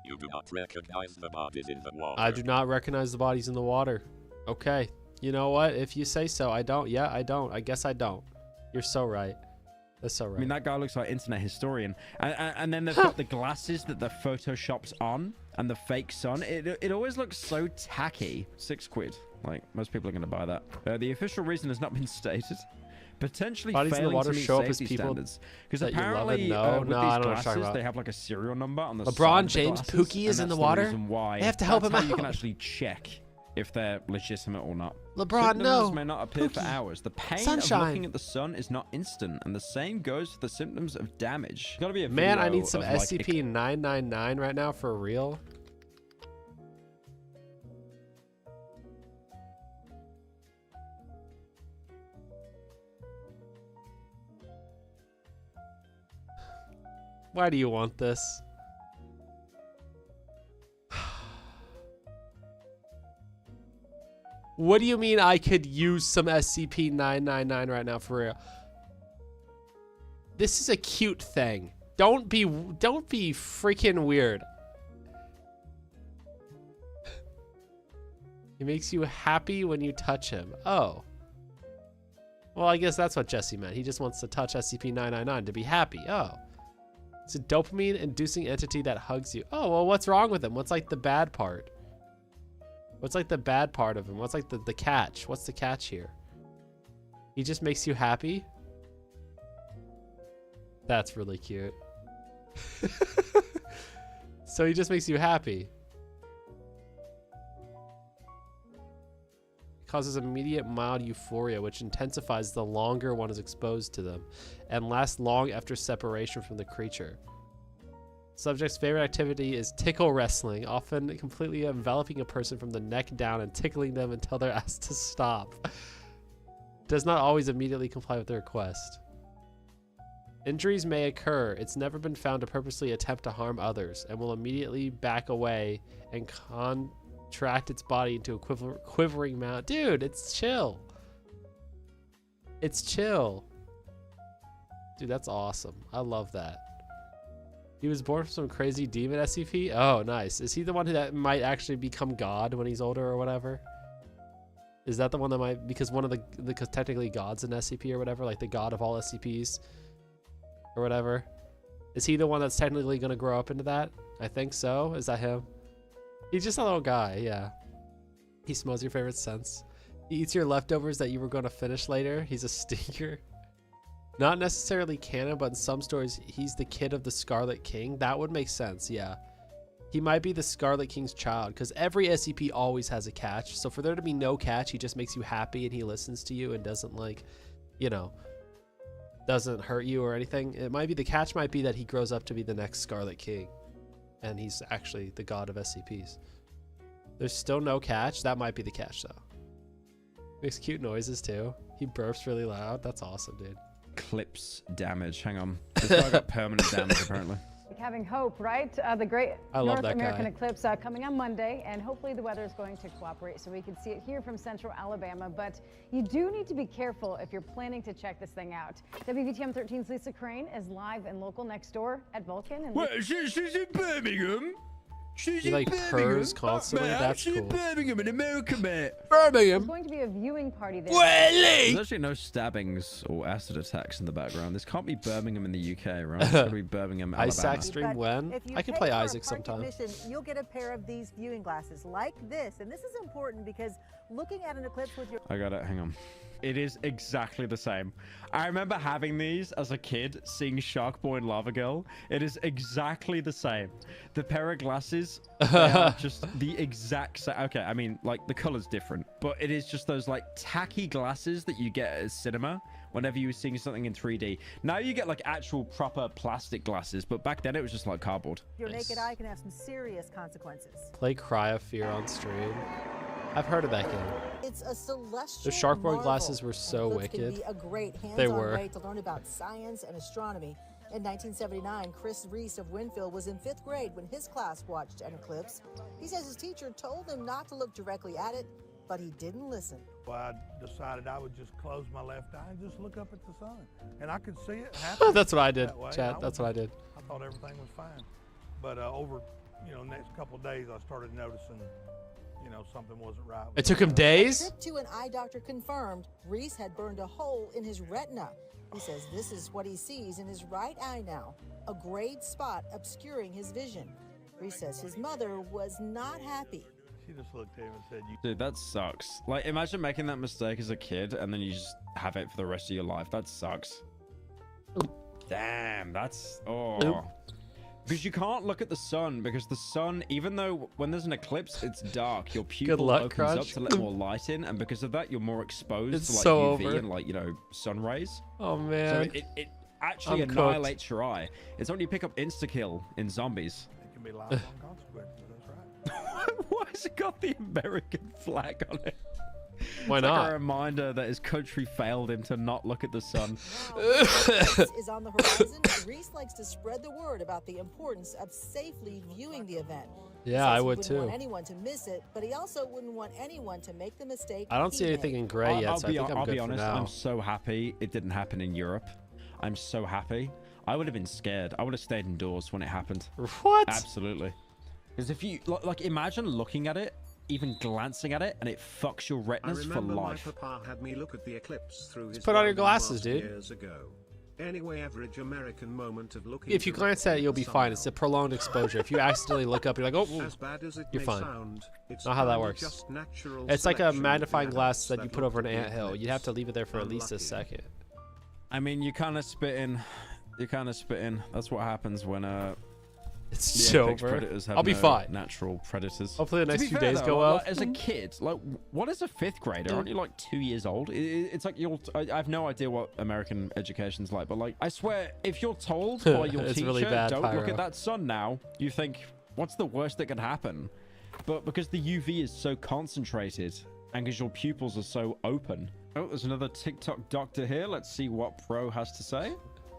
Speaker 22: You do not recognize the bodies in the water.
Speaker 1: I do not recognize the bodies in the water. Okay. You know what? If you say so, I don't. Yeah, I don't. I guess I don't. You're so right. That's so right.
Speaker 6: I mean, that guy looks like internet historian. And then they've got the glasses that the Photoshop's on and the fake sun. It always looks so tacky. £6. Like, most people are going to buy that. The official reason has not been stated. Potentially
Speaker 1: Bodies in the
Speaker 6: failing
Speaker 1: water
Speaker 6: to meet
Speaker 1: show up as
Speaker 6: safety
Speaker 1: people
Speaker 6: standards. Because
Speaker 1: that you love
Speaker 6: apparently,
Speaker 1: and know.
Speaker 6: with
Speaker 1: No,
Speaker 6: these
Speaker 1: I don't know what you're talking
Speaker 6: glasses,
Speaker 1: about.
Speaker 6: they have like a serial number on the
Speaker 1: LeBron
Speaker 6: side of the
Speaker 1: James
Speaker 6: glasses,
Speaker 1: Pookie is
Speaker 6: and
Speaker 1: in the
Speaker 6: that's
Speaker 1: water?
Speaker 6: reason why.
Speaker 1: They have to help
Speaker 6: That's
Speaker 1: him
Speaker 6: how you can
Speaker 1: out.
Speaker 6: actually check if they're legitimate or not.
Speaker 1: LeBron,
Speaker 6: Symptoms
Speaker 1: no.
Speaker 6: may not appear for
Speaker 1: Pookie.
Speaker 6: hours. The pain of
Speaker 1: Sunshine.
Speaker 6: looking at the sun is not instant, and the same goes for the symptoms of damage. Gotta be a
Speaker 1: Man, I
Speaker 6: video
Speaker 1: need some
Speaker 6: of, like,
Speaker 1: SCP-999 right now for real. Why do you want this? What do you mean I could use some SCP-999 right now for real? This is a cute thing. Don't be freaking weird. He makes you happy when you touch him. Oh. Well, I guess that's what Jesse meant. He just wants to touch SCP-999 to be happy. Oh. It's a dopamine-inducing entity that hugs you. Oh, well, what's wrong with him? What's like the bad part? What's like the bad part of him? What's like the catch? What's the catch here? He just makes you happy? That's really cute. So he just makes you happy. Causes immediate mild euphoria, which intensifies the longer one is exposed to them, and lasts long after separation from the creature. Subject's favorite activity is tickle wrestling, often completely enveloping a person from the neck down and tickling them until they're asked to stop. Does not always immediately comply with the request. Injuries may occur. It's never been found to purposely attempt to harm others, and will immediately back away and contract its body into a quivering mount. Dude, it's chill. It's chill. Dude, that's awesome. I love that. He was born from some crazy demon SCP? Oh, nice. Is he the one that might actually become God when he's older or whatever? Is that the one that might... Because one of the technically God's an SCP or whatever, like the God of all SCPs or whatever. Is he the one that's technically going to grow up into that? I think so. Is that him? He's just a little guy, yeah. He smells your favorite scents. He eats your leftovers that you were going to finish later. He's a stinker. Not necessarily canon, but in some stories, he's the kid of the Scarlet King. That would make sense, yeah. He might be the Scarlet King's child, because every SCP always has a catch. So for there to be no catch, he just makes you happy and he listens to you and doesn't, like, you know, doesn't hurt you or anything. It might be, the catch might be that he grows up to be the next Scarlet King, and he's actually the god of SCPs. There's still no catch. That might be the catch, though. Makes cute noises, too. He burps really loud. That's awesome, dude.
Speaker 6: Clips damage. Hang on. This guy got permanent damage, apparently.
Speaker 2: Having hope, right? The great
Speaker 1: I love
Speaker 2: North
Speaker 1: that
Speaker 2: American
Speaker 1: guy.
Speaker 2: eclipse coming on Monday, and hopefully the weather is going to cooperate so we can see it here from central Alabama. But you do need to be careful if you're planning to check this thing out. WVTM 13's Lisa Crane is live and local next door at Vulcan. And
Speaker 6: Wait, she's in Birmingham? She's
Speaker 1: He
Speaker 6: in
Speaker 1: like
Speaker 6: Birmingham?
Speaker 1: purrs constantly.
Speaker 6: Mate,
Speaker 1: That's
Speaker 6: she's
Speaker 1: cool.
Speaker 6: in Birmingham in America, mate.
Speaker 2: there's
Speaker 1: Birmingham.
Speaker 2: going to be a viewing party there.
Speaker 6: There's actually no stabbings or acid attacks in the background. This can't be Birmingham in the UK, right? It's gotta be Birmingham, Alabama.
Speaker 1: Isaac stream when?
Speaker 4: If you
Speaker 1: I can
Speaker 4: pay
Speaker 1: play
Speaker 4: for a
Speaker 1: Isaac
Speaker 4: parking
Speaker 1: sometime.
Speaker 4: admission, you'll get a pair of these viewing glasses like this. And this is important because looking at an eclipse with your
Speaker 6: I got it. Hang on. It is exactly the same. I remember having these as a kid, seeing Shark Boy and Lava Girl. It is exactly the same. The pair of glasses, they are just the exact same. Okay, I mean, like, the color's different, but it is just those, like, tacky glasses that you get at cinema whenever you were seeing something in 3D. Now you get, like, actual proper plastic glasses, but back then it was just like cardboard.
Speaker 4: Your naked eye can have some serious consequences.
Speaker 1: Play Cry of Fear on stream. I've heard of that game.
Speaker 4: It's a celestial
Speaker 1: The Shark Boy
Speaker 4: marvel,
Speaker 1: glasses were so
Speaker 4: and Eclipse
Speaker 1: wicked.
Speaker 4: Can be a great hands-on
Speaker 1: They were.
Speaker 4: way to learn about science and astronomy. In 1979, Chris Reese of Winfield was in 5th grade when his class watched an eclipse. He says his teacher told him not to look directly at it, but he didn't listen.
Speaker 5: Well, I decided I would just close my left eye and just look up at the sun. And I could see it happen.
Speaker 1: That's what I did,
Speaker 5: that way.
Speaker 1: Chad. That's what I did.
Speaker 5: I thought everything was fine. But over, the next couple of days, I started noticing, something wasn't right.
Speaker 1: It took him days?
Speaker 4: A trip to an eye doctor confirmed Reese had burned a hole in his retina. He says this is what he sees in his right eye now, a grayed spot obscuring his vision. Reese says his mother was not happy.
Speaker 5: She just looked at him and said,
Speaker 6: Dude, that sucks. Like, imagine making that mistake as a kid and then you just have it for the rest of your life. That sucks. Damn, that's... Oh. Because you can't look at the sun, because the sun, even though when there's an eclipse, it's dark, your pupil
Speaker 1: luck,
Speaker 6: opens
Speaker 1: Crunch.
Speaker 6: up to let more light in, and because of that, you're more exposed
Speaker 1: It's
Speaker 6: to like
Speaker 1: so
Speaker 6: UV
Speaker 1: over.
Speaker 6: and like, sun rays.
Speaker 1: Oh, man.
Speaker 6: So it actually
Speaker 1: I'm
Speaker 6: annihilates your eye. It's when you pick up insta-kill in zombies.
Speaker 5: it can be lifelong consequences. That's right.
Speaker 6: Why has it got the American flag on it?
Speaker 1: Why
Speaker 6: It's
Speaker 1: not?
Speaker 6: Like a reminder that his country failed him to not look at the sun.
Speaker 4: Eclipse is on the horizon. Reese likes to spread the word about the importance of safely viewing the event.
Speaker 1: Yeah,
Speaker 4: Says
Speaker 1: I
Speaker 4: he
Speaker 1: would
Speaker 4: wouldn't
Speaker 1: too.
Speaker 4: want anyone to miss it, but he also wouldn't want anyone to make the mistake.
Speaker 1: I don't see
Speaker 4: he
Speaker 1: anything
Speaker 4: made.
Speaker 1: in gray yet,
Speaker 6: I'll
Speaker 1: so I think I'm
Speaker 6: I'll
Speaker 1: good
Speaker 6: be
Speaker 1: for
Speaker 6: honest,
Speaker 1: now.
Speaker 6: I'm so happy it didn't happen in Europe. I'm so happy. I would have been scared. I would have stayed indoors when it happened.
Speaker 1: What?
Speaker 6: Absolutely. Because if you, like, imagine looking at it, even glancing at it, and it fucks your
Speaker 12: I
Speaker 6: retinas for
Speaker 12: remember my
Speaker 6: life.
Speaker 12: papa had me look at the eclipse through his
Speaker 1: put on your
Speaker 12: London
Speaker 1: glasses,
Speaker 12: mask
Speaker 1: dude.
Speaker 12: years ago. Anyway, average American moment of looking.
Speaker 1: If you glance at it, you'll be fine. It's a prolonged exposure. If you accidentally look up, you're like, oh,
Speaker 12: As bad as it
Speaker 1: you're
Speaker 12: may
Speaker 1: fine.
Speaker 12: sound, it's
Speaker 1: Not how that
Speaker 12: only
Speaker 1: works.
Speaker 12: just natural
Speaker 1: It's like a
Speaker 12: selection
Speaker 1: magnifying
Speaker 12: in
Speaker 1: glass
Speaker 12: adults
Speaker 1: that you put over an
Speaker 12: look at the
Speaker 1: anthill. You'd have to leave it there for at least a second.
Speaker 6: I mean, you're kind of spitting. You're kind of spitting. That's what happens when
Speaker 1: It's
Speaker 6: the apex
Speaker 1: over.
Speaker 6: predators have
Speaker 1: I'll be
Speaker 6: no
Speaker 1: fine.
Speaker 6: natural predators.
Speaker 1: Hopefully the
Speaker 6: To
Speaker 1: next
Speaker 6: be
Speaker 1: few
Speaker 6: fair,
Speaker 1: days
Speaker 6: though,
Speaker 1: go
Speaker 6: like,
Speaker 1: up.
Speaker 6: as a kid, like, what is a 5th grader? Aren't you like 2 years old? It's like I have no idea what American education's like, but like, I swear, if you're told by your
Speaker 1: It's
Speaker 6: teacher,
Speaker 1: really bad,
Speaker 6: don't look
Speaker 1: Pyro.
Speaker 6: at that sun now, you think, what's the worst that could happen? But because the UV is so concentrated and because your pupils are so open. Oh, there's another TikTok doctor here. Let's see what Pro has to say.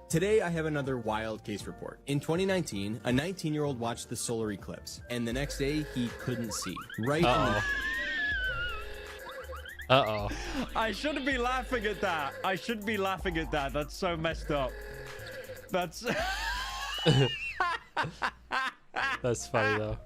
Speaker 23: Today, I have another wild case report. In 2019, a 19-year-old watched the solar eclipse, and the next day, he couldn't see. Right in the...
Speaker 1: Uh-oh.
Speaker 6: I shouldn't be laughing at that. I shouldn't be laughing at that. That's so messed up. That's...
Speaker 1: That's funny, though.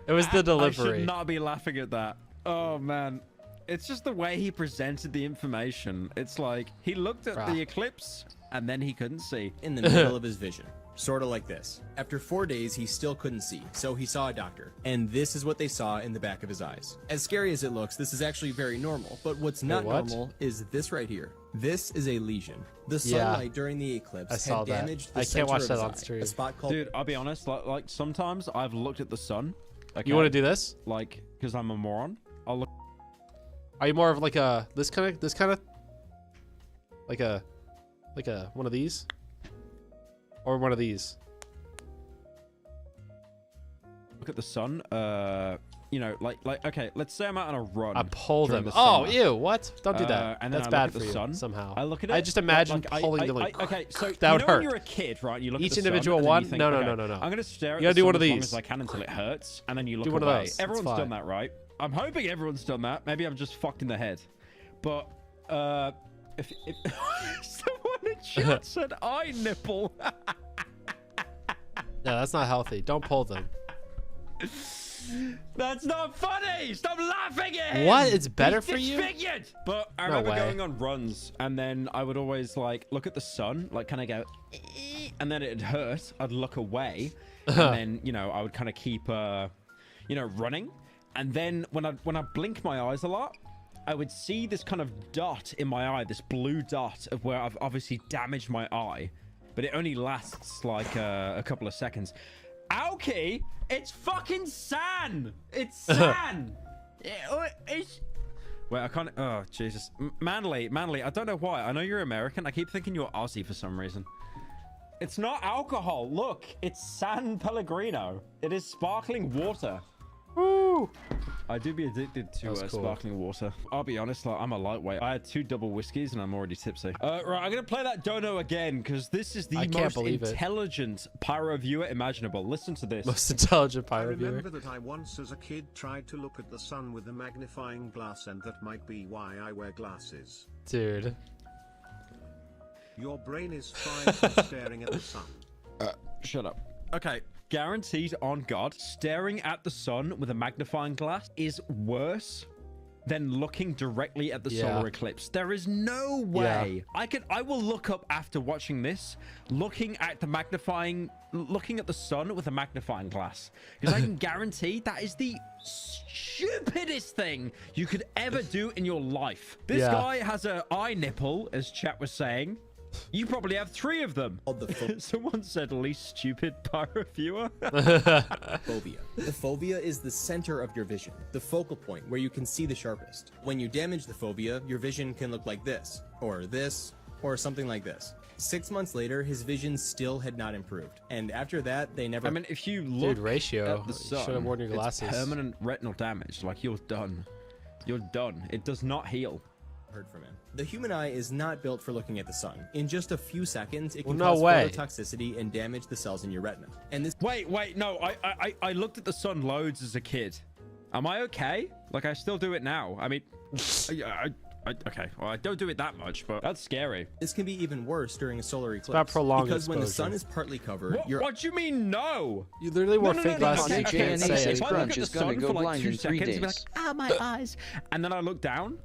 Speaker 1: It was the
Speaker 6: I
Speaker 1: delivery.
Speaker 6: should not be laughing at that. Oh, man. It's just the way he presented the information. It's like, he looked at the eclipse, and then he couldn't see.
Speaker 23: in the middle of his vision. Sort of like this. After 4 days, he still couldn't see, so he saw a doctor. And this is what they saw in the back of his eyes. As scary as it looks, this is actually very normal. But what's not
Speaker 1: what?
Speaker 23: normal is this right here. This is a lesion. The
Speaker 1: Yeah.
Speaker 23: sunlight during the eclipse
Speaker 1: I saw
Speaker 23: had
Speaker 1: that.
Speaker 23: damaged the
Speaker 1: I can't
Speaker 23: center
Speaker 1: watch
Speaker 23: of
Speaker 1: that
Speaker 23: his
Speaker 1: on
Speaker 23: eye,
Speaker 1: stream.
Speaker 23: a spot called...
Speaker 6: Dude, I'll be honest. Like sometimes I've looked at the sun. Okay?
Speaker 1: You want to do this?
Speaker 6: Like, because I'm a moron. I'll look.
Speaker 1: Are you more of like a this kind of like a one of these or one of these?
Speaker 6: Look at the sun. You know, like okay. Let's say I'm out on a run.
Speaker 1: I pull
Speaker 6: during
Speaker 1: them.
Speaker 6: the
Speaker 1: Oh,
Speaker 6: summer.
Speaker 1: ew! What? Don't do that.
Speaker 6: And then
Speaker 1: That's
Speaker 6: I
Speaker 1: bad
Speaker 6: look
Speaker 1: for
Speaker 6: at the
Speaker 1: you
Speaker 6: sun.
Speaker 1: somehow.
Speaker 6: I look at it.
Speaker 1: I just imagine
Speaker 6: I-
Speaker 1: pulling them like.
Speaker 6: okay, so
Speaker 1: that would
Speaker 6: you know
Speaker 1: hurt.
Speaker 6: when you're a kid, right? You look
Speaker 1: Each
Speaker 6: at the sun,
Speaker 1: individual
Speaker 6: and then you
Speaker 1: one?
Speaker 6: think,
Speaker 1: No, no,
Speaker 6: okay,
Speaker 1: no, no, no.
Speaker 6: I'm gonna stare at
Speaker 1: You gotta
Speaker 6: the
Speaker 1: do
Speaker 6: sun
Speaker 1: one of
Speaker 6: as long
Speaker 1: these.
Speaker 6: as I can until it hurts, and then you look
Speaker 1: Do one of
Speaker 6: away.
Speaker 1: those. It's
Speaker 6: Everyone's
Speaker 1: fine.
Speaker 6: done that, right? I'm hoping everyone's done that. Maybe I'm just fucked in the head. But if someone in chat said eye nipple.
Speaker 1: No, that's not healthy. Don't pull them.
Speaker 6: That's not funny. Stop laughing at him.
Speaker 1: What? It's better
Speaker 6: He's
Speaker 1: for you?
Speaker 6: disfigured. But I
Speaker 1: No
Speaker 6: remember
Speaker 1: way.
Speaker 6: going on runs, and then I would always like look at the sun, like kind of go, and then it'd hurt. I'd look away, and then I would kind of keep running. And then when I blink my eyes a lot, I would see this kind of dot in my eye, this blue dot of where I've obviously damaged my eye, but it only lasts like a couple of seconds. Aoki, it's fucking San. It's San. Wait, I can't. Oh, Jesus. Manly, I don't know why. I know you're American. I keep thinking you're Aussie for some reason. It's not alcohol. Look, it's San Pellegrino. It is sparkling water. Woo! I do be addicted to
Speaker 1: Cool.
Speaker 6: sparkling water. I'll be honest, like, I'm a lightweight. I had 2 double whiskeys and I'm already tipsy. Right, I'm gonna play that dono again because this is the most intelligent pyro viewer imaginable. Listen to this.
Speaker 1: Most intelligent
Speaker 12: I
Speaker 1: pyro viewer.
Speaker 12: remember that I once as a kid tried to look at the sun with a magnifying glass, and that might be why I wear glasses.
Speaker 1: Dude.
Speaker 12: Your brain is fried from staring at the sun.
Speaker 6: Shut up. Okay. Guaranteed on God, staring at the sun with a magnifying glass is worse than looking directly at the solar eclipse. There is no way. I will look up after watching this, looking at the sun with a magnifying glass. Because I can guarantee that is the stupidest thing you could ever do in your life. This guy has an eye nipple, as chat was saying. You probably have 3 of them. Someone said least stupid pyro viewer.
Speaker 23: Fovea. The fovea is the center of your vision, the focal point where you can see the sharpest. When you damage the fovea, your vision can look like this, or something like this. 6 months later, his vision still had not improved. And after that, they never...
Speaker 6: I mean, if you look
Speaker 1: ratio,
Speaker 6: at the sun,
Speaker 1: should have worn your glasses.
Speaker 6: It's permanent retinal damage. Like, you're done. You're done. It does not heal.
Speaker 23: Heard from him. The human eye is not built for looking at the sun. In just a few seconds, it can
Speaker 1: Well, no
Speaker 23: cause
Speaker 1: way.
Speaker 23: phototoxicity and damage the cells in your retina. And this
Speaker 6: Wait, no, I looked at the sun loads as a kid. Am I okay? Like, I still do it now. I mean, okay, well, I don't do it that much, but that's scary.
Speaker 23: This can be even worse during a solar eclipse.
Speaker 1: about prolonged
Speaker 23: because when the
Speaker 1: exposure.
Speaker 23: sun is partly covered,
Speaker 6: What do you mean, no?
Speaker 1: You literally wore fake glasses.
Speaker 6: Okay,
Speaker 1: You can't
Speaker 6: okay.
Speaker 1: say
Speaker 6: If
Speaker 1: it.
Speaker 6: I look at the sun for like 2 seconds, and be like, my eyes. And then I look down.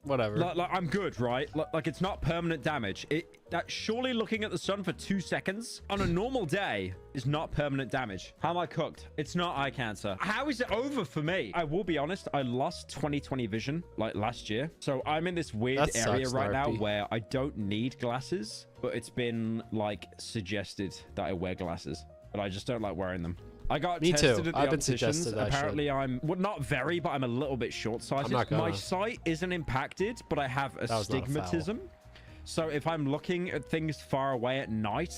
Speaker 1: Whatever.
Speaker 6: Like, I'm good, right? Like it's not permanent damage. That surely looking at the sun for 2 seconds on a normal day is not permanent damage. How am I cooked? It's not eye cancer. How is it over for me? I will be honest, I lost 20/20 vision like last year. So I'm in this weird
Speaker 1: That
Speaker 6: area
Speaker 1: sucks,
Speaker 6: right now
Speaker 1: Narpy.
Speaker 6: where I don't need glasses, but it's been like suggested that I wear glasses, but I just don't like wearing them. I got
Speaker 1: Me
Speaker 6: tested
Speaker 1: too.
Speaker 6: at the
Speaker 1: I've been
Speaker 6: opticians.
Speaker 1: suggested I should.
Speaker 6: Apparently, I'm well, not very, but I'm a little bit short-sighted.
Speaker 1: I'm not gonna.
Speaker 6: My sight isn't impacted, but I have
Speaker 1: That was not a foul.
Speaker 6: astigmatism. So if I'm looking at things far away at night,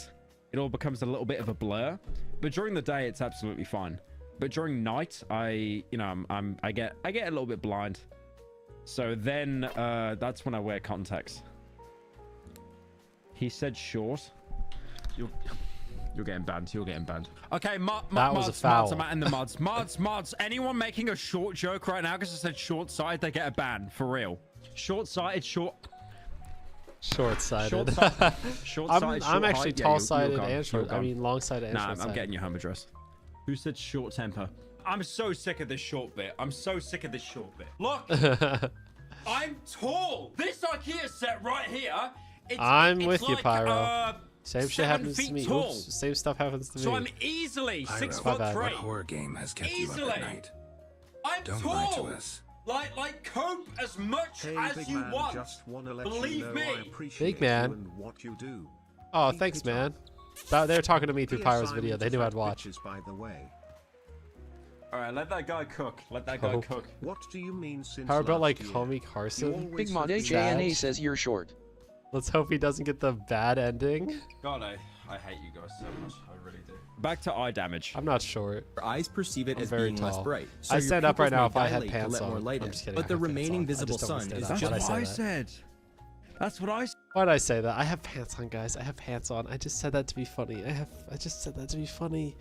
Speaker 6: it all becomes a little bit of a blur. But during the day, it's absolutely fine. But during night, I get a little bit blind. So then that's when I wear contacts. He said short. You're getting banned. You're getting banned. Okay,
Speaker 1: That was a foul.
Speaker 6: I'm in the mods. Mods. Anyone making a short joke right now because I said short-sighted, they get a ban. For real. Short-sighted,
Speaker 1: Short-sighted.
Speaker 6: Short-sighted,
Speaker 1: I'm actually
Speaker 6: short-height. Yeah,
Speaker 1: tall-sighted
Speaker 6: you're
Speaker 1: and short.
Speaker 6: gone.
Speaker 1: I mean, long-sighted and
Speaker 6: Nah,
Speaker 1: short-sighted.
Speaker 6: I'm getting your home address. Who said short temper? I'm so sick of this short bit. Look! I'm tall! This IKEA set right here,
Speaker 1: I'm
Speaker 6: it's
Speaker 1: with you,
Speaker 6: like,
Speaker 1: Pyro. Same shit
Speaker 6: 7
Speaker 1: happens to
Speaker 6: feet
Speaker 1: me.
Speaker 6: tall.
Speaker 1: Oops, same stuff happens to me.
Speaker 6: So I'm easily
Speaker 1: Pyro.
Speaker 6: 6
Speaker 1: My
Speaker 6: foot
Speaker 1: bad.
Speaker 6: 3.
Speaker 1: What
Speaker 3: horror game has kept
Speaker 6: easily.
Speaker 3: you up at night?
Speaker 6: I'm
Speaker 3: Don't
Speaker 6: tall.
Speaker 3: lie to us.
Speaker 6: Like cope as much
Speaker 12: Hey,
Speaker 6: as
Speaker 12: big
Speaker 6: you
Speaker 12: man,
Speaker 6: want.
Speaker 12: just wanna let
Speaker 6: Believe
Speaker 12: you know
Speaker 6: me.
Speaker 12: I appreciate
Speaker 1: Big man.
Speaker 12: you and what you do.
Speaker 1: Oh, thanks, man. They were talking to me through
Speaker 12: P.S.
Speaker 1: Pyro's
Speaker 12: I'm
Speaker 1: video.
Speaker 12: into
Speaker 1: They knew
Speaker 12: fat
Speaker 1: I'd watch.
Speaker 12: bitches, by the way.
Speaker 6: All right, let that guy cook. Let that guy
Speaker 1: Oh.
Speaker 6: cook.
Speaker 12: What do you mean since
Speaker 1: How about like
Speaker 12: last year?
Speaker 1: Homie Carson?
Speaker 12: Big
Speaker 8: Mod
Speaker 1: Sad.
Speaker 8: JNA says you're short.
Speaker 1: Let's hope he doesn't get the bad ending.
Speaker 6: God, I hate you guys so much. I really do. Back to eye damage.
Speaker 1: I'm not short.
Speaker 23: Your eyes perceive it
Speaker 1: I'm
Speaker 23: as
Speaker 1: very
Speaker 23: being less
Speaker 1: tall.
Speaker 23: bright.
Speaker 1: I
Speaker 23: your
Speaker 1: stand up right
Speaker 23: pupils
Speaker 1: now
Speaker 23: may
Speaker 1: if I had
Speaker 23: dilate to
Speaker 1: pants
Speaker 23: let more
Speaker 1: on.
Speaker 23: light
Speaker 1: I'm
Speaker 23: in.
Speaker 1: just kidding,
Speaker 23: But
Speaker 1: I
Speaker 23: the
Speaker 1: have pants
Speaker 23: remaining
Speaker 1: on. I
Speaker 23: visible
Speaker 1: just don't
Speaker 23: sun
Speaker 1: stand
Speaker 23: is
Speaker 1: up.
Speaker 23: just
Speaker 1: Why'd I say that?
Speaker 6: said. That's what I said.
Speaker 1: Why'd I say that? I have pants on, guys. I have pants on. I just said that to be funny. I just said that to be funny.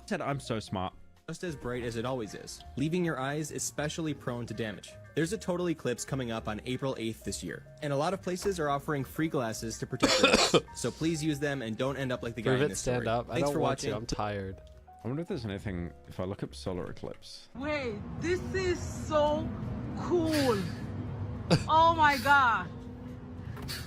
Speaker 6: Said I'm so smart.
Speaker 23: just as bright as it always is, leaving your eyes especially prone to damage. There's a total eclipse coming up on April 8th this year, and a lot of places are offering free glasses to protect your eyes. So please use them and don't end up like the guy
Speaker 1: Prove
Speaker 23: in
Speaker 1: it,
Speaker 23: this
Speaker 1: stand
Speaker 23: story.
Speaker 1: up. I
Speaker 23: Thanks
Speaker 1: don't
Speaker 23: for
Speaker 1: want
Speaker 23: watching.
Speaker 1: to. I'm tired.
Speaker 6: I wonder if there's anything, if I look up solar eclipse.
Speaker 11: Wait, this is so cool. Oh my god.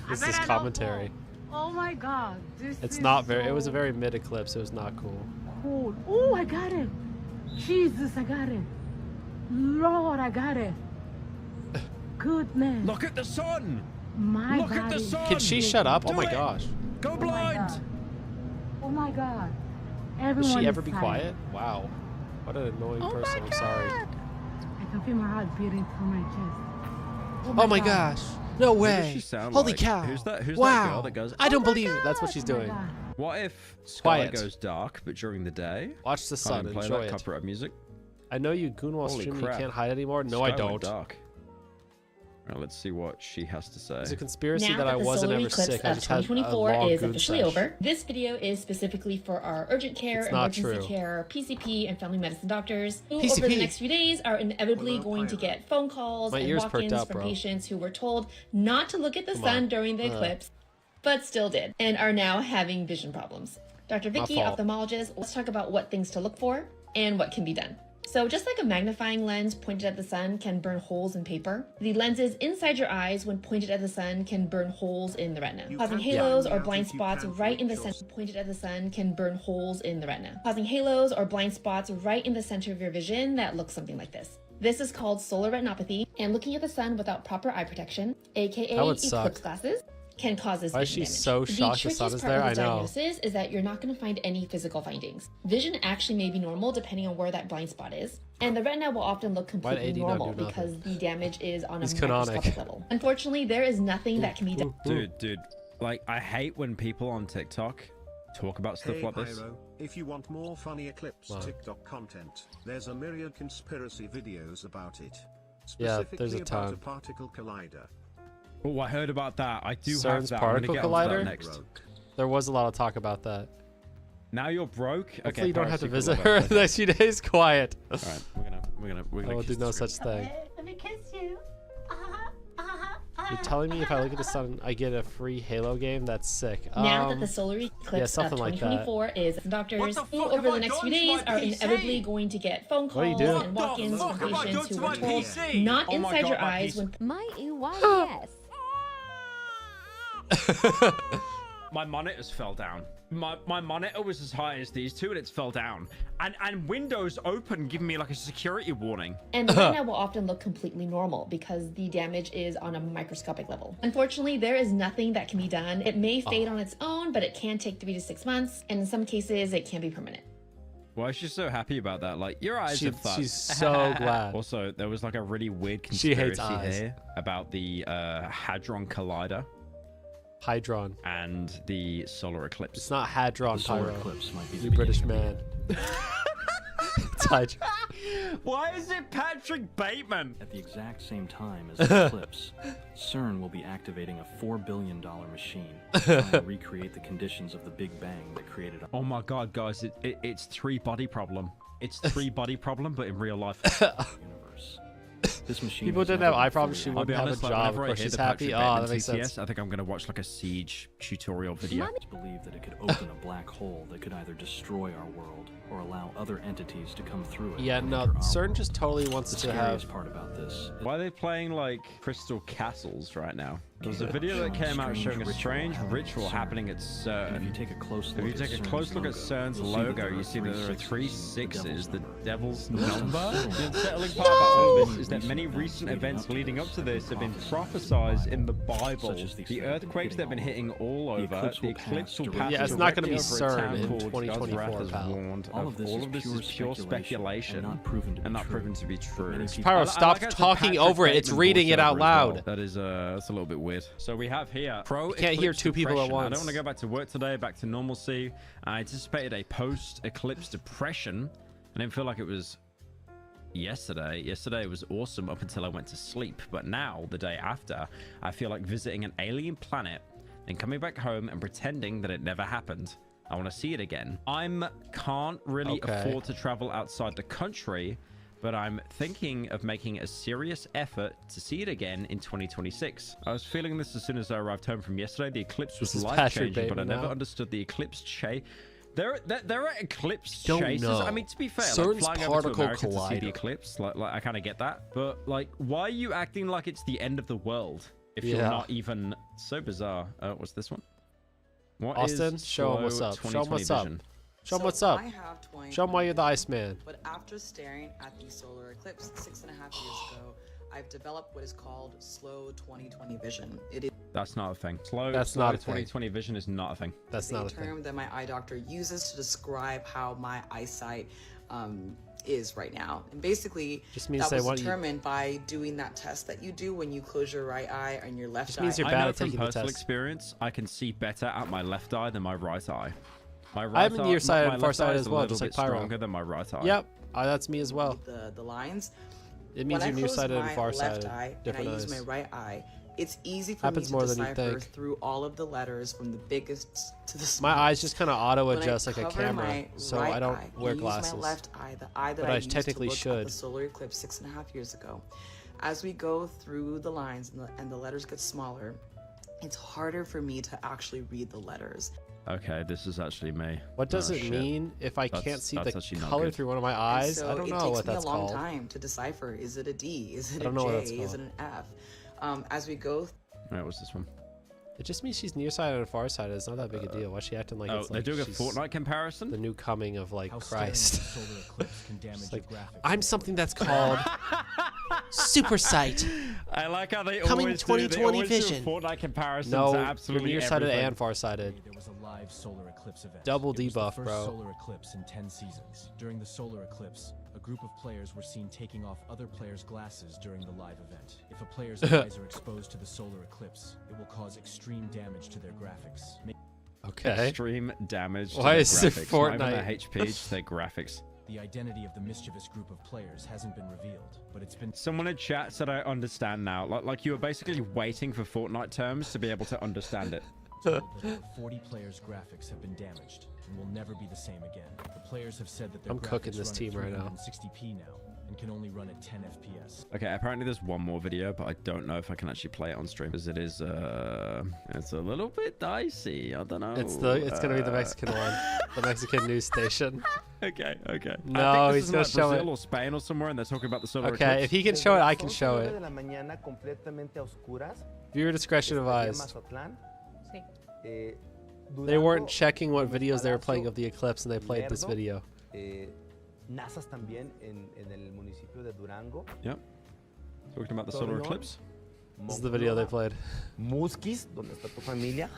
Speaker 1: This
Speaker 11: I
Speaker 1: is
Speaker 11: bet I don't
Speaker 1: commentary.
Speaker 11: fall. Oh my god. This
Speaker 1: It's
Speaker 11: is
Speaker 1: not very.
Speaker 11: So
Speaker 1: It was a very mid eclipse. It was not cool.
Speaker 11: cool. Oh, I got it. Jesus, I got it. Lord, I got it. Goodness.
Speaker 6: Look at the sun.
Speaker 11: My
Speaker 6: Look at the
Speaker 11: body.
Speaker 6: sun.
Speaker 1: Can she shut up? Oh
Speaker 6: Do
Speaker 1: my
Speaker 6: it.
Speaker 1: gosh.
Speaker 6: Go
Speaker 11: Oh my
Speaker 6: blind.
Speaker 11: God. Oh my God.
Speaker 1: Will
Speaker 11: Everyone
Speaker 1: she
Speaker 11: is
Speaker 1: ever be
Speaker 11: silent.
Speaker 1: quiet? Wow. What an annoying person. I'm sorry.
Speaker 11: I can feel my heart beating through my chest.
Speaker 1: Oh my gosh. No
Speaker 6: What does
Speaker 1: way.
Speaker 6: she sound
Speaker 1: Holy
Speaker 6: like?
Speaker 1: cow.
Speaker 6: Who's that girl
Speaker 1: Wow.
Speaker 6: that goes,
Speaker 1: I don't
Speaker 6: "Oh my
Speaker 1: believe it. That's what she's
Speaker 11: Oh my
Speaker 1: doing.
Speaker 11: God.
Speaker 6: What if sky
Speaker 1: Quiet.
Speaker 6: goes dark, but during the day?
Speaker 1: Watch the sun.
Speaker 6: Play
Speaker 1: Enjoy
Speaker 6: that
Speaker 1: it.
Speaker 6: copyright music.
Speaker 1: I know you goon while
Speaker 6: Holy
Speaker 1: streaming.
Speaker 6: crap.
Speaker 1: You can't hide anymore. No,
Speaker 6: Sky
Speaker 1: I
Speaker 6: went
Speaker 1: don't.
Speaker 6: Dark. Right, let's see what she has to say.
Speaker 1: It's a conspiracy
Speaker 3: Now
Speaker 1: that I
Speaker 3: that the
Speaker 1: wasn't
Speaker 3: solar
Speaker 1: ever
Speaker 3: eclipse
Speaker 1: sick. I
Speaker 3: of
Speaker 1: just had a
Speaker 3: 2024
Speaker 1: long
Speaker 3: is
Speaker 1: goon
Speaker 3: officially
Speaker 1: sesh.
Speaker 3: over, this video is specifically for our urgent care,
Speaker 1: It's not
Speaker 3: emergency
Speaker 1: true.
Speaker 3: care, PCP, and family medicine doctors who, over
Speaker 1: PCP.
Speaker 3: the next few days, are inevitably going to get phone calls
Speaker 1: My
Speaker 3: and
Speaker 1: ears perked
Speaker 3: walk-ins
Speaker 1: up,
Speaker 3: from
Speaker 1: bro.
Speaker 3: patients who were told not to look at the
Speaker 1: Come
Speaker 3: sun
Speaker 1: on.
Speaker 3: during the eclipse, but still did, and are now having vision problems. Dr. Vicky,
Speaker 1: fault.
Speaker 3: ophthalmologist, let's talk about what things to look for and what can be done. So just like a magnifying lens pointed at the sun can burn holes in paper, the lenses inside your eyes when pointed at the sun can burn holes in the retina, causing halos or blind spots right in the center. Pointed at the sun can burn holes in the retina, causing halos or blind spots right in the center of your vision that look something like this. This is called solar retinopathy, and looking at the sun without proper eye protection, aka
Speaker 1: That would
Speaker 3: eclipse
Speaker 1: suck.
Speaker 3: glasses, can cause this
Speaker 1: Why is
Speaker 3: vision
Speaker 1: she
Speaker 3: damage.
Speaker 1: so shocked the
Speaker 3: the
Speaker 1: sun
Speaker 3: trickiest
Speaker 1: is
Speaker 3: part
Speaker 1: there?
Speaker 3: of
Speaker 1: I
Speaker 3: the
Speaker 1: know.
Speaker 3: diagnosis is that you're not going to find any physical findings. Vision actually may be normal depending on where that blind spot is, and the retina will often look
Speaker 1: Why did
Speaker 3: completely
Speaker 1: AD not
Speaker 3: normal
Speaker 1: do
Speaker 3: because the damage is on
Speaker 1: He's
Speaker 3: a
Speaker 1: canonic.
Speaker 3: microscopic level. Unfortunately, there is nothing that can be done.
Speaker 6: Dude, like I hate when people on TikTok talk about stuff
Speaker 12: Hey
Speaker 6: like this.
Speaker 12: Pyro, if you want more funny Eclipse
Speaker 1: Wow.
Speaker 12: TikTok content, there's a myriad conspiracy videos about it.
Speaker 1: Yeah,
Speaker 12: Specifically
Speaker 1: there's a
Speaker 12: about
Speaker 1: ton.
Speaker 12: a particle collider.
Speaker 6: Oh, I heard about that. I do
Speaker 1: CERN's
Speaker 6: have that. I'm gonna
Speaker 1: particle
Speaker 6: get onto that
Speaker 1: collider?
Speaker 6: next.
Speaker 1: There was a lot of talk about that.
Speaker 6: Now you're broke.
Speaker 1: Hopefully you don't have to
Speaker 6: Pyro,
Speaker 1: visit
Speaker 6: secret
Speaker 1: her
Speaker 6: lover.
Speaker 1: in the next few days. Quiet.
Speaker 6: All right, we're gonna
Speaker 1: I will do
Speaker 6: kiss
Speaker 1: no
Speaker 6: the
Speaker 1: such
Speaker 6: screen.
Speaker 1: thing.
Speaker 3: Let me kiss you.
Speaker 1: You're telling me if I look at the sun, I get a free Halo game? That's sick.
Speaker 3: Now that the solar eclipse
Speaker 1: yeah,
Speaker 3: of
Speaker 1: something like that.
Speaker 3: 2024 is, doctors
Speaker 1: What the
Speaker 3: who
Speaker 1: fuck
Speaker 3: over
Speaker 1: have
Speaker 3: the
Speaker 1: I
Speaker 3: next
Speaker 1: done
Speaker 3: few
Speaker 1: to
Speaker 3: days
Speaker 1: my
Speaker 3: are
Speaker 1: PC?
Speaker 3: inevitably going to get phone
Speaker 1: What are you
Speaker 3: calls
Speaker 1: doing?
Speaker 3: and
Speaker 1: What the
Speaker 3: walk-ins
Speaker 1: fuck
Speaker 3: from
Speaker 1: have I
Speaker 3: patients
Speaker 1: done
Speaker 3: who
Speaker 1: to
Speaker 3: were
Speaker 1: my
Speaker 3: told
Speaker 1: PC?
Speaker 3: not
Speaker 6: Oh my
Speaker 3: inside
Speaker 6: God,
Speaker 3: your
Speaker 6: my
Speaker 3: eyes
Speaker 6: PC.
Speaker 3: when
Speaker 8: My EY, yes.
Speaker 6: My monitors fell down. My monitor was as high as these two, and it's fell down. And Windows open, giving me like a security warning.
Speaker 3: And the retina will often look completely normal because the damage is on a microscopic level. Unfortunately, there is nothing that can be done. It may fade on its own, but it can take 3 to 6 months, and in some cases, it can be permanent.
Speaker 6: Why is she so happy about that? Like, your eyes
Speaker 1: She-
Speaker 6: are fucked.
Speaker 1: she's so glad.
Speaker 6: Also, there was like a really weird
Speaker 1: She hates
Speaker 6: conspiracy
Speaker 1: eyes.
Speaker 6: here about the Hadron Collider
Speaker 1: Hydron.
Speaker 6: and the solar eclipse.
Speaker 1: It's not Hadron,
Speaker 6: The solar
Speaker 1: Pyro.
Speaker 6: eclipse might be
Speaker 1: You
Speaker 6: the
Speaker 1: British man. It's Hydron.
Speaker 6: Why is it Patrick Bateman?
Speaker 9: At the exact same time as the eclipse, CERN will be activating a $4 billion machine trying to recreate the conditions of the Big Bang that created.
Speaker 6: Oh my god, guys, it's 3 body problem. It's 3 body problem, but in real life.
Speaker 9: universe. This machine.
Speaker 1: People
Speaker 9: has
Speaker 1: didn't
Speaker 9: never
Speaker 1: have eye
Speaker 9: been
Speaker 1: problems,
Speaker 9: fully
Speaker 1: she wouldn't have a
Speaker 6: honest, like,
Speaker 1: job. Of
Speaker 6: whenever I
Speaker 1: course,
Speaker 6: hear
Speaker 1: she's
Speaker 6: the
Speaker 1: happy.
Speaker 6: Patrick
Speaker 1: Oh,
Speaker 6: Bateman
Speaker 1: that makes
Speaker 6: TTS,
Speaker 1: sense.
Speaker 6: I think I'm gonna watch like a siege tutorial video.
Speaker 9: It's believed that it could open a black hole that could either destroy our world or allow other entities to come through it.
Speaker 1: Yeah,
Speaker 9: and
Speaker 1: no,
Speaker 9: enter our
Speaker 1: CERN
Speaker 9: world.
Speaker 1: just totally wants
Speaker 9: The
Speaker 1: to have.
Speaker 9: scariest part about this.
Speaker 6: Why are they playing like Crystal Castles right now? There was a
Speaker 9: Yeah,
Speaker 6: video that
Speaker 9: showing
Speaker 6: came out
Speaker 9: strange
Speaker 6: showing a
Speaker 9: ritual
Speaker 6: strange
Speaker 9: happening
Speaker 6: ritual
Speaker 9: at CERN.
Speaker 6: happening at CERN.
Speaker 9: If you take a close
Speaker 6: If
Speaker 9: look
Speaker 6: you
Speaker 9: at
Speaker 6: take a
Speaker 9: CERN's
Speaker 6: close look at
Speaker 9: logo,
Speaker 6: CERN's
Speaker 9: you'll see that
Speaker 6: logo,
Speaker 9: there
Speaker 6: you
Speaker 9: are
Speaker 6: see that there are 3
Speaker 9: sixes,
Speaker 6: sixes, the devil's
Speaker 9: number.
Speaker 6: number.
Speaker 9: There's
Speaker 6: The unsettling
Speaker 9: some
Speaker 6: part about all of
Speaker 9: many
Speaker 6: this is that many
Speaker 9: recent
Speaker 6: recent
Speaker 9: events
Speaker 6: events leading up to this have been
Speaker 9: prophesied
Speaker 6: prophesized in the Bible.
Speaker 9: such as the
Speaker 6: The
Speaker 9: extent
Speaker 6: earthquakes that have been hitting all over,
Speaker 9: eclipse
Speaker 6: the
Speaker 9: will
Speaker 6: eclipse will
Speaker 9: pass
Speaker 6: pass
Speaker 1: Yeah, it's not
Speaker 6: directly
Speaker 1: gonna be
Speaker 6: over a
Speaker 1: CERN
Speaker 6: town
Speaker 1: in
Speaker 6: called God's
Speaker 1: 2024,
Speaker 6: Wrath has
Speaker 1: pal.
Speaker 6: warned.
Speaker 9: All of this is pure
Speaker 6: speculation
Speaker 9: and not proven to be true.
Speaker 6: proven to be true.
Speaker 9: many people-
Speaker 1: Pyro,
Speaker 6: I
Speaker 1: stop
Speaker 6: how it's a
Speaker 1: talking
Speaker 6: Patrick
Speaker 1: over it. It's
Speaker 6: Bateman
Speaker 1: reading it out
Speaker 6: voiceover as well.
Speaker 1: loud.
Speaker 6: That is that's a little bit weird. So we have here pro.
Speaker 1: You can't hear
Speaker 6: eclipse
Speaker 1: 2 people at
Speaker 6: depression. I
Speaker 1: once.
Speaker 6: don't want to go back to work today, back to normalcy. I anticipated a post-eclipse depression. I didn't feel like it was yesterday. Yesterday was awesome up until I went to sleep. But now, the day after, I feel like visiting an alien planet and coming back home and pretending that it never happened. I want to see it again. Can't really afford to travel outside the country, but I'm thinking of making a serious effort to see it again in 2026. I was feeling this as soon as I arrived home from yesterday. The eclipse was
Speaker 1: This is
Speaker 6: life-changing,
Speaker 1: Patrick
Speaker 6: but I
Speaker 1: Bateman
Speaker 6: never
Speaker 1: now.
Speaker 6: understood the eclipse chase. There are eclipse
Speaker 1: Don't
Speaker 6: chases.
Speaker 1: know.
Speaker 6: I mean, to be fair,
Speaker 1: CERN's
Speaker 6: like flying over to
Speaker 1: particle
Speaker 6: America to see the
Speaker 1: collider.
Speaker 6: eclipse, like I kind of get that. But like, why are you acting like it's the end of the world if you're
Speaker 1: Yeah.
Speaker 6: not even so bizarre? What's this one? What is
Speaker 1: Austin, show him what's
Speaker 6: slow
Speaker 1: up. Show him what's
Speaker 6: 2020
Speaker 1: up.
Speaker 6: vision?
Speaker 1: Show 'em what's up.
Speaker 8: I have 20.
Speaker 1: Show 'em why you're the Iceman.
Speaker 8: But after staring at the solar eclipse 6.5 years ago, I've developed what is called slow 20/20 vision. It is
Speaker 6: That's not a thing. Slow.
Speaker 1: That's not a thing.
Speaker 6: 20/20 vision is not a thing.
Speaker 1: That's not a thing.
Speaker 8: term that my eye doctor uses to describe how my eyesight is right now. And basically,
Speaker 1: Just means
Speaker 8: that
Speaker 1: they
Speaker 8: was
Speaker 1: want you-
Speaker 8: determined by doing that test that you do when you close your right eye and your left
Speaker 1: Just
Speaker 8: eye.
Speaker 1: means you're
Speaker 6: I
Speaker 1: bad
Speaker 6: know
Speaker 1: at
Speaker 6: from
Speaker 1: taking the
Speaker 6: personal
Speaker 1: test.
Speaker 6: experience, I can see better at my left eye than my right eye. My right
Speaker 1: I'm nearsighted and farsighted as well, just like Pyro.
Speaker 6: stronger than my right eye.
Speaker 1: Yep, that's me as well.
Speaker 8: The lines.
Speaker 1: It means
Speaker 8: when
Speaker 1: you're
Speaker 8: I close
Speaker 1: nearsighted and
Speaker 8: my
Speaker 1: farsighted.
Speaker 8: left eye and I
Speaker 1: Different
Speaker 8: use
Speaker 1: eyes.
Speaker 8: my right eye, it's easy for
Speaker 1: Happens
Speaker 8: me
Speaker 1: more
Speaker 8: to
Speaker 1: than you
Speaker 8: decipher
Speaker 1: think.
Speaker 8: through all of the letters from the biggest to the
Speaker 1: My
Speaker 8: smallest.
Speaker 1: eyes just kind of auto
Speaker 8: When I
Speaker 1: adjust like a
Speaker 8: cover
Speaker 1: camera,
Speaker 8: my
Speaker 1: so
Speaker 8: right
Speaker 1: I don't
Speaker 8: eye
Speaker 1: wear
Speaker 8: and
Speaker 1: glasses.
Speaker 8: Use my left eye, the eye that
Speaker 1: But
Speaker 8: I
Speaker 1: I
Speaker 8: used
Speaker 1: technically
Speaker 8: to look
Speaker 1: should.
Speaker 8: at the solar eclipse 6.5 years ago. As we go through the lines and the letters get smaller, it's harder for me to actually read the letters.
Speaker 6: Okay, this is actually me.
Speaker 1: What does
Speaker 6: Oh,
Speaker 1: it
Speaker 6: shit.
Speaker 1: mean if I
Speaker 6: That's-
Speaker 1: can't see
Speaker 6: that's
Speaker 1: the
Speaker 6: actually not
Speaker 1: color
Speaker 6: good.
Speaker 1: through one of my
Speaker 8: And
Speaker 1: eyes?
Speaker 8: so
Speaker 1: I don't
Speaker 8: it
Speaker 1: know
Speaker 8: takes
Speaker 1: what
Speaker 8: me
Speaker 1: that's
Speaker 8: a long
Speaker 1: called.
Speaker 8: time to decipher. Is it a D? Is it
Speaker 1: I don't
Speaker 8: a
Speaker 1: know what that's
Speaker 8: J? Is it
Speaker 1: called.
Speaker 8: an F? As we go
Speaker 6: Right, what's this one?
Speaker 1: It just means she's nearsighted and farsighted. It's not that big a deal. Why is she acting like
Speaker 6: Oh,
Speaker 1: it's
Speaker 6: they're
Speaker 1: like
Speaker 6: doing a
Speaker 1: she's
Speaker 6: Fortnite comparison?
Speaker 1: the new coming of like
Speaker 10: How staring at
Speaker 1: Christ?
Speaker 10: the solar eclipse can damage
Speaker 1: It's
Speaker 10: your
Speaker 1: like,
Speaker 10: graphics.
Speaker 1: I'm something that's called super sight.
Speaker 6: I like how they
Speaker 1: Coming
Speaker 6: always
Speaker 1: 20/20
Speaker 6: do
Speaker 1: vision.
Speaker 6: Fortnite comparisons
Speaker 1: No,
Speaker 6: to
Speaker 1: you're
Speaker 6: absolutely
Speaker 1: nearsighted
Speaker 6: everything.
Speaker 1: and farsighted.
Speaker 10: There was a live solar eclipse event.
Speaker 1: Double
Speaker 10: It was the
Speaker 1: debuff,
Speaker 10: first
Speaker 1: bro.
Speaker 10: solar eclipse in 10 seasons. During the solar eclipse, a group of players were seen taking off other players' glasses during the live event. If a player's eyes are exposed to the solar eclipse, it will cause extreme damage to their graphics.
Speaker 1: Okay.
Speaker 6: Extreme damage.
Speaker 1: Why
Speaker 6: to
Speaker 1: is
Speaker 6: their
Speaker 1: it
Speaker 6: graphics. Not even
Speaker 1: Fortnite?
Speaker 6: their HP, just their graphics.
Speaker 10: The identity of the mischievous group of players hasn't been revealed, but it's been
Speaker 6: Someone in chat said I understand now. Like you were basically waiting for Fortnite terms to be able to understand it.
Speaker 10: told that over 40 players' graphics have been damaged and will never be the same again. The players have said that their
Speaker 1: I'm cooking
Speaker 10: graphics
Speaker 1: this
Speaker 10: run
Speaker 1: team
Speaker 10: at
Speaker 1: right now.
Speaker 10: 360p now and can only run at 10 FPS.
Speaker 6: Okay, apparently there's one more video, but I don't know if I can actually play it on stream because it is it's a little bit dicey. I don't know.
Speaker 1: It's gonna be the Mexican one, the Mexican news station.
Speaker 6: Okay.
Speaker 1: No,
Speaker 6: I think this
Speaker 1: he's
Speaker 6: is
Speaker 1: gonna
Speaker 6: like
Speaker 1: show
Speaker 6: Brazil
Speaker 1: it.
Speaker 6: or Spain or somewhere, and they're talking about the solar
Speaker 1: Okay,
Speaker 6: eclipse.
Speaker 1: if he can show it, I can show it. Viewer discretion advised. They weren't checking what videos they were playing of the eclipse, and they played this video.
Speaker 14: Nazas también en el municipio de Durango.
Speaker 6: Yep. Talking about the solar eclipse.
Speaker 1: This is the video they played.
Speaker 14: Musquis, donde está tu familia.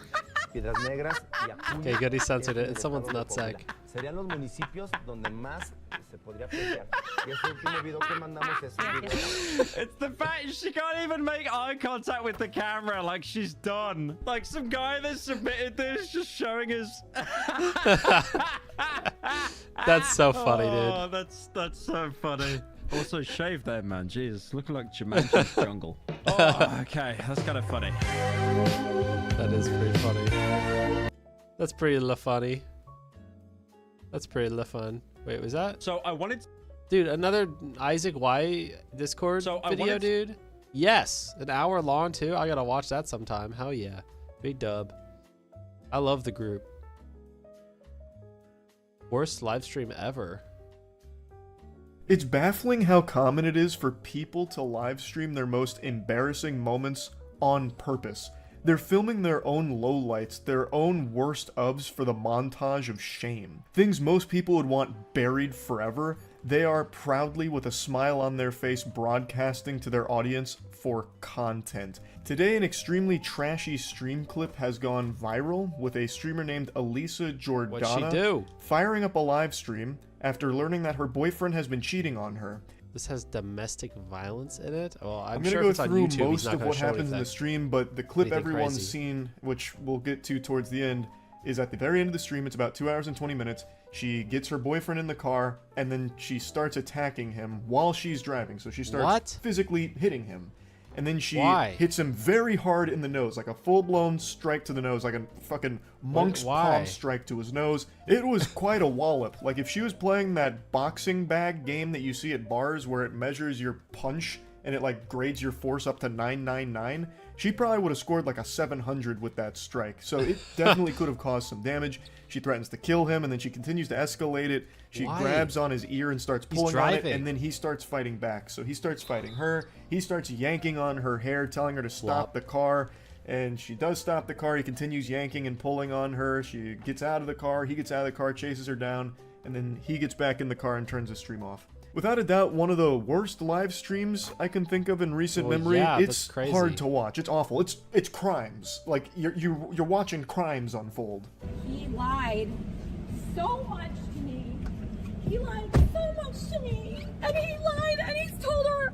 Speaker 14: Piedras Negras y Acuña.
Speaker 1: Okay, good, he censored
Speaker 14: es
Speaker 1: it.
Speaker 14: el
Speaker 1: It's someone's
Speaker 14: estado de
Speaker 1: nutsack.
Speaker 14: Coahuila. Serían los municipios donde más se podría apreciar. Y ese último video que mandamos es el video.
Speaker 6: It's the fact she can't even make eye contact with the camera like she's done. Like some guy that submitted this just showing us.
Speaker 1: That's so funny,
Speaker 6: Oh,
Speaker 1: dude.
Speaker 6: that's so funny. Also shaved there, man. Jesus, looking like Jumanji's jungle. Oh, okay, that's kind of funny.
Speaker 1: That is pretty funny. That's pretty funny. That's pretty fun. Wait, was that?
Speaker 6: So I wanted,
Speaker 1: dude, another Isaac Y Discord video, dude. Yes, an hour long too. I gotta watch that sometime. Hell yeah, big dub. I love the group. Worst live stream ever.
Speaker 24: It's baffling how common it is for people to live stream their most embarrassing moments on purpose. They're filming their own lowlights, their own worst ofs for the montage of shame. Things most people would want buried forever, they are proudly with a smile on their face broadcasting to their audience for content. Today, an extremely trashy stream clip has gone viral with a streamer named Elisa Jordana
Speaker 1: What'd she do?
Speaker 24: firing up a live stream after learning that her boyfriend has been cheating on her.
Speaker 1: This has domestic violence in it. Well, I'm
Speaker 24: gonna
Speaker 1: sure
Speaker 24: go
Speaker 1: if it's on
Speaker 24: through
Speaker 1: YouTube, he's
Speaker 24: most
Speaker 1: not
Speaker 24: of
Speaker 1: gonna
Speaker 24: what
Speaker 1: show
Speaker 24: happens in the
Speaker 1: anything.
Speaker 24: stream, but the clip
Speaker 1: Anything
Speaker 24: everyone's
Speaker 1: crazy.
Speaker 24: seen, which we'll get to towards the end, is at the very end of the stream. It's about 2 hours and 20 minutes. She gets her boyfriend in the car, and then she starts attacking him while she's driving. So she starts
Speaker 1: What?
Speaker 24: physically hitting him. And then she
Speaker 1: Why?
Speaker 24: hits him very hard in the nose, like a full-blown strike to the nose, like a fucking monk's
Speaker 1: Why?
Speaker 24: palm strike to his nose. It was quite a wallop. Like if she was playing that boxing bag game that you see at bars where it measures your punch and it like grades your force up to 999, she probably would have scored like a 700 with that strike. So it definitely could have caused some damage. She threatens to kill him, and then she continues to escalate it. She
Speaker 1: Why?
Speaker 24: grabs on his ear and starts
Speaker 1: He's
Speaker 24: pulling on it,
Speaker 1: driving.
Speaker 24: and then he starts fighting back. So he starts fighting her. He starts yanking on her hair, telling her to stop the car. And she does stop the car. He continues yanking and pulling on her. She gets out of the car. He gets out of the car, chases her down, and then he gets back in the car and turns the stream off. Without a doubt, one of the worst live streams I can think of in recent memory.
Speaker 1: Yeah,
Speaker 24: it's
Speaker 1: that's crazy.
Speaker 24: hard to watch. It's awful. It's crimes. Like you're watching crimes unfold.
Speaker 7: He lied so much to me. He lied so much to me. And he lied and he told her,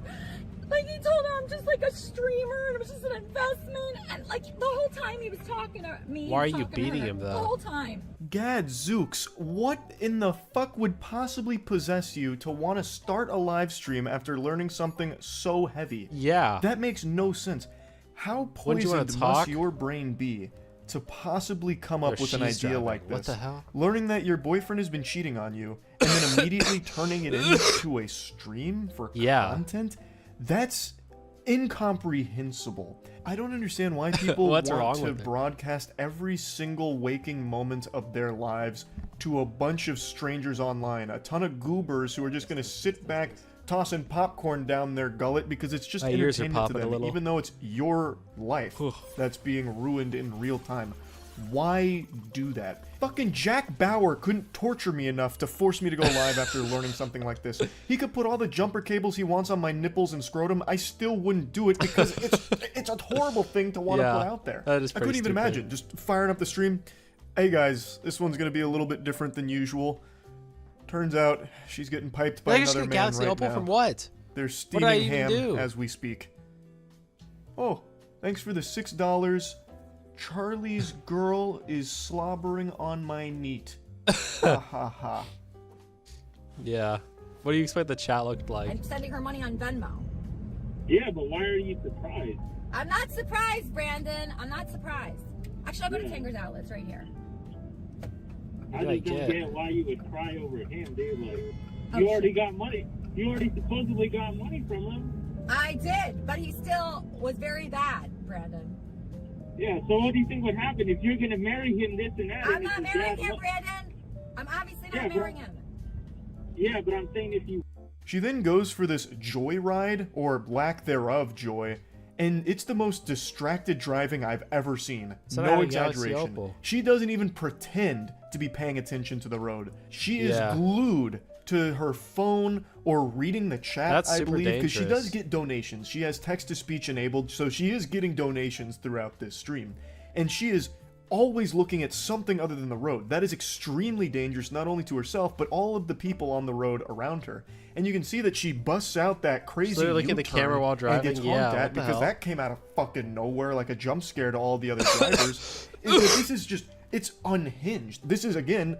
Speaker 7: I'm just like a streamer and it was just an investment. And like the whole time he was talking to me.
Speaker 1: Why are you
Speaker 7: talking to
Speaker 1: beating
Speaker 7: her,
Speaker 1: him, though?
Speaker 7: The whole time.
Speaker 24: Gadzooks, what in the fuck would possibly possess you to want to start a live stream after learning something so heavy?
Speaker 1: Yeah.
Speaker 24: That makes no sense. How
Speaker 1: Wouldn't you wanna
Speaker 24: poisoned
Speaker 1: talk?
Speaker 24: must your brain be to possibly come up
Speaker 1: Or
Speaker 24: with an
Speaker 1: she's
Speaker 24: idea
Speaker 1: driving.
Speaker 24: like this?
Speaker 1: What the hell?
Speaker 24: Learning that your boyfriend has been cheating on you and then immediately turning it into a stream for content? That's incomprehensible. I don't understand why people
Speaker 1: What's
Speaker 24: want
Speaker 1: wrong
Speaker 24: to
Speaker 1: with it?
Speaker 24: broadcast every single waking moment of their lives to a bunch of strangers online, a ton of goobers who are just going to sit back tossing popcorn down their gullet because it's just
Speaker 1: My ears are
Speaker 24: entertainment to
Speaker 1: popping a
Speaker 24: them,
Speaker 1: little.
Speaker 24: even though it's your life that's being ruined in real time. Why do that? Fucking Jack Bauer couldn't torture me enough to force me to go live after learning something like this. He could put all the jumper cables he wants on my nipples and scrotum. I still wouldn't do it because it's a horrible thing to want to put out there.
Speaker 1: that is
Speaker 24: I couldn't
Speaker 1: pretty
Speaker 24: even
Speaker 1: stupid.
Speaker 24: imagine just firing up the stream. Hey guys, this one's gonna be a little bit different than usual. Turns out she's getting piped by
Speaker 1: They're just
Speaker 24: another
Speaker 1: gonna
Speaker 24: man
Speaker 1: Galaxy
Speaker 24: right
Speaker 1: Opal
Speaker 24: now.
Speaker 1: from what?
Speaker 24: They're
Speaker 1: What did I
Speaker 24: steaming
Speaker 1: even
Speaker 24: ham
Speaker 1: do?
Speaker 24: as we speak. Oh, thanks for the $6. Charlie's girl is slobbering on my neat. Ha ha ha.
Speaker 1: Yeah. What do you expect the chat looked like?
Speaker 7: I'm sending her money on Venmo.
Speaker 13: Yeah, but why are you surprised?
Speaker 7: I'm not surprised, Brandon. I'm not surprised. Actually, I'll go to Tanger's Outlets right here.
Speaker 13: I just don't get why you would cry over him, dude. Like,
Speaker 7: Oh,
Speaker 13: you already got money. You already supposedly got money from him.
Speaker 7: I did, but he still was very bad, Brandon.
Speaker 13: Yeah, so what do you think would happen if you're gonna marry him, this and that?
Speaker 7: I'm
Speaker 13: and
Speaker 7: not
Speaker 13: if his
Speaker 7: marrying
Speaker 13: dad
Speaker 7: him,
Speaker 13: wa-
Speaker 7: Brandon. I'm obviously
Speaker 13: Yeah,
Speaker 7: not
Speaker 13: bro.
Speaker 7: marrying him.
Speaker 13: Yeah, but I'm saying if you
Speaker 24: She then goes for this joyride, or lack thereof joy, and it's the most distracted driving I've ever seen.
Speaker 1: So
Speaker 24: No
Speaker 1: now Galaxy
Speaker 24: exaggeration.
Speaker 1: Opal.
Speaker 24: She doesn't even pretend to be paying attention to the road. She is
Speaker 1: Yeah.
Speaker 24: glued to her phone or reading the chat,
Speaker 1: That's
Speaker 24: I
Speaker 1: super
Speaker 24: believe, because she
Speaker 1: dangerous.
Speaker 24: does get donations. She has text-to-speech enabled, so she is getting donations throughout this stream. And she is always looking at something other than the road. That is extremely dangerous, not only to herself, but all of the people on the road around her. And you can see that she busts out that crazy
Speaker 1: So they're looking at the
Speaker 24: U-turn
Speaker 1: camera while
Speaker 24: and
Speaker 1: driving?
Speaker 24: gets
Speaker 1: Yeah,
Speaker 24: honked at
Speaker 1: what the
Speaker 24: because
Speaker 1: hell?
Speaker 24: that came out of fucking nowhere like a jump scare to all the other drivers. This is just, it's unhinged. This is, again,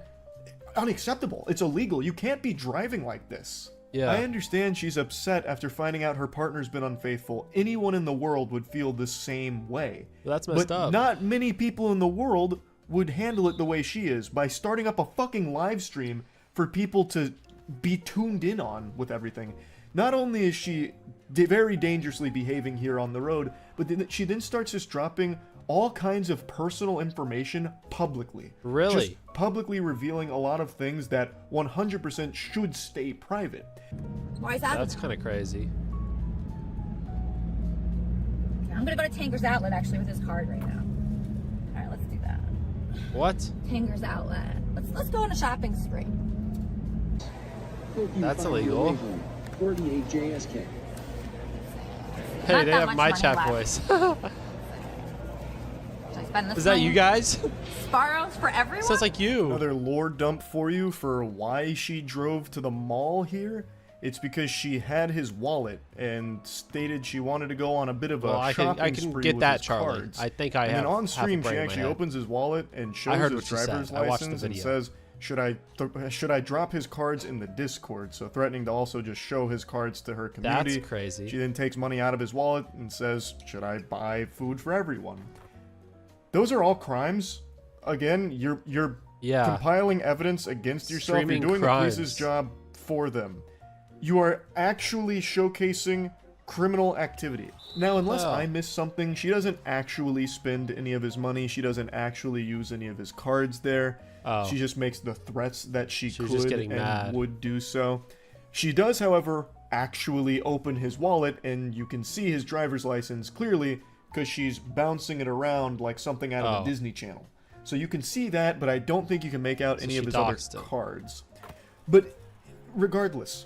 Speaker 24: unacceptable. It's illegal. You can't be driving like this.
Speaker 1: Yeah.
Speaker 24: I understand she's upset after finding out her partner's been unfaithful. Anyone in the world would feel the same way.
Speaker 1: Well, that's messed
Speaker 24: but
Speaker 1: up.
Speaker 24: not many people in the world would handle it the way she is, by starting up a fucking live stream for people to be tuned in on with everything. Not only is she very dangerously behaving here on the road, but then she then starts just dropping all kinds of personal information publicly.
Speaker 1: Really?
Speaker 24: Just publicly revealing a lot of things that 100% should stay private.
Speaker 7: Why is that?
Speaker 1: That's kind of crazy.
Speaker 7: Okay, I'm gonna go to Tanger's Outlet actually with his card right now. All right, let's do that.
Speaker 1: What?
Speaker 7: Tanger's Outlet. Let's go on a shopping spree.
Speaker 1: That's illegal.
Speaker 15: 48 JSK.
Speaker 1: Hey,
Speaker 7: Not
Speaker 1: they
Speaker 7: that
Speaker 1: have
Speaker 7: much
Speaker 1: my
Speaker 7: money
Speaker 1: chat
Speaker 7: left.
Speaker 1: voice.
Speaker 7: Should I spend this
Speaker 1: Is that
Speaker 7: money?
Speaker 1: you guys?
Speaker 7: Sparrows for everyone?
Speaker 1: Sounds like you.
Speaker 24: Another lore dump for you for why she drove to the mall here. It's because she had his wallet and stated she wanted to go on a bit of a
Speaker 1: Well, I can
Speaker 24: shopping spree
Speaker 1: get
Speaker 24: with
Speaker 1: that,
Speaker 24: his
Speaker 1: Charlie.
Speaker 24: cards.
Speaker 1: I think I
Speaker 24: and
Speaker 1: have
Speaker 24: then on
Speaker 1: half a
Speaker 24: stream, she
Speaker 1: brain in my
Speaker 24: actually
Speaker 1: head.
Speaker 24: opens his wallet and shows
Speaker 1: heard
Speaker 24: his
Speaker 1: what you said.
Speaker 24: driver's
Speaker 1: I watched the
Speaker 24: license and
Speaker 1: video.
Speaker 24: says, should I drop his cards in the Discord? So threatening to also just show his cards to her community.
Speaker 1: That's crazy.
Speaker 24: She then takes money out of his wallet and says, should I buy food for everyone? Those are all crimes. Again, you're compiling evidence against yourself.
Speaker 1: Streaming
Speaker 24: You're doing
Speaker 1: crimes.
Speaker 24: the police's job for them. You are actually showcasing criminal activity. Now, unless
Speaker 1: Oh.
Speaker 24: I miss something, she doesn't actually spend any of his money. She doesn't actually use any of his cards there.
Speaker 1: Oh.
Speaker 24: She just makes the threats that she
Speaker 1: She's
Speaker 24: could
Speaker 1: just getting
Speaker 24: and
Speaker 1: mad.
Speaker 24: would do so. She does, however, actually open his wallet, and you can see his driver's license clearly because she's bouncing it around like something out of the Disney Channel. So you can see that, but I don't think you can make out any of his other cards. But regardless,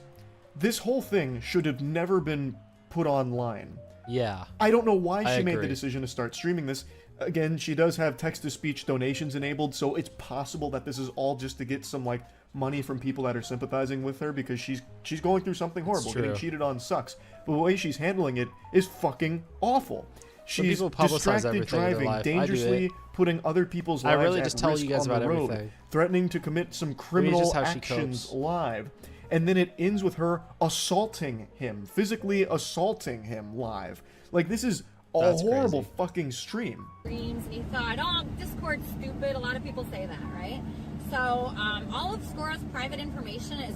Speaker 24: this whole thing should have never been put online.
Speaker 1: Yeah.
Speaker 24: I don't know why
Speaker 1: I
Speaker 24: she made the
Speaker 1: agree.
Speaker 24: decision to start streaming this. Again, she does have text-to-speech donations enabled, so it's possible that this is all just to get some, like, money from people that are sympathizing with her because she's going through something horrible. Getting
Speaker 1: true.
Speaker 24: cheated on sucks. But the way she's handling it is fucking awful. She's
Speaker 1: people publicize
Speaker 24: distracted
Speaker 1: everything in their
Speaker 24: driving,
Speaker 1: life. I do
Speaker 24: dangerously
Speaker 1: it.
Speaker 24: putting other people's
Speaker 1: I
Speaker 24: lives
Speaker 1: really
Speaker 24: at
Speaker 1: just tell
Speaker 24: risk
Speaker 1: you guys
Speaker 24: on the
Speaker 1: about
Speaker 24: road,
Speaker 1: everything.
Speaker 24: threatening to commit some
Speaker 1: Maybe it's
Speaker 24: criminal
Speaker 1: just how she
Speaker 24: actions
Speaker 1: copes.
Speaker 24: live. And then it ends with her assaulting him, physically assaulting him live. Like, this is a
Speaker 1: That's
Speaker 24: horrible
Speaker 1: crazy.
Speaker 24: fucking stream.
Speaker 16: Streams, and he thought, oh, Discord's stupid. A lot of people say that, right? So all of Scora's private information is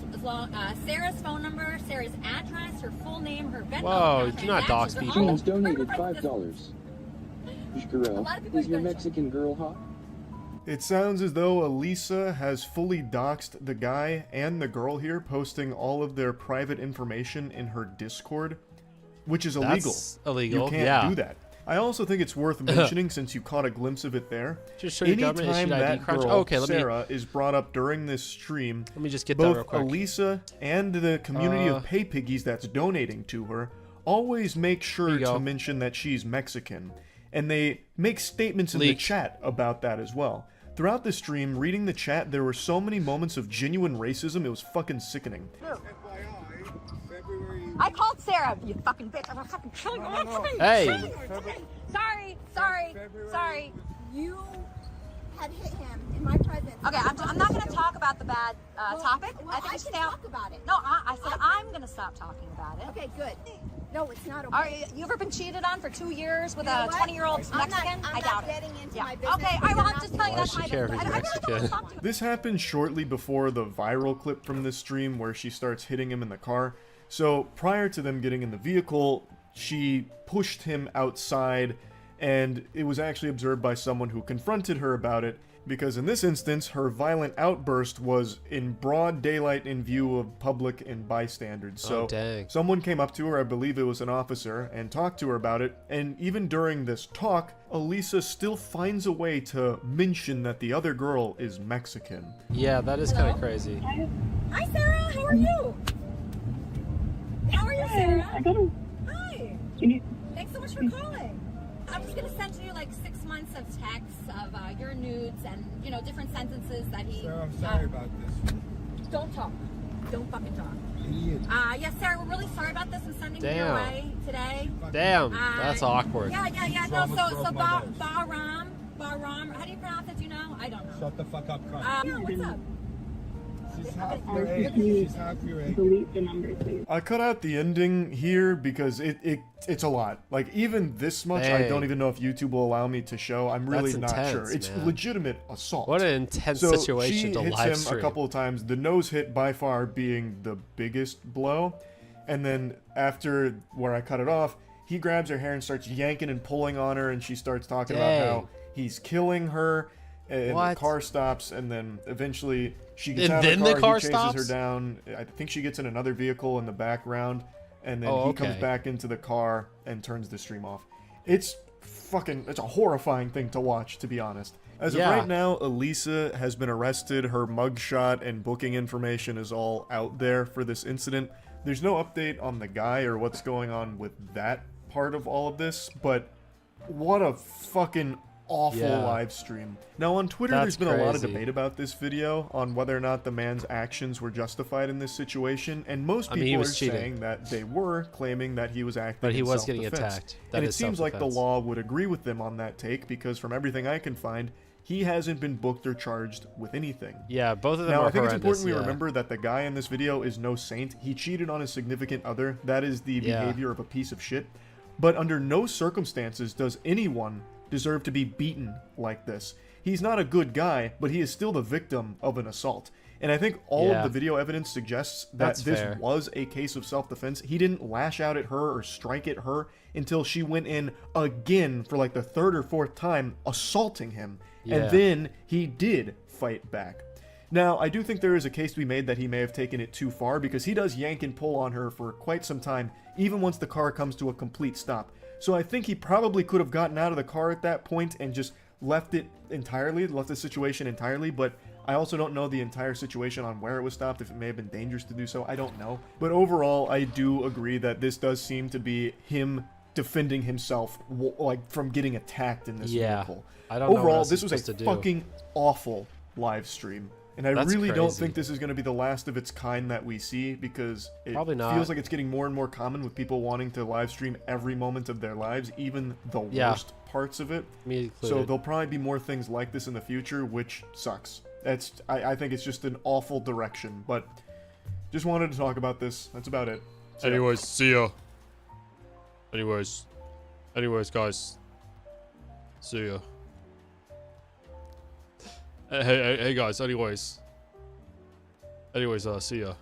Speaker 16: Sarah's phone number, Sarah's address, her full name, her Venmo
Speaker 1: Whoa,
Speaker 16: account,
Speaker 1: do not dox
Speaker 16: transactions,
Speaker 1: people.
Speaker 16: all
Speaker 15: Jones donated $5. Girl, is your Mexican girl hot?
Speaker 24: It sounds as though Elisa has fully doxed the guy and the girl here, posting all of their private information in her Discord, which is illegal.
Speaker 1: That's illegal,
Speaker 24: You can't
Speaker 1: yeah.
Speaker 24: do that. I also think it's worth mentioning, since you caught a glimpse of it there,
Speaker 1: Just show your government
Speaker 24: anytime
Speaker 1: issued ID
Speaker 24: that
Speaker 1: crunch.
Speaker 24: girl,
Speaker 1: Okay, let me-
Speaker 24: Sarah, is brought up during this stream,
Speaker 1: Let me just get that
Speaker 24: both
Speaker 1: real quick.
Speaker 24: Elisa and the community of pay piggies that's donating to her always make sure
Speaker 1: you go.
Speaker 24: to mention that she's Mexican. And they make statements in the
Speaker 1: Leaked.
Speaker 24: chat about that as well. Throughout the stream, reading the chat, there were so many moments of genuine racism, it was fucking sickening.
Speaker 16: I called Sarah, you fucking bitch. I'm gonna fucking kill you.
Speaker 24: Hey.
Speaker 16: Sorry. You had hit him in my presence. Okay, I'm not gonna talk about the bad topic. I think you should talk about it. No, I said I'm gonna stop talking about it. Okay, good. No, it's not okay. You ever been cheated on for 2 years with a 20-year-old Mexican? I doubt it. Okay, all right, well, I'm just telling you that's my business.
Speaker 24: This happened shortly before the viral clip from this stream where she starts hitting him in the car. So prior to them getting in the vehicle, she pushed him outside, and it was actually observed by someone who confronted her about it, because in this instance, her violent outburst was in broad daylight in view of public and bystanders. So
Speaker 1: Oh, dang.
Speaker 24: someone came up to her, I believe it was an officer, and talked to her about it, and even during this talk, Elisa still finds a way to mention that the other girl is Mexican.
Speaker 1: Yeah, that is kind of crazy.
Speaker 16: Hi, Sarah. How are you? How are you, Sarah? Hi. Thanks so much for calling. I'm just gonna send you like 6 months of texts of your nudes and different sentences that he.
Speaker 17: Sarah, I'm sorry about this.
Speaker 16: Don't talk. Don't fucking talk.
Speaker 17: Idiot.
Speaker 16: Yes, Sarah. We're really sorry about this. I'm sending you your
Speaker 1: Damn.
Speaker 16: way today.
Speaker 1: Damn, that's awkward.
Speaker 16: Yeah. No, so Bahram. How do you pronounce it? Do you know? I don't know.
Speaker 17: Shut the fuck up, cunt.
Speaker 16: Yeah, what's up?
Speaker 17: She's half your age. She's half your age.
Speaker 18: Delete the number, please.
Speaker 24: I cut out the ending here because it's a lot. Like, even this much, I
Speaker 1: Hey.
Speaker 24: don't even know if YouTube will allow me to show. I'm really
Speaker 1: That's
Speaker 24: not sure.
Speaker 1: intense,
Speaker 24: It's
Speaker 1: man.
Speaker 24: legitimate assault.
Speaker 1: What an intense
Speaker 24: So
Speaker 1: situation to
Speaker 24: she hits
Speaker 1: live
Speaker 24: him
Speaker 1: stream.
Speaker 24: a couple of times. The nose hit by far being the biggest blow. And then after where I cut it off, he grabs her hair and starts yanking and pulling on her, and she starts talking about
Speaker 1: Dang.
Speaker 24: how he's killing her. And
Speaker 1: What?
Speaker 24: the car stops, and then eventually she gets
Speaker 1: And
Speaker 24: out
Speaker 1: then
Speaker 24: of
Speaker 1: the
Speaker 24: the car,
Speaker 1: car
Speaker 24: he chases her
Speaker 1: stops?
Speaker 24: down. I think she gets in another vehicle in the background, and then
Speaker 1: Oh,
Speaker 24: he comes
Speaker 1: okay.
Speaker 24: back into the car and turns the stream off. It's a horrifying thing to watch, to be honest. As
Speaker 1: Yeah.
Speaker 24: of right now, Elisa has been arrested. Her mugshot and booking information is all out there for this incident. There's no update on the guy or what's going on with that part of all of this, but what a fucking awful
Speaker 1: Yeah.
Speaker 24: live stream. Now on Twitter,
Speaker 1: That's
Speaker 24: there's been a lot of
Speaker 1: crazy.
Speaker 24: debate about this video on whether or not the man's actions were justified in this situation, and most
Speaker 1: I mean, he
Speaker 24: people
Speaker 1: was
Speaker 24: are
Speaker 1: cheating.
Speaker 24: saying that they were, claiming that he was acting
Speaker 1: But he
Speaker 24: in
Speaker 1: was getting
Speaker 24: self-defense.
Speaker 1: attacked. That
Speaker 24: And it
Speaker 1: is
Speaker 24: seems like the
Speaker 1: self-defense.
Speaker 24: law would agree with them on that take, because from everything I can find, he hasn't been booked or charged with anything.
Speaker 1: Yeah, both of them
Speaker 24: Now,
Speaker 1: are
Speaker 24: I think it's
Speaker 1: horrendous,
Speaker 24: important we
Speaker 1: yeah.
Speaker 24: remember that the guy in this video is no saint. He cheated on his significant other. That is the
Speaker 1: Yeah.
Speaker 24: behavior of a piece of shit. But under no circumstances does anyone deserve to be beaten like this. He's not a good guy, but he is still the victim of an assault. And I think all
Speaker 1: Yeah.
Speaker 24: of the video evidence suggests that
Speaker 1: That's
Speaker 24: this
Speaker 1: fair.
Speaker 24: was a case of self-defense. He didn't lash out at her or strike at her until she went in again for like the third or fourth time, assaulting him.
Speaker 1: Yeah.
Speaker 24: And then he did fight back. Now, I do think there is a case to be made that he may have taken it too far, because he does yank and pull on her for quite some time, even once the car comes to a complete stop. So I think he probably could have gotten out of the car at that point and just left the situation entirely, but I also don't know the entire situation on where it was stopped, if it may have been dangerous to do so, I don't know. But overall, I do agree that this does seem to be him defending himself, like, from getting attacked in this vehicle.
Speaker 1: I don't know
Speaker 24: overall,
Speaker 1: what
Speaker 24: this was a
Speaker 1: to do.
Speaker 24: fucking awful live stream. And I
Speaker 1: That's
Speaker 24: really don't
Speaker 1: crazy.
Speaker 24: think this is going to be the last of its kind that we see, because it
Speaker 1: Probably not.
Speaker 24: feels like it's getting more and more common with people wanting to live stream every moment of their lives, even the worst parts of it.
Speaker 1: Me
Speaker 24: So
Speaker 1: included.
Speaker 24: there'll probably be more things like this in the future, which sucks. I think it's just an awful direction, but just wanted to talk about this. That's about it. So,
Speaker 1: Anyways, see ya. Anyways, guys. See ya. Hey guys. Anyways, see ya.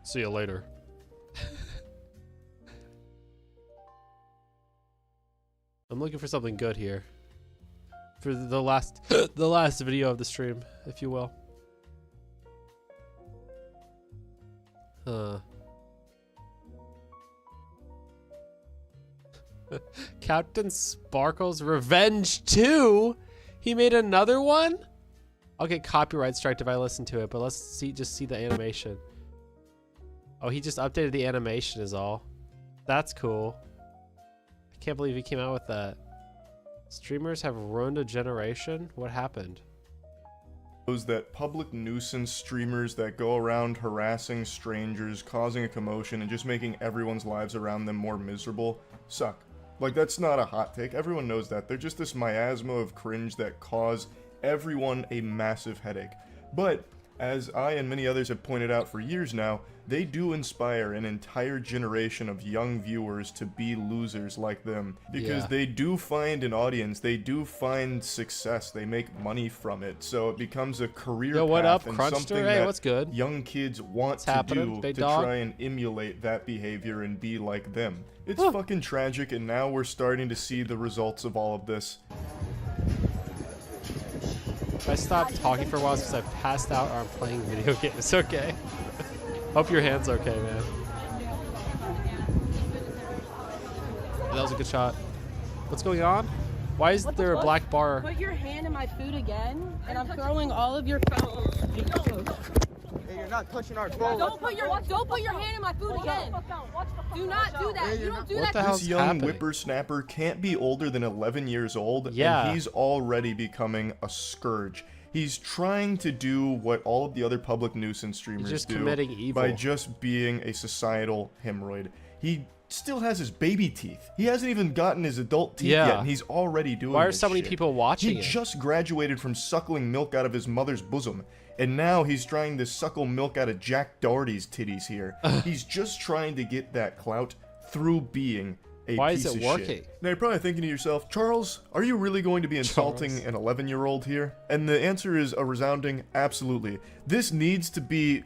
Speaker 1: See ya later. I'm looking for something good here. For the last the last video of the stream, if you will. Captain Sparkle's Revenge 2? He made another one? I'll get copyright striked if I listen to it, but let's just see the animation. Oh, he just updated the animation is all. That's cool. I can't believe he came out with that. Streamers have ruined a generation? What happened?
Speaker 24: Those that public nuisance streamers that go around harassing strangers, causing a commotion, and just making everyone's lives around them more miserable suck. Like, that's not a hot take. Everyone knows that. They're just this miasma of cringe that cause everyone a massive headache. But, as I and many others have pointed out for years now, they do inspire an entire generation of young viewers to be losers like them. Because they do find an audience, they do find success, they make money from it. So it becomes a career
Speaker 1: Yo, what
Speaker 24: path
Speaker 1: up,
Speaker 24: and
Speaker 1: Crunchster?
Speaker 24: something
Speaker 1: Hey,
Speaker 24: that
Speaker 1: what's good?
Speaker 24: young kids want
Speaker 1: What's
Speaker 24: to
Speaker 1: happening,
Speaker 24: do
Speaker 1: big
Speaker 24: to
Speaker 1: dog?
Speaker 24: try and emulate that behavior and be like them. It's fucking tragic, and now we're starting to see the results of all of this.
Speaker 1: If I stop talking for a while since I passed out or I'm playing video games, okay? Hope your hand's okay, man. That was a good shot. What's going on? Why is there a black bar?
Speaker 7: Put your hand in my food again, and I'm throwing all of your phones.
Speaker 14: Hey, you're not touching our phone.
Speaker 7: Don't put your hand in my food again. Do not do that. You don't do that.
Speaker 24: This young whippersnapper can't be older than 11 years old,
Speaker 1: Yeah.
Speaker 24: and he's already becoming a scourge. He's trying to do what all of the other public nuisance streamers
Speaker 1: just
Speaker 24: do
Speaker 1: committing evil.
Speaker 24: by just being a societal hemorrhoid. He still has his baby teeth. He hasn't even gotten his adult teeth
Speaker 1: Yeah.
Speaker 24: yet, and he's already doing
Speaker 1: Why are
Speaker 24: this
Speaker 1: so many
Speaker 24: shit.
Speaker 1: people watching
Speaker 24: He
Speaker 1: it?
Speaker 24: just graduated from suckling milk out of his mother's bosom, and now he's trying to suckle milk out of Jack Doherty's titties here. He's just trying to get that clout through being a
Speaker 1: Why
Speaker 24: piece
Speaker 1: is it
Speaker 24: of
Speaker 1: working?
Speaker 24: shit. Now you're probably thinking to yourself, Charles, are you really going to be insulting an 11-year-old here? And the answer is a resounding absolutely. This needs to be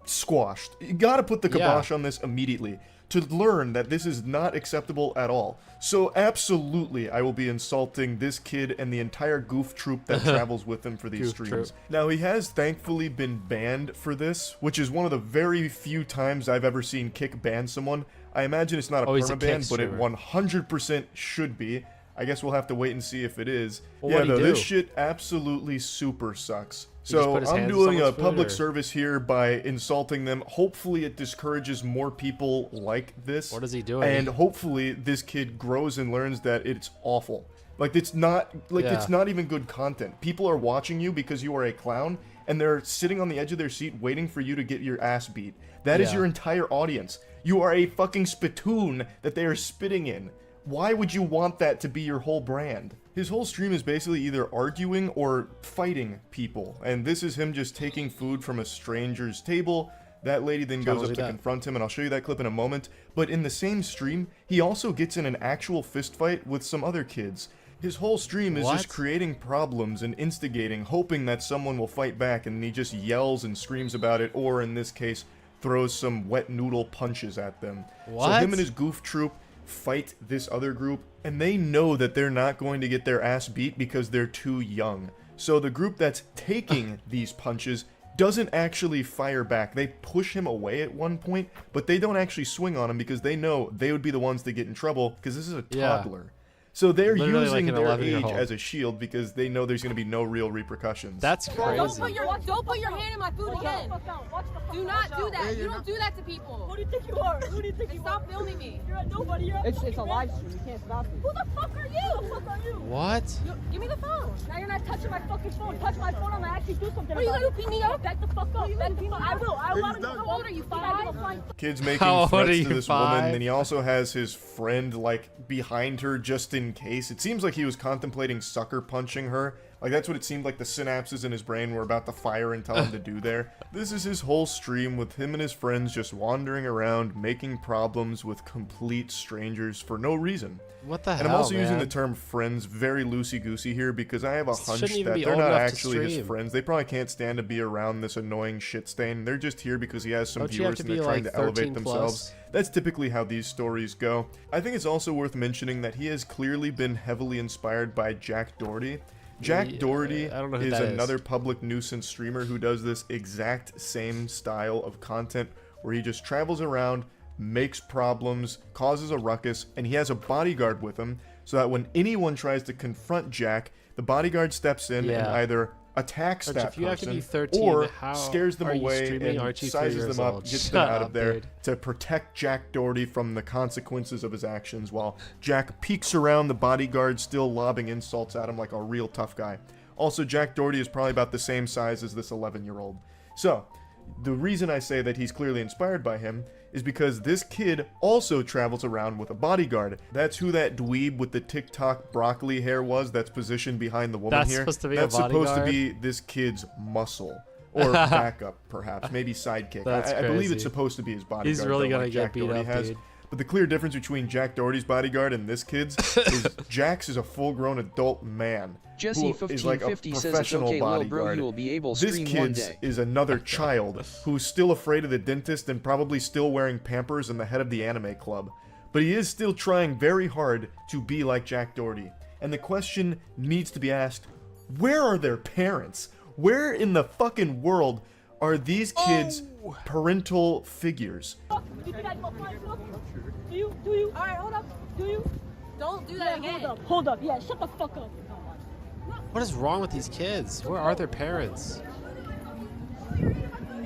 Speaker 24: squashed. You gotta put the kibosh on this immediately to learn that this is not acceptable at all. So absolutely, I will be insulting this kid and the entire goof troop that travels with him for these
Speaker 1: Goof
Speaker 24: streams.
Speaker 1: troop.
Speaker 24: Now, he has thankfully been banned for this, which is one of the very few times I've ever seen Kick ban someone. I imagine it's not a
Speaker 1: He's a Kick
Speaker 24: permaban, but it
Speaker 1: streamer.
Speaker 24: 100% should be. I guess we'll have to wait and see if it is.
Speaker 1: Well,
Speaker 24: yeah,
Speaker 1: what'd he
Speaker 24: though, this
Speaker 1: do?
Speaker 24: shit absolutely super sucks.
Speaker 1: He just
Speaker 24: So
Speaker 1: put his
Speaker 24: I'm
Speaker 1: hands in
Speaker 24: doing a
Speaker 1: someone's food,
Speaker 24: public
Speaker 1: or-
Speaker 24: service here by insulting them. Hopefully it discourages more people like this.
Speaker 1: What is he doing?
Speaker 24: And hopefully this kid grows and learns that it's awful. Like, it's not it's
Speaker 1: Yeah.
Speaker 24: not even good content. People are watching you because you are a clown, and they're sitting on the edge of their seat waiting for you to get your ass beat. That is
Speaker 1: Yeah.
Speaker 24: your entire audience. You are a fucking spittoon that they are spitting in. Why would you want that to be your whole brand? His whole stream is basically either arguing or fighting people, and this is him just taking food from a stranger's table. That lady then goes
Speaker 1: Challenge
Speaker 24: up to
Speaker 1: that.
Speaker 24: confront him, and I'll show you that clip in a moment. But in the same stream, he also gets in an actual fist fight with some other kids. His whole stream is
Speaker 1: What?
Speaker 24: just creating problems and instigating, hoping that someone will fight back, and he just yells and screams about it, or in this case, throws some wet noodle punches at them. So
Speaker 1: What?
Speaker 24: him and his goof troop fight this other group, and they know that they're not going to get their ass beat because they're too young. So the group that's taking these punches doesn't actually fire back. They push him away at one point, but they don't actually swing on him because they know they would be the ones that get in trouble because this is a toddler. So they're
Speaker 1: Literally
Speaker 24: using
Speaker 1: like an
Speaker 24: their
Speaker 1: 11-year-old.
Speaker 24: age as a shield because they know there's going to be no real repercussions.
Speaker 1: That's crazy.
Speaker 7: Don't put your hand in my food again. Do not do that. You don't do that to people. Who do you think you are? Who do you think you are? Stop filming me. You're a nobody. It's a live stream. You can't stop me. Who the fuck are you? Who the fuck are you?
Speaker 1: What?
Speaker 7: Give me the phone. Now you're not touching my fucking phone. Touch my phone. I'm gonna actually do something. Are you gonna beat me up? Back the fuck up. Back the fuck. I will. I want to know. How old are you? 5?
Speaker 24: Kids making
Speaker 1: How old are
Speaker 24: threats
Speaker 1: you,
Speaker 24: to this
Speaker 1: 5?
Speaker 24: woman, then he also has his friend like behind her just in case. It seems like he was contemplating sucker punching her. Like that's what it seemed like the synapses in his brain were about to fire and tell him to do there. This is his whole stream with him and his friends just wandering around, making problems with complete strangers for no reason.
Speaker 1: What the hell,
Speaker 24: And I'm also using
Speaker 1: man?
Speaker 24: the term friends very loosey-goosey here because I have a hunch
Speaker 1: Shouldn't even
Speaker 24: that
Speaker 1: be
Speaker 24: they're
Speaker 1: old
Speaker 24: not
Speaker 1: enough to
Speaker 24: actually his
Speaker 1: stream.
Speaker 24: friends. They probably can't stand to be around this annoying shit stain. They're just here because he has some
Speaker 1: Don't you have
Speaker 24: viewers
Speaker 1: to
Speaker 24: and they're
Speaker 1: be,
Speaker 24: trying
Speaker 1: like,
Speaker 24: to elevate
Speaker 1: 13
Speaker 24: themselves.
Speaker 1: plus?
Speaker 24: That's typically how these stories go. I think it's also worth mentioning that he has clearly been heavily inspired by Jack Doherty. Jack
Speaker 1: Yeah,
Speaker 24: Doherty
Speaker 1: I don't know who
Speaker 24: is
Speaker 1: that is.
Speaker 24: another public nuisance streamer who does this exact same style of content where he just travels around, makes problems, causes a ruckus, and he has a bodyguard with him so that when anyone tries to confront Jack, the bodyguard steps in and
Speaker 1: Yeah.
Speaker 24: either attacks
Speaker 1: Arch,
Speaker 24: that
Speaker 1: if you have to
Speaker 24: person
Speaker 1: be 13,
Speaker 24: or
Speaker 1: how
Speaker 24: scares them
Speaker 1: are you
Speaker 24: away
Speaker 1: streaming?
Speaker 24: and
Speaker 1: Aren't you 3
Speaker 24: sizes
Speaker 1: years
Speaker 24: them up,
Speaker 1: old?
Speaker 24: gets them
Speaker 1: Shut
Speaker 24: out
Speaker 1: up,
Speaker 24: of there
Speaker 1: dude.
Speaker 24: to protect Jack Doherty from the consequences of his actions while Jack peeks around the bodyguard still lobbing insults at him like a real tough guy. Also, Jack Doherty is probably about the same size as this 11-year-old. So, the reason I say that he's clearly inspired by him is because this kid also travels around with a bodyguard. That's who that dweeb with the TikTok broccoli hair was that's positioned behind the woman
Speaker 1: That's
Speaker 24: here.
Speaker 1: supposed to be a
Speaker 24: That's supposed to
Speaker 1: bodyguard?
Speaker 24: be this kid's muscle. Or backup, perhaps. Maybe sidekick.
Speaker 1: That's
Speaker 24: I believe
Speaker 1: crazy.
Speaker 24: it's supposed to be his bodyguard.
Speaker 1: He's really
Speaker 24: though,
Speaker 1: gonna
Speaker 24: like
Speaker 1: get
Speaker 24: Jack
Speaker 1: beat
Speaker 24: Doherty
Speaker 1: up,
Speaker 24: has.
Speaker 1: dude.
Speaker 24: But the clear difference between Jack Doherty's bodyguard and this kid's is Jack's is a full-grown adult man.
Speaker 15: Jesse
Speaker 24: who is like a
Speaker 15: 1550 says it's
Speaker 24: professional
Speaker 15: okay, little bro,
Speaker 24: bodyguard.
Speaker 15: you will be able to
Speaker 24: This
Speaker 15: stream one
Speaker 24: kid's
Speaker 15: day.
Speaker 24: is another child who's still afraid of the dentist and probably still wearing Pampers and the head of the anime club. But he is still trying very hard to be like Jack Doherty. And the question needs to be asked, where are their parents? Where in the fucking world are these kids' parental figures?
Speaker 7: Do you? All right, hold up. Do you? Don't do that again. Hold up. Yeah, shut the fuck up.
Speaker 1: What is wrong with these kids? Where are their parents?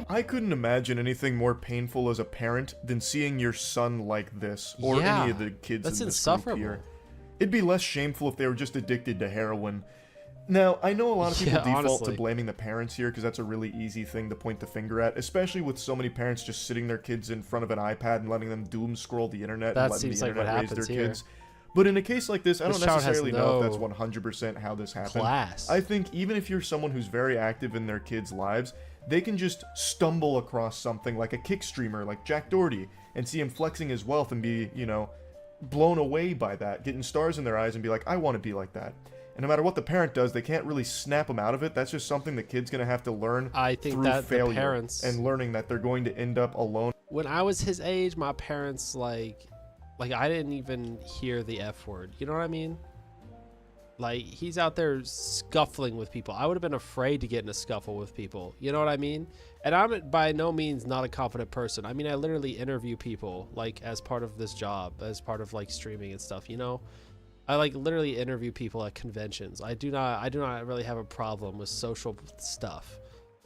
Speaker 24: I couldn't imagine anything more painful as a parent than seeing your son like this, or
Speaker 1: Yeah,
Speaker 24: any of the kids
Speaker 1: that's
Speaker 24: in this group
Speaker 1: insufferable.
Speaker 24: here. It'd be less shameful if they were just addicted to heroin. Now, I know a lot of people
Speaker 1: Yeah,
Speaker 24: default
Speaker 1: honestly.
Speaker 24: to blaming the parents here because that's a really easy thing to point the finger at, especially with so many parents just sitting their kids in front of an iPad and letting them doom scroll the internet
Speaker 1: That
Speaker 24: and letting
Speaker 1: seems
Speaker 24: the
Speaker 1: like what
Speaker 24: internet raise their
Speaker 1: happens here.
Speaker 24: kids. But in a case like this, I
Speaker 1: This
Speaker 24: don't
Speaker 1: child has
Speaker 24: necessarily know if
Speaker 1: no
Speaker 24: that's 100% how this happened.
Speaker 1: class.
Speaker 24: I think even if you're someone who's very active in their kids' lives, they can just stumble across something like a kick streamer like Jack Doherty and see him flexing his wealth and be, you know, blown away by that, getting stars in their eyes and be like, I want to be like that. And no matter what the parent does, they can't really snap them out of it. That's just something the kid's going to have to learn
Speaker 1: I think
Speaker 24: through
Speaker 1: that the
Speaker 24: failure
Speaker 1: parents-
Speaker 24: and learning that they're going to end up alone.
Speaker 1: When I was his age, my parents like I didn't even hear the F word. You know what I mean? Like he's out there scuffling with people. I would have been afraid to get in a scuffle with people. You know what I mean? And I'm by no means not a confident person. I mean, I literally interview people like as part of this job, as part of like streaming and stuff, you know? I like literally interview people at conventions. I do not really have a problem with social stuff.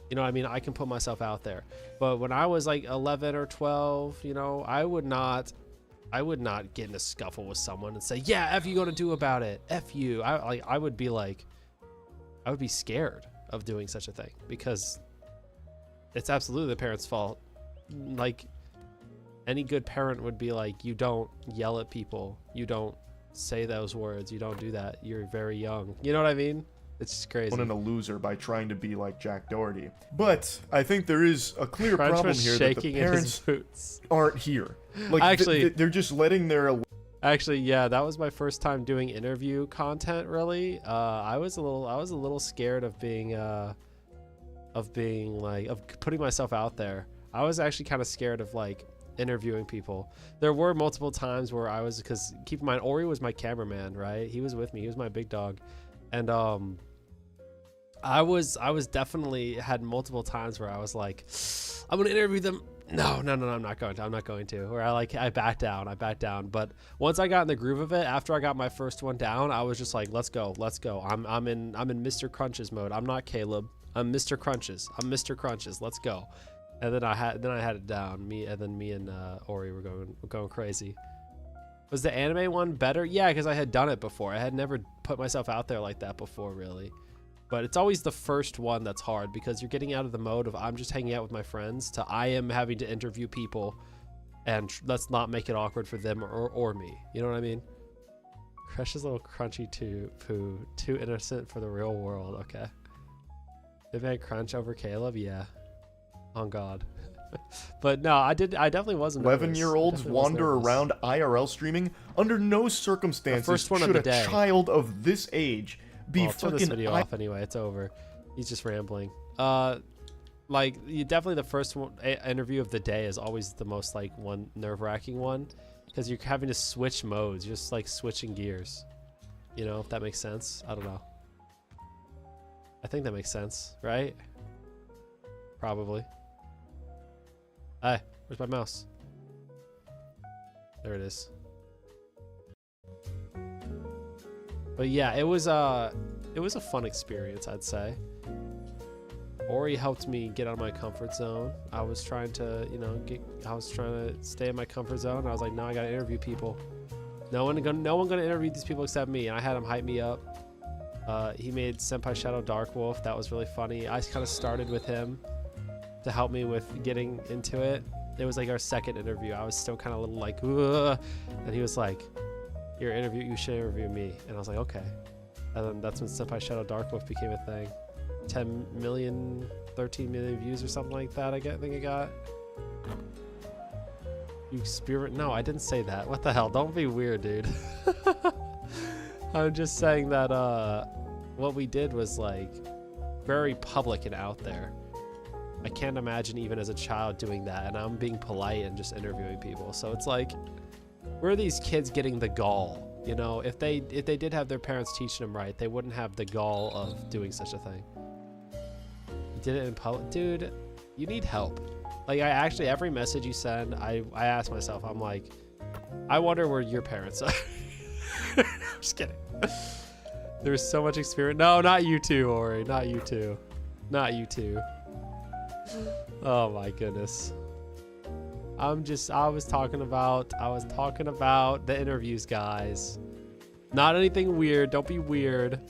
Speaker 1: You know what I mean? I can put myself out there. But when I was like 11 or 12, you know, I would not get in a scuffle with someone and say, yeah, F you gonna do about it? F you. I would be scared of doing such a thing because it's absolutely the parent's fault. Like any good parent would be like, you don't yell at people. You don't say those words. You don't do that. You're very young. You know what I mean? It's just crazy.
Speaker 24: And a loser by trying to be like Jack Doherty. But I think there is a clear
Speaker 1: Crunch
Speaker 24: problem
Speaker 1: was
Speaker 24: here that the
Speaker 1: shaking in his
Speaker 24: parents
Speaker 1: boots.
Speaker 24: aren't here. Like
Speaker 1: Actually-
Speaker 24: they're just letting their
Speaker 1: Actually, yeah, that was my first time doing interview content. Really, I was a little scared of putting myself out there. I was actually kind of scared of like interviewing people. There were multiple times where I was, because keep in mind, Ori was my cameraman, right? He was with me. He was my big dog, and I was definitely had multiple times where I was like, I'm gonna interview them. No, I'm not going to. Where I backed down. But once I got in the groove of it, after I got my first one down, I was just like, let's go. I'm in Mr. Crunches mode. I'm not Caleb. I'm Mr. Crunches. Let's go. And then I had it down. Me and Ori were going crazy. Was the anime one better? Yeah, because I had done it before. I had never put myself out there like that before, really. But it's always the first one that's hard because you're getting out of the mode of I'm just hanging out with my friends to I am having to interview people, and let's not make it awkward for them or me. You know what I mean? Crush's little crunchy poo, too innocent for the real world. Okay. Big Man Crunch over Caleb? Yeah. On God. But no, I definitely wasn't.
Speaker 24: 11-year-olds wander around IRL streaming. Under no circumstances should a child of this age be
Speaker 1: turn this video off anyway. It's over. He's just rambling. Like you definitely the first interview of the day is always the most like nerve-wracking one because you're having to switch modes. You're just like switching gears. You know, if that makes sense. I don't know. I think that makes sense, right? Probably. Hey, where's my mouse? There it is. But yeah, it was a fun experience, I'd say. Ori helped me get out of my comfort zone. I was trying to, stay in my comfort zone. I was like, no, I gotta interview people. No one gonna interview these people except me. And I had him hype me up. He made Senpai Shadow Dark Wolf. That was really funny. I kind of started with him to help me with getting into it. It was like our second interview. I was still kind of a little like, ugh. And he was like, you should interview me. And I was like, okay. And then that's when Senpai Shadow Dark Wolf became a thing. 10 million, 13 million views or something like that. I think I got. You spirit? No, I didn't say that. What the hell? Don't be weird, dude. I'm just saying that what we did was like very public and out there. I can't imagine even as a child doing that, and I'm being polite and just interviewing people. So it's like, where are these kids getting the gall? You know, if they did have their parents teaching them right, they wouldn't have the gall of doing such a thing. You did it in public, dude. You need help. Like I actually, every message you send, I ask myself, I'm like, I wonder where your parents are. I'm just kidding. There's so much experience. No, not you two, Ori. Not you two. Not you two. Oh my goodness. I was talking about the interviews, guys. Not anything weird. Don't be weird.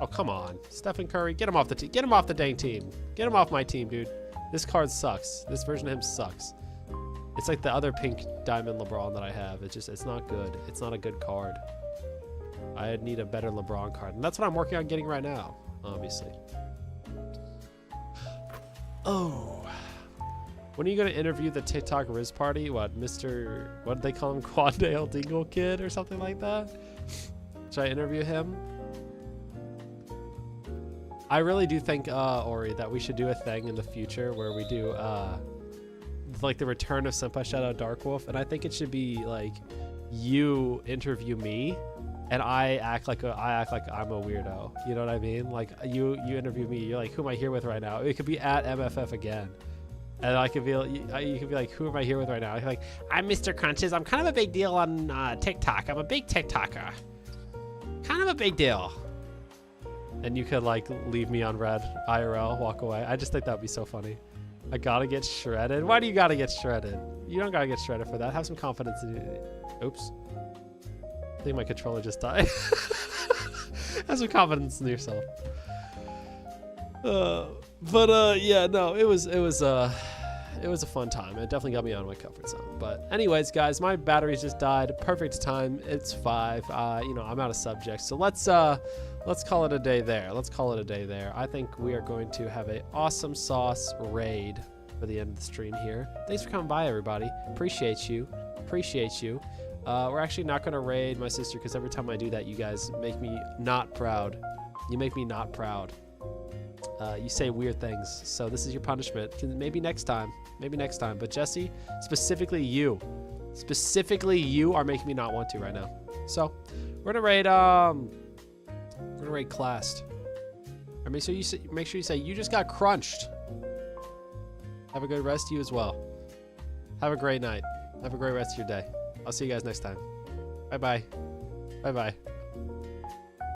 Speaker 1: Oh, come on. Stephen Curry, get him off the team. Get him off the dang team. Get him off my team, dude. This card sucks. This version of him sucks. It's like the other pink diamond LeBron that I have. It's not good. It's not a good card. I need a better LeBron card. And that's what I'm working on getting right now, obviously. Oh. When are you going to interview the TikTok Riz Party? What did they call him? Quandale Dingle Kid or something like that? Should I interview him? I really do think, Ori, that we should do a thing in the future where we do, like the return of Senpai Shadow Dark Wolf. And I think it should be like, you interview me and I act like I'm a weirdo. You know what I mean? Like you interview me. You're like, who am I here with right now? It could be at MFF again. And I could be, you could be like, who am I here with right now? Like, I'm Mr. Crunches. I'm kind of a big deal on TikTok. I'm a big TikToker. Kind of a big deal. And you could like leave me on red IRL, walk away. I just think that'd be so funny. I gotta get shredded. Why do you gotta get shredded? You don't gotta get shredded for that. Have some confidence in it. Oops. I think my controller just died. Have some confidence in yourself. Yeah, no, it was a fun time. It definitely got me out of my comfort zone. But anyways, guys, my batteries just died. Perfect time. It's 5. I'm out of subjects. So let's call it a day there. I think we are going to have an awesome sauce raid for the end of the stream here. Thanks for coming by, everybody. Appreciate you. We're actually not going to raid my sister because every time I do that, you guys make me not proud. You make me not proud. You say weird things, so this is your punishment. Maybe next time. But Jesse, specifically you are making me not want to right now. So we're gonna raid Classed. I mean, so you make sure you say you just got crunched. Have a good rest of you as well. Have a great night. Have a great rest of your day. I'll see you guys next time. Bye bye. Bye bye.